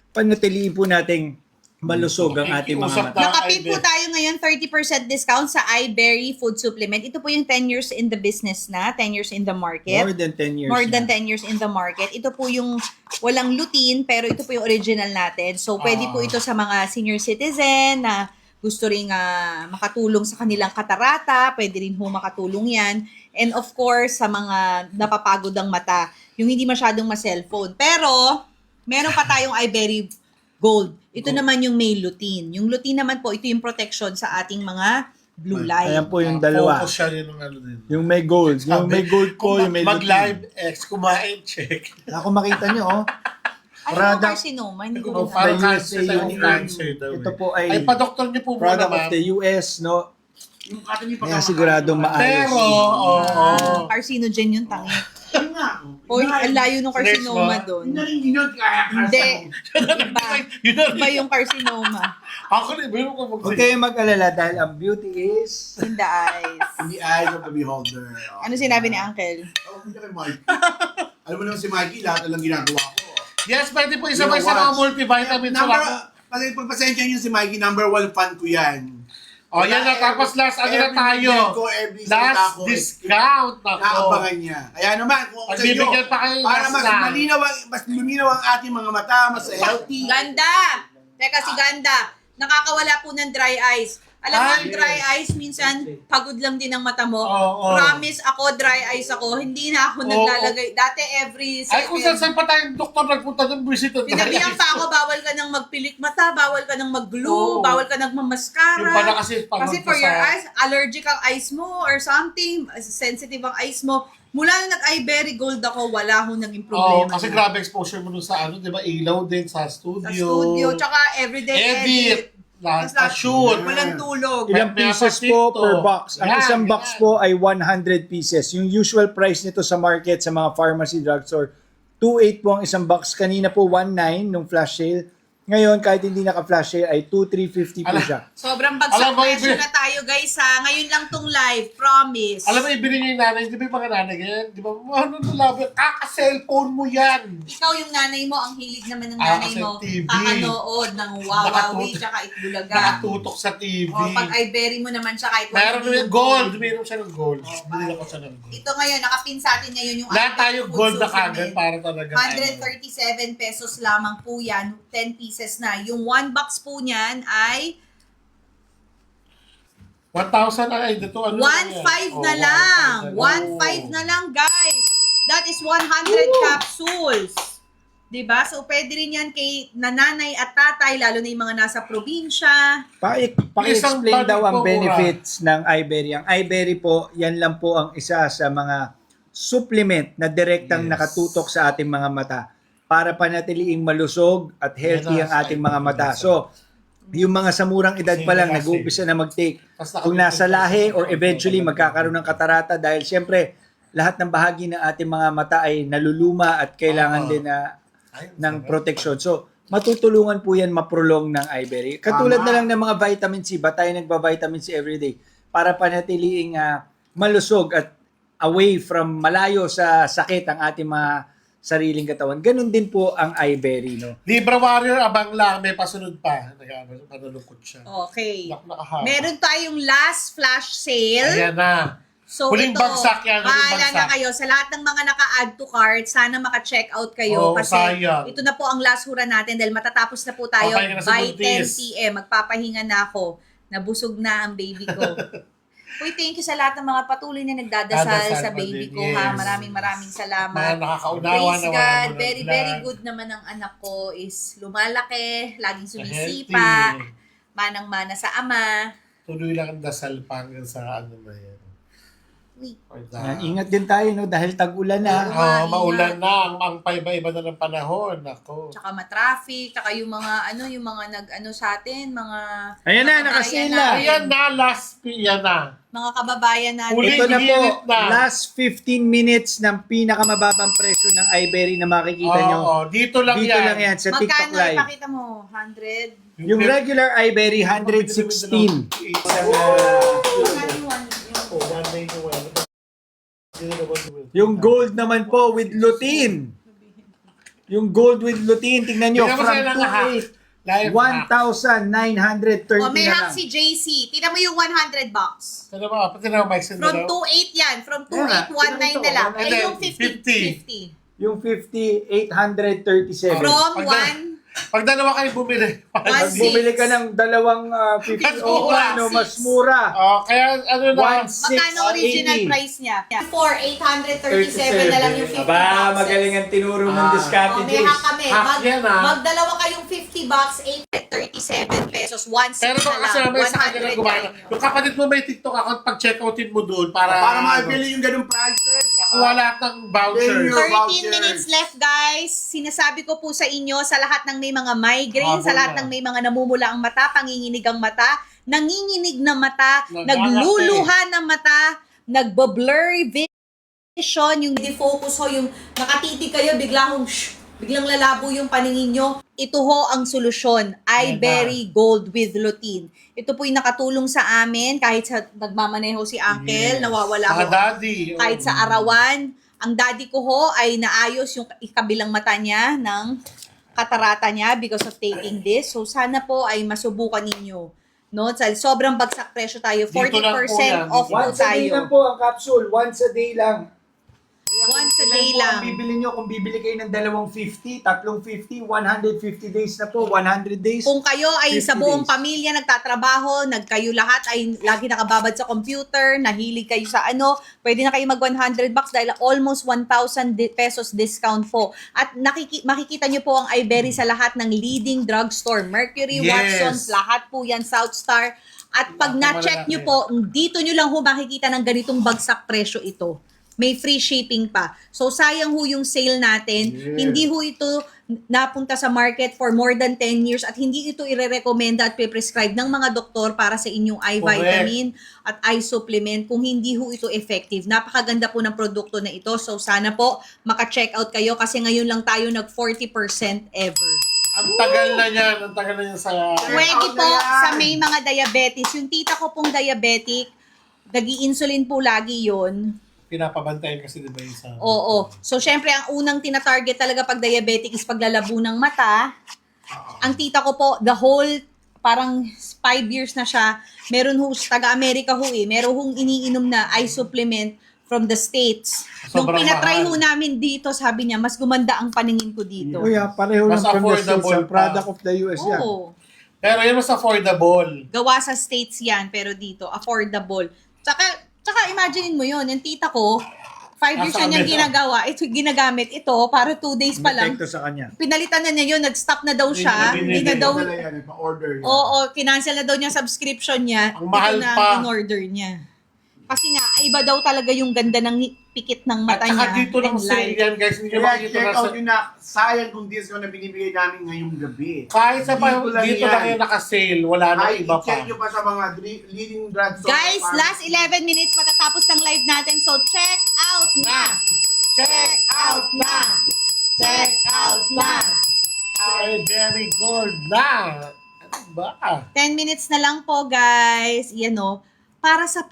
Panatiliin po nating malusog ang ating mga Usap mata. na. Nakapit po tayo ngayon 30% discount sa iBerry food supplement. Ito po yung 10 years in the business na, 10 years in the market. More than 10 years More than na. 10 years in the market. Ito po yung walang lutein, pero ito po yung original natin. So, pwede po ito sa mga senior citizen na gusto rin makatulong sa kanilang katarata. Pwede rin ho makatulong yan. And of course, sa mga napapagod ang mata, yung hindi masyadong ma-cellphone. Pero, meron pa tayong iBerry Gold. Ito naman yung may lutein. Yung lutein naman po, ito yung protection sa ating mga blue light. Ayan po yung dalawa. Focus siya rin ng ano din. Yung may gold. Yung may gold po, yung may Mag-live X, kumain, check. Ako makita nyo, oh. Ano yung Product carcinoma? Hindi ko Kung rin parang the cancer USA tayo, Union. cancer daw. Ito po ay Ay, pa-doktor niyo po muna, product of ma'am. the US, no? Yung ating Kaya siguradong maayos. Pero, oo. carcinogen yung tangi. Yun nga. Hoy, ang layo ng carcinoma Next doon. Yun na rin yun. Hindi. Iba. Yun na Iba yung carcinoma. Ako rin, meron ko Huwag kayong mag-alala dahil ang beauty is... In the eyes. In the eyes of the beholder. Ano sinabi ni Uncle? Hindi kay Mikey. Alam mo naman si Mikey, lahat na lang ginagawa ko. Yes, pwede po isabay sa mga multivitamins. Pagpasensya niyo si Mikey, number 1 fan ko yan. Oh, yan na. Tapos last, ano na tayo? Last discount. Naabangan niya. Kaya naman, kung sa inyo, Pagbibigyan pa kayo para last mas lang. malinaw, mas luminaw ang ating mga mata, mas healthy. Ganda! Teka, si Ganda. Nakakawala po ng dry eyes. Alam mo, Ay, ang dry eyes, minsan, pagod lang din ang mata mo. Oo. Promise ako, dry eyes ako. Hindi na ako Oo. naglalagay. Dati, every Ay, kung saan pa tayong doktor nagpunta doon, visit at Sinabihan pa ako, bawal ka nang magpilik mata, bawal ka nang mag-glue, Oo. bawal ka nang mamaskara. Yung pala kasi pagod Kasi ka for your sa- eyes, allergic ang eyes mo or something, sensitive ang eyes mo. Mula nung nag-iBerry Gold ako, wala ho naging Oo, problema. kasi na. grabe exposure mo dun sa ano, di ba? Ilaw din sa studio. Sa studio, tsaka everyday Edit. Lahat Tapos na shoot. Walang tulog. Ilang May pieces apatit po to. per box? Ang Yan, isang box yan. po ay 100 pieces. Yung usual price nito sa market, sa mga pharmacy drugstore, 2.8 po ang isang box. Kanina po 1.9 nung flash sale. Ngayon, kahit hindi naka-flash sale, ay 2,350 po Ala. siya. Sobrang Alam bagsak mo, presyo Ibe- na tayo guys ha. Ngayon lang tong live, promise. Alam mo, ibili niyo yung nanay, di ba yung mga nanay ganyan? Di ba? Ano na labi? Kaka-cellphone mo yan. Ikaw yung nanay mo, ang hilig naman ng Ah, nanay kasi mo, TV. kakanood ng Wawawi Nakatutok. tsaka Itbulaga. Nakatutok sa TV. O pag iBerry mo naman siya kahit Meron hindi yung gold. Uminom siya ng gold. Binila ko siya ng gold. Ito ngayon, nakapin sa atin ngayon yung Lahat tayo iBerry gold na Food kagad Souvenir. para talaga. 137 pesos lamang po yan, 10 pieces na. Yung 1 box po niyan ay 1,000 ay dito ano 1.5 na lang. 1.5 na lang, guys. That is 100 capsules. 'Di ba? So pwede rin 'yan kay nanay at tatay lalo na yung mga nasa probinsya. Paki-explain Isang daw ang balik po, benefits ng iBerry. Ang iBerry po, yan lang po ang isa sa mga supplement na direktang Yes. nakatutok sa ating mga mata para panatiliing malusog at healthy ang Yan na, ating mga mata. So, yung mga sa murang edad pa lang, nag-uumpisa na mag-take. Kung nasa lahi or eventually magkakaroon ng katarata dahil siyempre, lahat ng bahagi ng ating mga mata ay naluluma at kailangan din na ng protection. So, matutulungan po yan maprolong ng iBerry. Katulad Tama. na lang ng mga vitamin C, ba tayo nagba-vitamin C everyday para panatiliing malusog at away from malayo sa sakit ang ating mga sariling katawan. Ganun din po ang iBerry, no? Libra Warrior, abang lang. May pasunod pa. Panulukot siya. Okay. Nakahaba. Meron tayong last flash sale. Ayan na. So Huling ito, bagsak yan, huling bahala na bagsak. kayo. Sa lahat ng mga naka-add to cart, sana maka-check out kayo. Oo, kasi sayang. ito na po ang last hura natin dahil matatapos na po tayo Papahinga na sa by 10 buntis. p.m. Magpapahinga na ako. Nabusog na ang baby ko. Uy, thank you sa lahat ng mga patuloy na nagdadasal Dadasal sa pa baby din, ko ha. yes. Maraming Mga salamat. nakakaunawa Praise na God. wala mo ng Very, vlog. very good naman ang anak ko is lumalaki, laging Healthy. sumisipa, manang-mana sa ama. Tuloy lang ang dasal pa hanggang sa ano na yan. Uy, Yan, ingat din tayo, no? Dahil tag-ulan na. Oo. Maulan na. Ang paiba-iba na ng panahon. Ako. tsaka matraffic, tsaka yung mga yung mga nag-ano sa atin, mga Ayan na, kababayan nakasale na. natin, Ayan na, last yan na. mga kababayan natin. Huli. Ito na po, Hirit na. last 15 minutes ng pinakamababang presyo ng iBerry na makikita nyo. Oo, dito lang Dito yan. lang yan sa TikTok Magkano Live. ipakita mo? 100? Yung regular iBerry, 116. Magkano yung one? Yung gold naman po with lutein. Yung gold with lutein, tingnan nyo, Tingnan mo from sa'yo ng hack. 2.8, Live hack. 1,930 O, may na hack lang. si JC. Tingnan mo yung 100 bucks. Ano ba? Pati na Mike Sendero. From 2.8 yan. From 2.8, Yeah, 1.9 na lang. And Ay, then, yung 50. 50. Yung 50, 837. From Pag- Pag dalawa kayo bumili. Pag bumili ka ng dalawang 50 Mas o mura. ano, mas mura. Kaya ano na. 1,680. Magkano original price niya? For 837 na lang yung 50 Aba, boxes. magaling ang tinuro ng O, discount may hack kami. Hack yan, ah. Magdalawa kayong 50 bucks, 837 pesos, 160 Pero na kasi lang. may sa kanya lang 100 gumana. yan yun. Yung kapatid mo may TikTok account, pag-checkoutin mo doon para makabili yung ganung prices. Nakuha lahat ng vouchers. Your 13 vouchers. minutes left, guys. Sinasabi ko po sa inyo, sa lahat ng may mga migraine, sa Habol lahat na. ng may mga namumula ang mata, panginginig ang mata, nanginginig na mata, Naglalaki. nagluluha ng mata, nagbo-blurry yung defocus ho, yung nakatitig kayo, biglang lalabo yung paningin nyo. Ito ho ang solusyon, iBerry Gold with lutein. Ito po yung nakatulong sa amin kahit sa nagmamaneho si Uncle, nawawala Mga ho. daddy. Kahit sa arawan, ang daddy ko ho ay naayos yung ikabilang mata niya ng katarata niya because of taking this. So sana po ay masubukan ninyo. No, sobrang bagsak presyo tayo. 40% Dito lang po yan, off dito. po Once a day tayo. lang po ang capsule. Once a day lang. Kaya Once a kung day ilan po lang. ang bibili nyo, kung bibili kayo ng 250, 350, 150 days na po, 100 days. Kung kayo ay 50 sa buong days. pamilya nagtatrabaho, kayo lahat ay lagi nakababad sa computer, nahilig kayo sa pwede na kayo mag $100 dahil almost 1,000 pesos discount po. At makikita nyo po ang iBerry sa lahat ng leading drugstore. Mercury, Yes. Watson's, lahat po yan, Southstar. At pag na-check nyo po, dito nyo lang ho makikita ng ganitong bagsak presyo ito. May free shipping pa. So, sayang ho yung sale natin. Yes. Hindi ho ito napunta sa market for more than 10 years at hindi ito ire-recommenda at pre-prescribe ng mga doktor para sa inyong eye Correct. vitamin at eye supplement kung hindi ho ito effective. Napakaganda po ng produkto na ito. So, sana po maka-check out kayo kasi ngayon lang tayo nag 40% ever. Ang tagal na yan. Ang tagal na yan sa... Pwede out po na yan. sa may mga diabetes. Yung tita ko pong diabetic, nag-i-insulin po lagi yon. Pinapabantayan kasi diba yung sa... Oo. So, syempre, ang unang tina-target talaga pag diabetic is paglalabo ng mata. Ang tita ko po, the whole, parang 5 years na siya, meron ho, taga-Amerika ho meron hong iniinom na eye supplement from the States. Nung Sobrang pinatry ho mahal. namin dito, sabi niya, mas gumanda ang paningin ko dito. Kuya, pareho Mas lang from the States. affordable Ang pa. product of the US yan. Oo. Pero yun mas affordable. Gawa sa States yan, pero dito, affordable. Tsaka imaginein mo yun, yung tita ko, 5 years Nasa na niyang Amerika. ginagawa, ito ginagamit ito, para 2 days pa lang, Epekto sa kanya. pinalitan na niya yun, nag-stop na daw siya, Hindi hindi na daw, Dala yan, pa-order yan. oo, kinancel na daw niya subscription niya, Ang mahal ito na pa. in-order niya. Kasi nga, iba daw talaga yung ganda ng pikit ng At mata saka niya. dito lang and sale light. yan guys. Hindi nyo Kaya makikita check na out sa... yun na, sayang kung discount na binibigay namin ngayong gabi. Kahit sa Dito lang dito yan. lang yung naka-sale. Wala na Ay, iba pa. i-check nyo pa sa mga leading drugstore. Guys, last 11 minutes matatapos ng live natin, so check out na! Check out na! Check out na! Ay, very gold na! Ano ba? 10 minutes na lang po, guys. Yan o. Para sa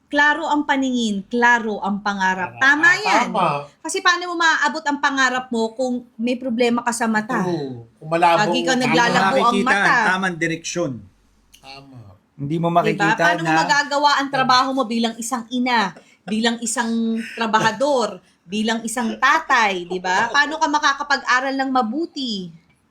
klaro ang paningin, klaro ang pangarap. Tama yan. Tama. Kasi paano mo maaabot ang pangarap mo kung may problema ka sa mata? True. Kung malabo. Lagi ka tama. naglalabo ang Makikita mata. ang tamang direksyon. Tama. Hindi mo Diba? makikita Paano mo na magagawa ang trabaho mo bilang isang ina, bilang isang trabahador, bilang isang tatay, di ba? Paano ka makakapag-aral ng mabuti?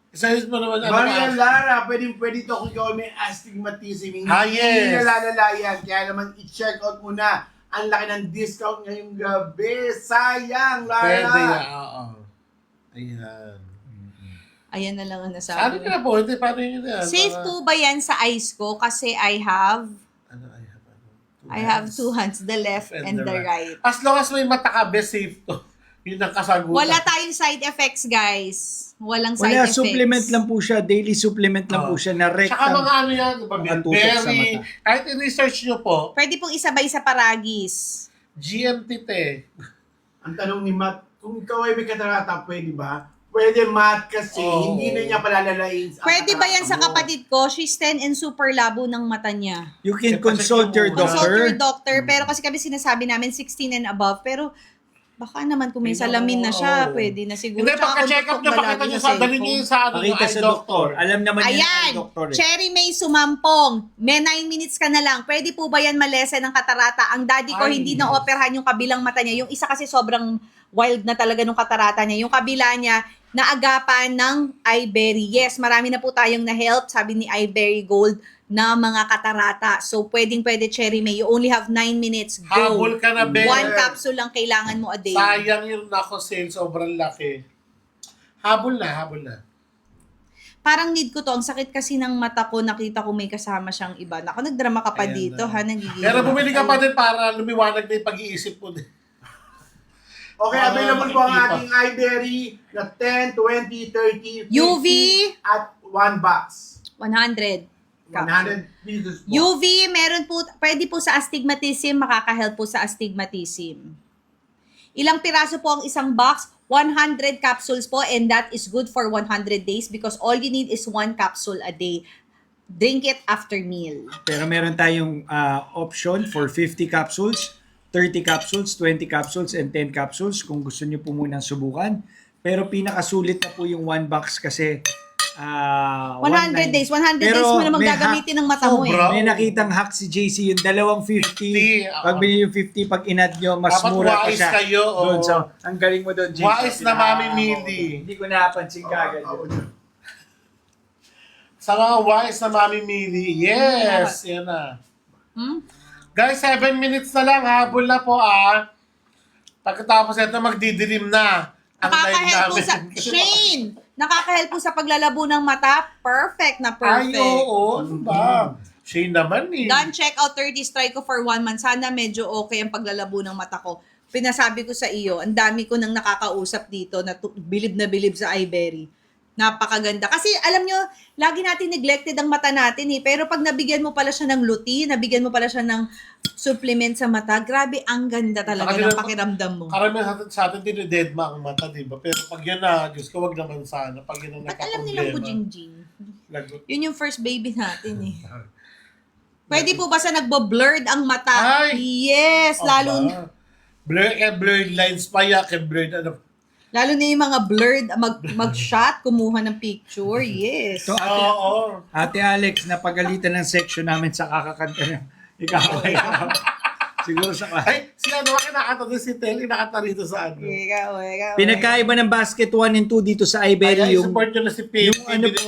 Isayos mo naman. Maria Lara, pwede ito kung ikaw may astigmatism. Hindi Yes. nalalala yan. Kaya naman i-check out muna. Ang laki ng discount ngayong gabi. Sayang, Lara. Pwede yan. Oo. Ayan. Ayan na lang ang Ano nasabi. ka na po? Hindi, paano yun yan? Safe Para- po ba yan sa eyes ko? Kasi I have I have 2 hands, the left and the right. As long as may mata ka, best safe to. Yun ang kasagutan. Wala tayong side effects, guys. Walang side wala, effects. supplement lang po siya, daily supplement lang Oo. po siya na Tsaka rectum. mga ano yan, diba? Mga tutok sa Berry. mata. Kahit i-research nyo po, Pwede pong isabay sa paragis. GMT te. Ang tanong ni Matt, kung ikaw ay may katarata, pwede ba? Pwede, Matt, kasi Oo. hindi na niya palalalain. ang Pwede ba yan sa katarata mo. kapatid ko? She's 10 and super labo ng mata niya. You can Check consult your mo. Consult your doctor. doctor. Pero kasi kami sinasabi namin 16 and above. Pero baka naman kung may Ay, salamin na siya, oo. pwede na siguro. Hindi, Tsaka pagka-check up kung nyo, tutok pakita lagi nyo sa sa, dalhin nyo cellphone. yung sa ano, Pakita yung sa eye doktor. Alam naman yan Ayan, ang doktor. Cherry May Sumampong. May 9 minutes ka na lang. Pwede po ba yan malesen ng katarata? Ang daddy ko Ay, hindi yes. na-operahan yung kabilang mata niya. Yung isa kasi sobrang wild na talaga nung katarata niya. Yung kabila niya, naagapan ng iBerry. Yes, marami na po tayong na-help, sabi ni iBerry Gold, na mga katarata. So, pwedeng-pwede, Cherry May. You only have 9 minutes. Go. Habol ka na, Ben. 1 capsule lang kailangan mo a day. Sayang yung nako sale, sobrang laki. Habol na, habol na. Parang need ko to. Ang sakit kasi ng mata ko, nakita ko may kasama siyang iba. Naku, nagdrama ka pa Ayan dito, na. ha? Nagiging. Pero bumili ka pa din para lumiwanag na yung pag-iisip mo din. Okay, available po ang Makikita. ating iBerry na 10, 20, 30, 50 UV. at 1 box. 100. 100 pieces po. UV, meron po, pwede po sa astigmatism, makaka-help po sa astigmatism. Ilang piraso po ang isang box? 100 capsules po, and that is good for 100 days because all you need is 1 capsule a day. Drink it after meal. Pero meron tayong option for 50 capsules, 30 capsules, 20 capsules, and 10 capsules kung gusto niyo po munang subukan. Pero pinakasulit na po yung 1 box kasi 100 days. 100 days mo naman gagamitin ng mata mo eh. Sobra. May nakitang hack si JC, yung dalawang 50. Pag binili yung 50, pag inad nyo, mas Dapat mura pa wise siya. kayo, Doon, oo. so, ang galing mo doon, JC. Wise na Mami Mili. Hindi ko napansin kagad. Sa mga wise na Mami Mili. Yes, yan na. Guys, 7 minutes na lang. Habol na po Pagkatapos ito, magdidilim na. Ang live Nakaka-help po namin. sa... Shane! Nakaka-help po sa paglalabo ng mata. Perfect na perfect. Ay, oo. Ano ba? Shane naman eh. Done, check out 30 try ko for 1 month. Sana medyo okay ang paglalabo ng mata ko. Pinasabi ko sa iyo, ang dami ko nang nakakausap dito na bilib na bilib sa Iberry. Napakaganda. Kasi alam nyo, lagi natin neglected ang mata natin eh. Pero pag nabigyan mo pala siya ng lutein, nabigyan mo pala siya ng supplement sa mata, grabe, ang ganda talaga Saka ng din- pakiramdam mo. Karamihan sa atin dinidedma ang mata, di ba? Pero pag yan na, Diyos ko, wag naman sana. Pag yan ang Ba't alam nilang po, nagka-problema. Jingjing? Lagot. Yun yung first baby natin eh. Pwede po ba sa nagbo-blurred ang mata? Ay! Yes, lalo Blurred lines pa yan, blurred ano. na yung mga blurred, mag-shot, kumuha ng picture. Yes. So, Oo. Ate Alex, napagalitan ng section namin sa kakakanta ng ikaw. Siguro sa Ay, si ano, kinakanta doon si Telly, nakanta rito sa ano. Ikaw. Pinagkaiba ng basket 1 and 2 dito sa Iberry, Ay, yung support nyo na si Pim. yung ano po,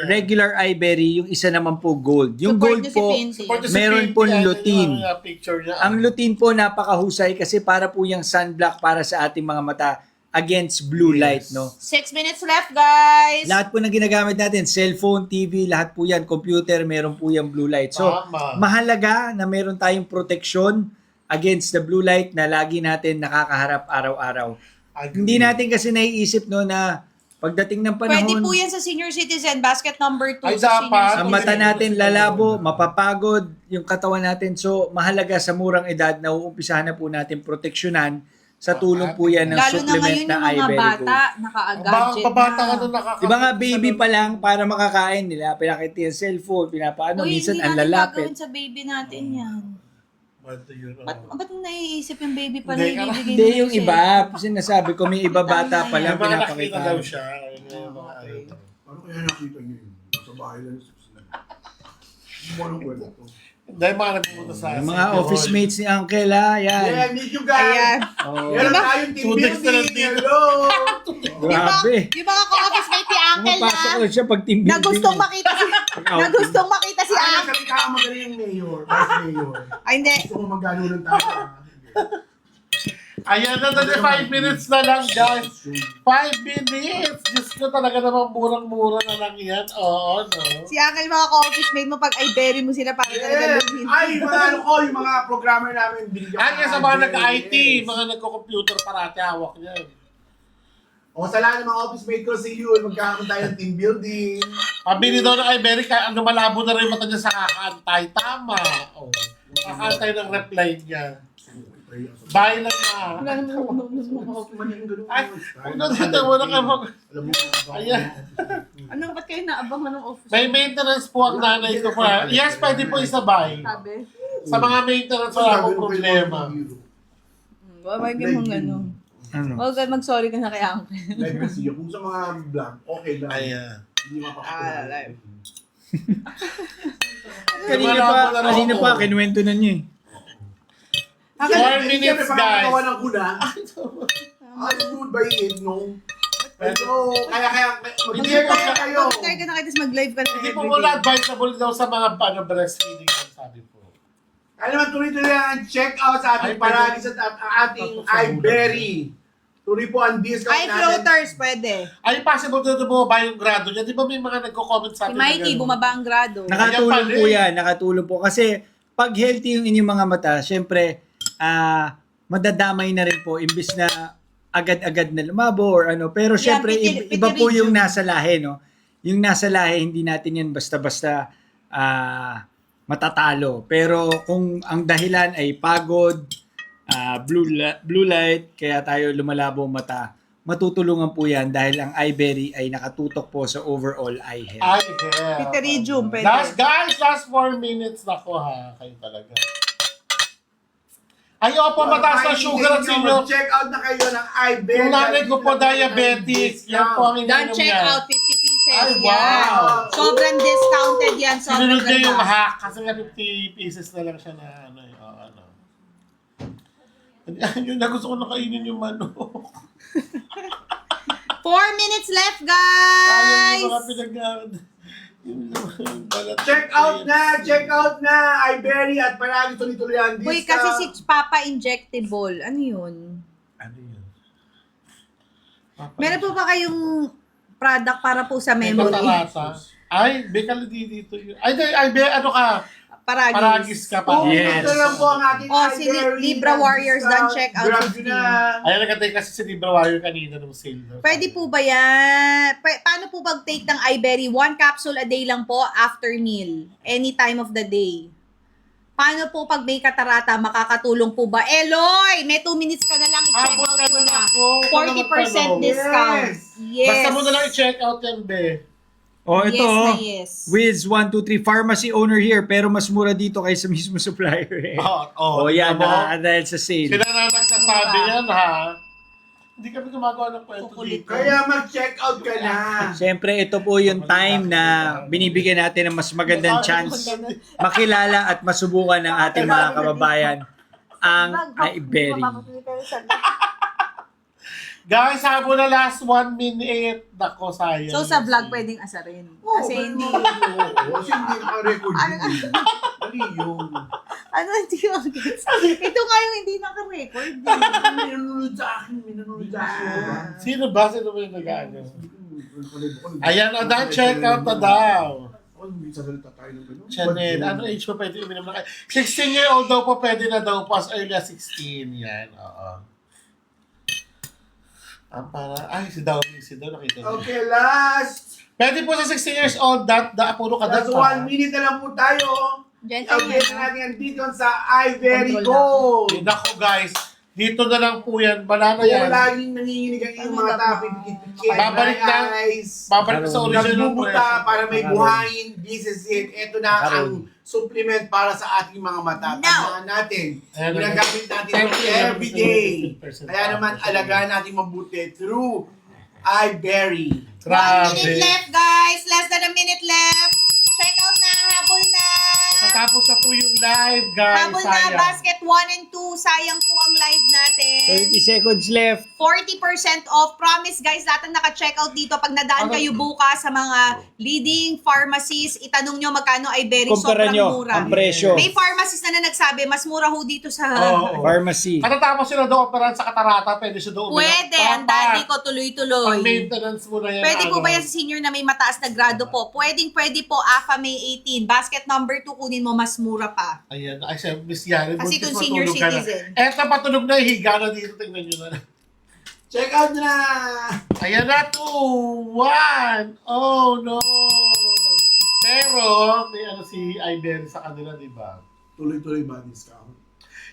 regular Iberry, yung isa naman po gold. Yung Support gold niyo si po, Pinty. meron po lutein. Picture niya. ang lutein po napakahusay kasi para po yung sunblock para sa ating mga mata against blue light, no? 6 minutes left, guys. Lahat po ng ginagamit natin, cellphone, TV, lahat po yan, computer, meron po yung blue light. So, Tama. mahalaga na meron tayong protection against the blue light na lagi natin nakakaharap araw-araw. Agree. Hindi natin kasi naiisip no na pagdating ng panahon, Pwede po yan sa senior citizen, basket number 2 Ay, sa dapat. senior ang citizen. mata natin lalabo, mapapagod yung katawan natin. So, mahalaga sa murang edad na uumpisahan na po natin proteksyonan sa tulong po yan ng Lalo na supplement ngayon na yung mga iBerry bata, Gold. naka-gadget Pabata ka na. na nakakita. Diba nga baby pa lang para makakain nila, pinakita yung cellphone, pinapaano, Uy, minsan hindi ang natin lalapit. gagawin sa baby natin yan. Yun, Ba't mo naiisip yung baby pa na Hindi, ibibigay Hindi mo yung siya? iba, sinasabi ko may iba bata pa lang Yung mga nakita pinapakita. daw siya. Yung mga ano. Ano kaya nakita niyo yun? Sa bahay lang sa Hindi mo anong kwento to. Dahil mga nagpupunta sa... Yung mga office mates ni Uncle ha, yan. Yeah, need you guys. Ayan. Oh, Meron tayong team Tudex na lang building. dito. Hello. grabe. Yung mga ka-office mate ni Uncle Pumapasok na, ko siya pag team building. na gustong makita si Ay, Uncle. kasi kakamagaling yung mayor. Vice mayor. Ay, hindi. Gusto ko magano ng tayo. Ayan na, 5 minutes na lang, guys. 5 minutes! Diyos ko talaga naman murang-mura na lang yan. Oo, no? Si Uncle, mga ka-office mate mo, pag i-bury mo sila para talaga Yeah. lumin. Ay, mga ano ko, yung mga programmer namin. binigyan Ay, ko sa ng mga idea. nag-IT, Yes. mga nagko-computer parati hawak niyan. O sa lahat ng mga office mate ko, see you. Magkakaroon tayo ng team building. Pabili daw ng Ibery, ano malabo na rin mata niya sa kakaantay. Tama. Oh. Kakaantay ng reply niya. Bye lang na. Ay, nandito mo na ka mag... Alam mo, Ayan. Ano, ba't kayo naabangan ng office? May maintenance po ang nanay ko pa. Yes, pwede po isabay. Sabi. Sa mga maintenance, wala akong problema. Wag yung mga ano. Ano? Huwag ka mag-sorry ka na kay Uncle. Live kasi yun. Kung sa mga vlog, okay lang. Ayan. Hindi mapapakita. live. Kanina pa, kinuwento na niya eh. 4 minutes, guys. Pagkakawa ng kuna. I'm good by it, no? Pero, kaya, Hindi mag-share ko kaya kayo. Mag-retire ka na kayo, tapos mag-live ka na Hindi po everyday. muna advisable daw sa mga breastfeeding, ang sabi po. Kaya naman tuloy-tuloy ang check out sa ating Ay, paragis at ating iBerry. Tuloy po ang discount Ay, floaters, pwede. Ay, possible na bumaba yung grado niya. Di ba may mga nagko-comment Si sa atin na Mikey, gano'n? bumaba ang grado. Nakatulong Ayan po pala eh. yan, nakatulong po. Kasi pag healthy yung inyong mga mata, syempre, madadamay na rin po imbis na agad-agad na lumabo or ano. Pero Yan, syempre, iba po pitirin yung yun. nasa lahi, no? Yung nasa lahi, hindi natin yan basta-basta matatalo. Pero kung ang dahilan ay pagod, blue light, kaya tayo lumalabo ang mata. Matutulungan po yan dahil ang iBerry ay nakatutok po sa overall eye health. I have. Piteridium, pwede. Last 4 minutes na ko ha. Kayo talaga. Ayaw po mataas na sugar at sinyo. Check out na kayo ng iBerry. Yung nanay ko po diabetic. Yan po ang Don't ininom check niya. out, 50 pieces. Ay, Yan. wow. Sobrang discounted yan. Sobrang Sinunod niya yung ganda. hack. Kasi nga 50 pieces na lang siya na ano. Yun na gusto ko na kainin yung manok. 4 minutes left, Sayang yung mga guys! Check out na iBerry at palagi tuloy-tuloy ang discount. Uy, kasi si Papa Injectable. Ano yun? Ano yun? Meron po ba kayong product para po sa May memory? patarata. Ay, bekal dito yun. Ay, ano ka? Paragis. Paragis ka pa. Yes. Ito lang po ang ating Oh, si iBerry Libra na Warriors, discount. don't check out Grab 15. nyo na. Ay, nagkatay kasi si Libra Warrior kanina ng sale. Pwede po ba yan? Paano po pag-take ng iBerry? 1 capsule a day lang po after meal. Any time of the day. Paano po pag may katarata? Makakatulong po ba? Eloy! May 2 minutes ka na lang. I-check Abot out na mo lang na. ako. 40% discount. Yes. Basta mo na lang i-check out yan, be. Oh, ito. Yes na yes. Wiz 123 pharmacy owner here pero mas mura dito kaysa mismo supplier. Eh. Oh, yan dahil sa sale. Sila na nagsasabi yan, ha? Hindi kami gumagawa ng kwento Kukulit. dito. Kaya mag-check out ka na. Siyempre, ito po yung time na binibigyan natin ng mas magandang chance makilala at masubukan ng ating mga kababayan ang iBerry. Guys, habol na last 1 minute. Nako, sayang. So sa vlog pwedeng asarin. Kasi hindi. Kasi hindi naka-record yun. Mali yun. Ano hindi mo gets? Ito nga yung hindi naka-record. May nanonood sa akin. May nanonood sa akin. Sino ba? Sino ba yung nag-ano? Ayan, o daw, check out na daw. Sasalita tayo ng gano'n. Chanel, ano age pa pwede uminom na kayo? 16-year-old daw po pwede na daw po as early as 16. Yan, oo. Ay, si Daw, nakita mo. Okay, last. Pwede po sa 16 years old, puro ka Last 1 minute na lang po tayo. Diyan Update na natin ang dito sa iBerry Gold. Nako guys, dito na lang po yan. Wala na Kung yan. laging nanginginig ang iyong mga topic, Babalik na. Babalik sa original nagbubuta presyo. para may buhayin, this is it. Ito na ang supplement para sa ating mga mata. Tandaan natin, Ayan, ginagamit natin ito 10% every day. 15% Kaya naman, alagaan natin mabuti through iBerry. 1 Grabe. minute left, guys. Less than a minute left. Check out na. Habol na. Tapos na po yung live, guys. Habol na. Sayang. Basket 1 and 2. Sayang po ang live natin. 30 seconds left. 40% off. Promise guys, lahat ng naka-check out dito. Pag nadaan kayo bukas sa mga leading pharmacies, itanong nyo magkano iBerry. Kumpara Sobrang nyo mura. ang presyo. May pharmacist na nagsabi, mas mura ho dito sa... Oo. Pharmacy. Katatapos sila doon operan sa katarata, pwede siya doon Pwede. Ang daddy ko tuloy-tuloy. Pag-maintenance mo na yan. Pwede po ano. ba yan sa senior na may mataas na grado po? Pwede po AFA May 18. Basket number 2, kunin mo mas mura pa. Ayan. Ay, siya, Miss Yari. Kasi buntis, kung senior matulog ka na. citizen. Eto, patulog na, higa na dito. Tingnan nyo na. Check out na! Ayan na, 2, 1. Oh, no. Pero, may ano si iBerry sa kanila, di ba? Tuloy-tuloy ba discount?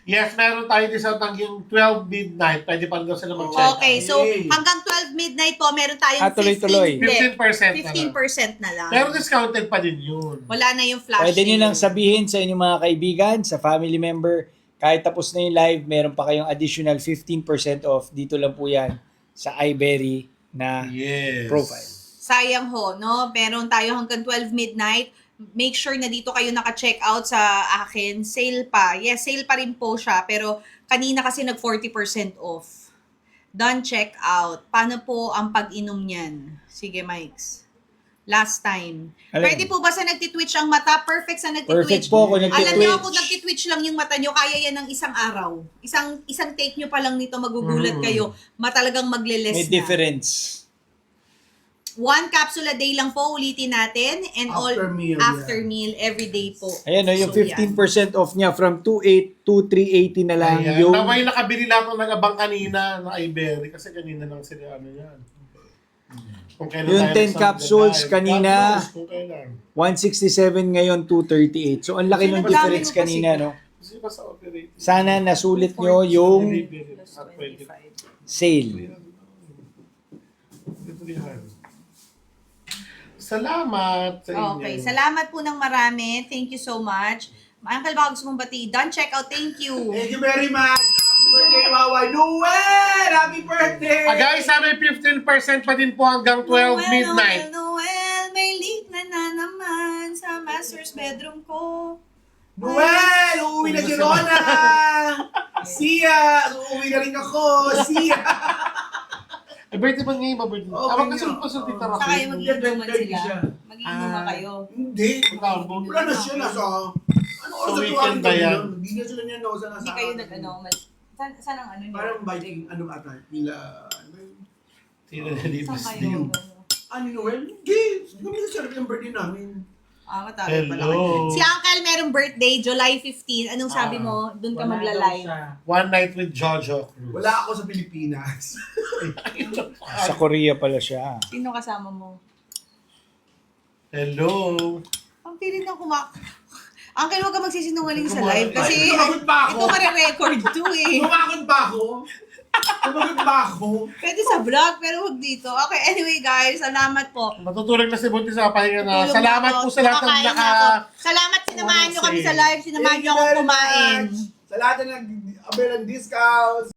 Yes, meron tayo discount hanggang 12 midnight. Pwede pa rin daw sila mag-check. Okay, so Yay. hanggang 12 midnight po, meron tayong tuloy-tuloy. 15 15% na lang. 15% na lang. Pero discounted pa din yun. Wala na yung flash Pwede nyo sale. lang sabihin sa inyong mga kaibigan, sa family member, kahit tapos na yung live, meron pa kayong additional 15% off. Dito lang po yan sa iBerry na Yes. profile. Sayang ho, no? Meron tayo hanggang 12 midnight. Make sure na dito kayo naka-check out sa akin. Sale pa. Yes, sale pa rin po siya. Pero kanina kasi nag 40% off. Done check out. Paano po ang pag-inom niyan? Sige, Mikes. Last time. Alin? Pwede po ba sa nagtitwitch ang mata? Perfect sa nagtitwitch. Perfect po kung Alam niyo, nagtitwitch. kung nagtitwitch lang yung mata niyo, kaya yan ng isang araw. Isang take niyo pa lang nito, magugulat kayo. Matalagang magle-less May na. difference. 1 capsule a day lang po, ulitin natin. And After meal, after yeah. meal, every day po. Ayan o, yung So, 15% off niya from 2,800 to 380 na lang Ayan. yung... Tama yung nakabili lahat ng nag-abang kanina na iBerry kasi kanina lang sila ano yan. Kung kailan Yung tayo 10 nagsabi capsules live. kanina, Capsules, kung kailan. 167 ngayon, 238. So, ang laki Sino ng ba difference dami mo kasi? kanina, no? Kasi ba sa operator? Sana nasulit nyo yung Plus 25. sale. Salamat sa inyo. Okay, salamat po ng marami. Thank you so much. Uncle, baka gusto mong bati. Done check out. Thank you. Thank you very much. Happy birthday, Wawa. Noel! Happy birthday! Guys, sabi 15% pa din po hanggang 12 midnight. Noel, may leak na naman sa master's bedroom ko. Noel! Uuwi na si Rona! Sia! Uuwi na rin ako! Sia! Eh, birthday ba ngayon? Birthday? Oh, Awag birthday. ka sa tita Saka Raquel. yung mag-iinuman Birthday sila. siya. Mag-iinuman kayo. Hindi. Wala na siya nasa... Ano oras na weekend ba yan? Hindi na sila niya nasa... Hindi kayo nag-ano. Saan ang ano niyo? Parang biking ano ata. Nila... Sino na dito? Saan kayo? Ano Noel? Hindi. Kami na-celebrate yung birthday namin. Matagal pala Hello. kayo. Si Uncle merong birthday, July 15. Anong sabi mo? Doon ka magla-live. One night with Jojo Cruz. Wala ako sa Pilipinas. Sa Korea pala siya. Sino kasama mo? Hello. Ang pilit ng Uncle, huwag ka magsisinungaling sa live kasi Kumagot pa ako. ito mare-record to eh. Kumakot ba ako? Kumagot ba ako? Pwede sa vlog, pero huwag dito. Okay, anyway guys, salamat po. Matutulog na si Buntis sa pahinga na. Tulog Salamat na po ako. sa lahat ng Kumakain na ako. Salamat, sinamahan nyo kami sa live. Sinamahan nyo akong kumain. Sa lahat na nag-abel ng discounts.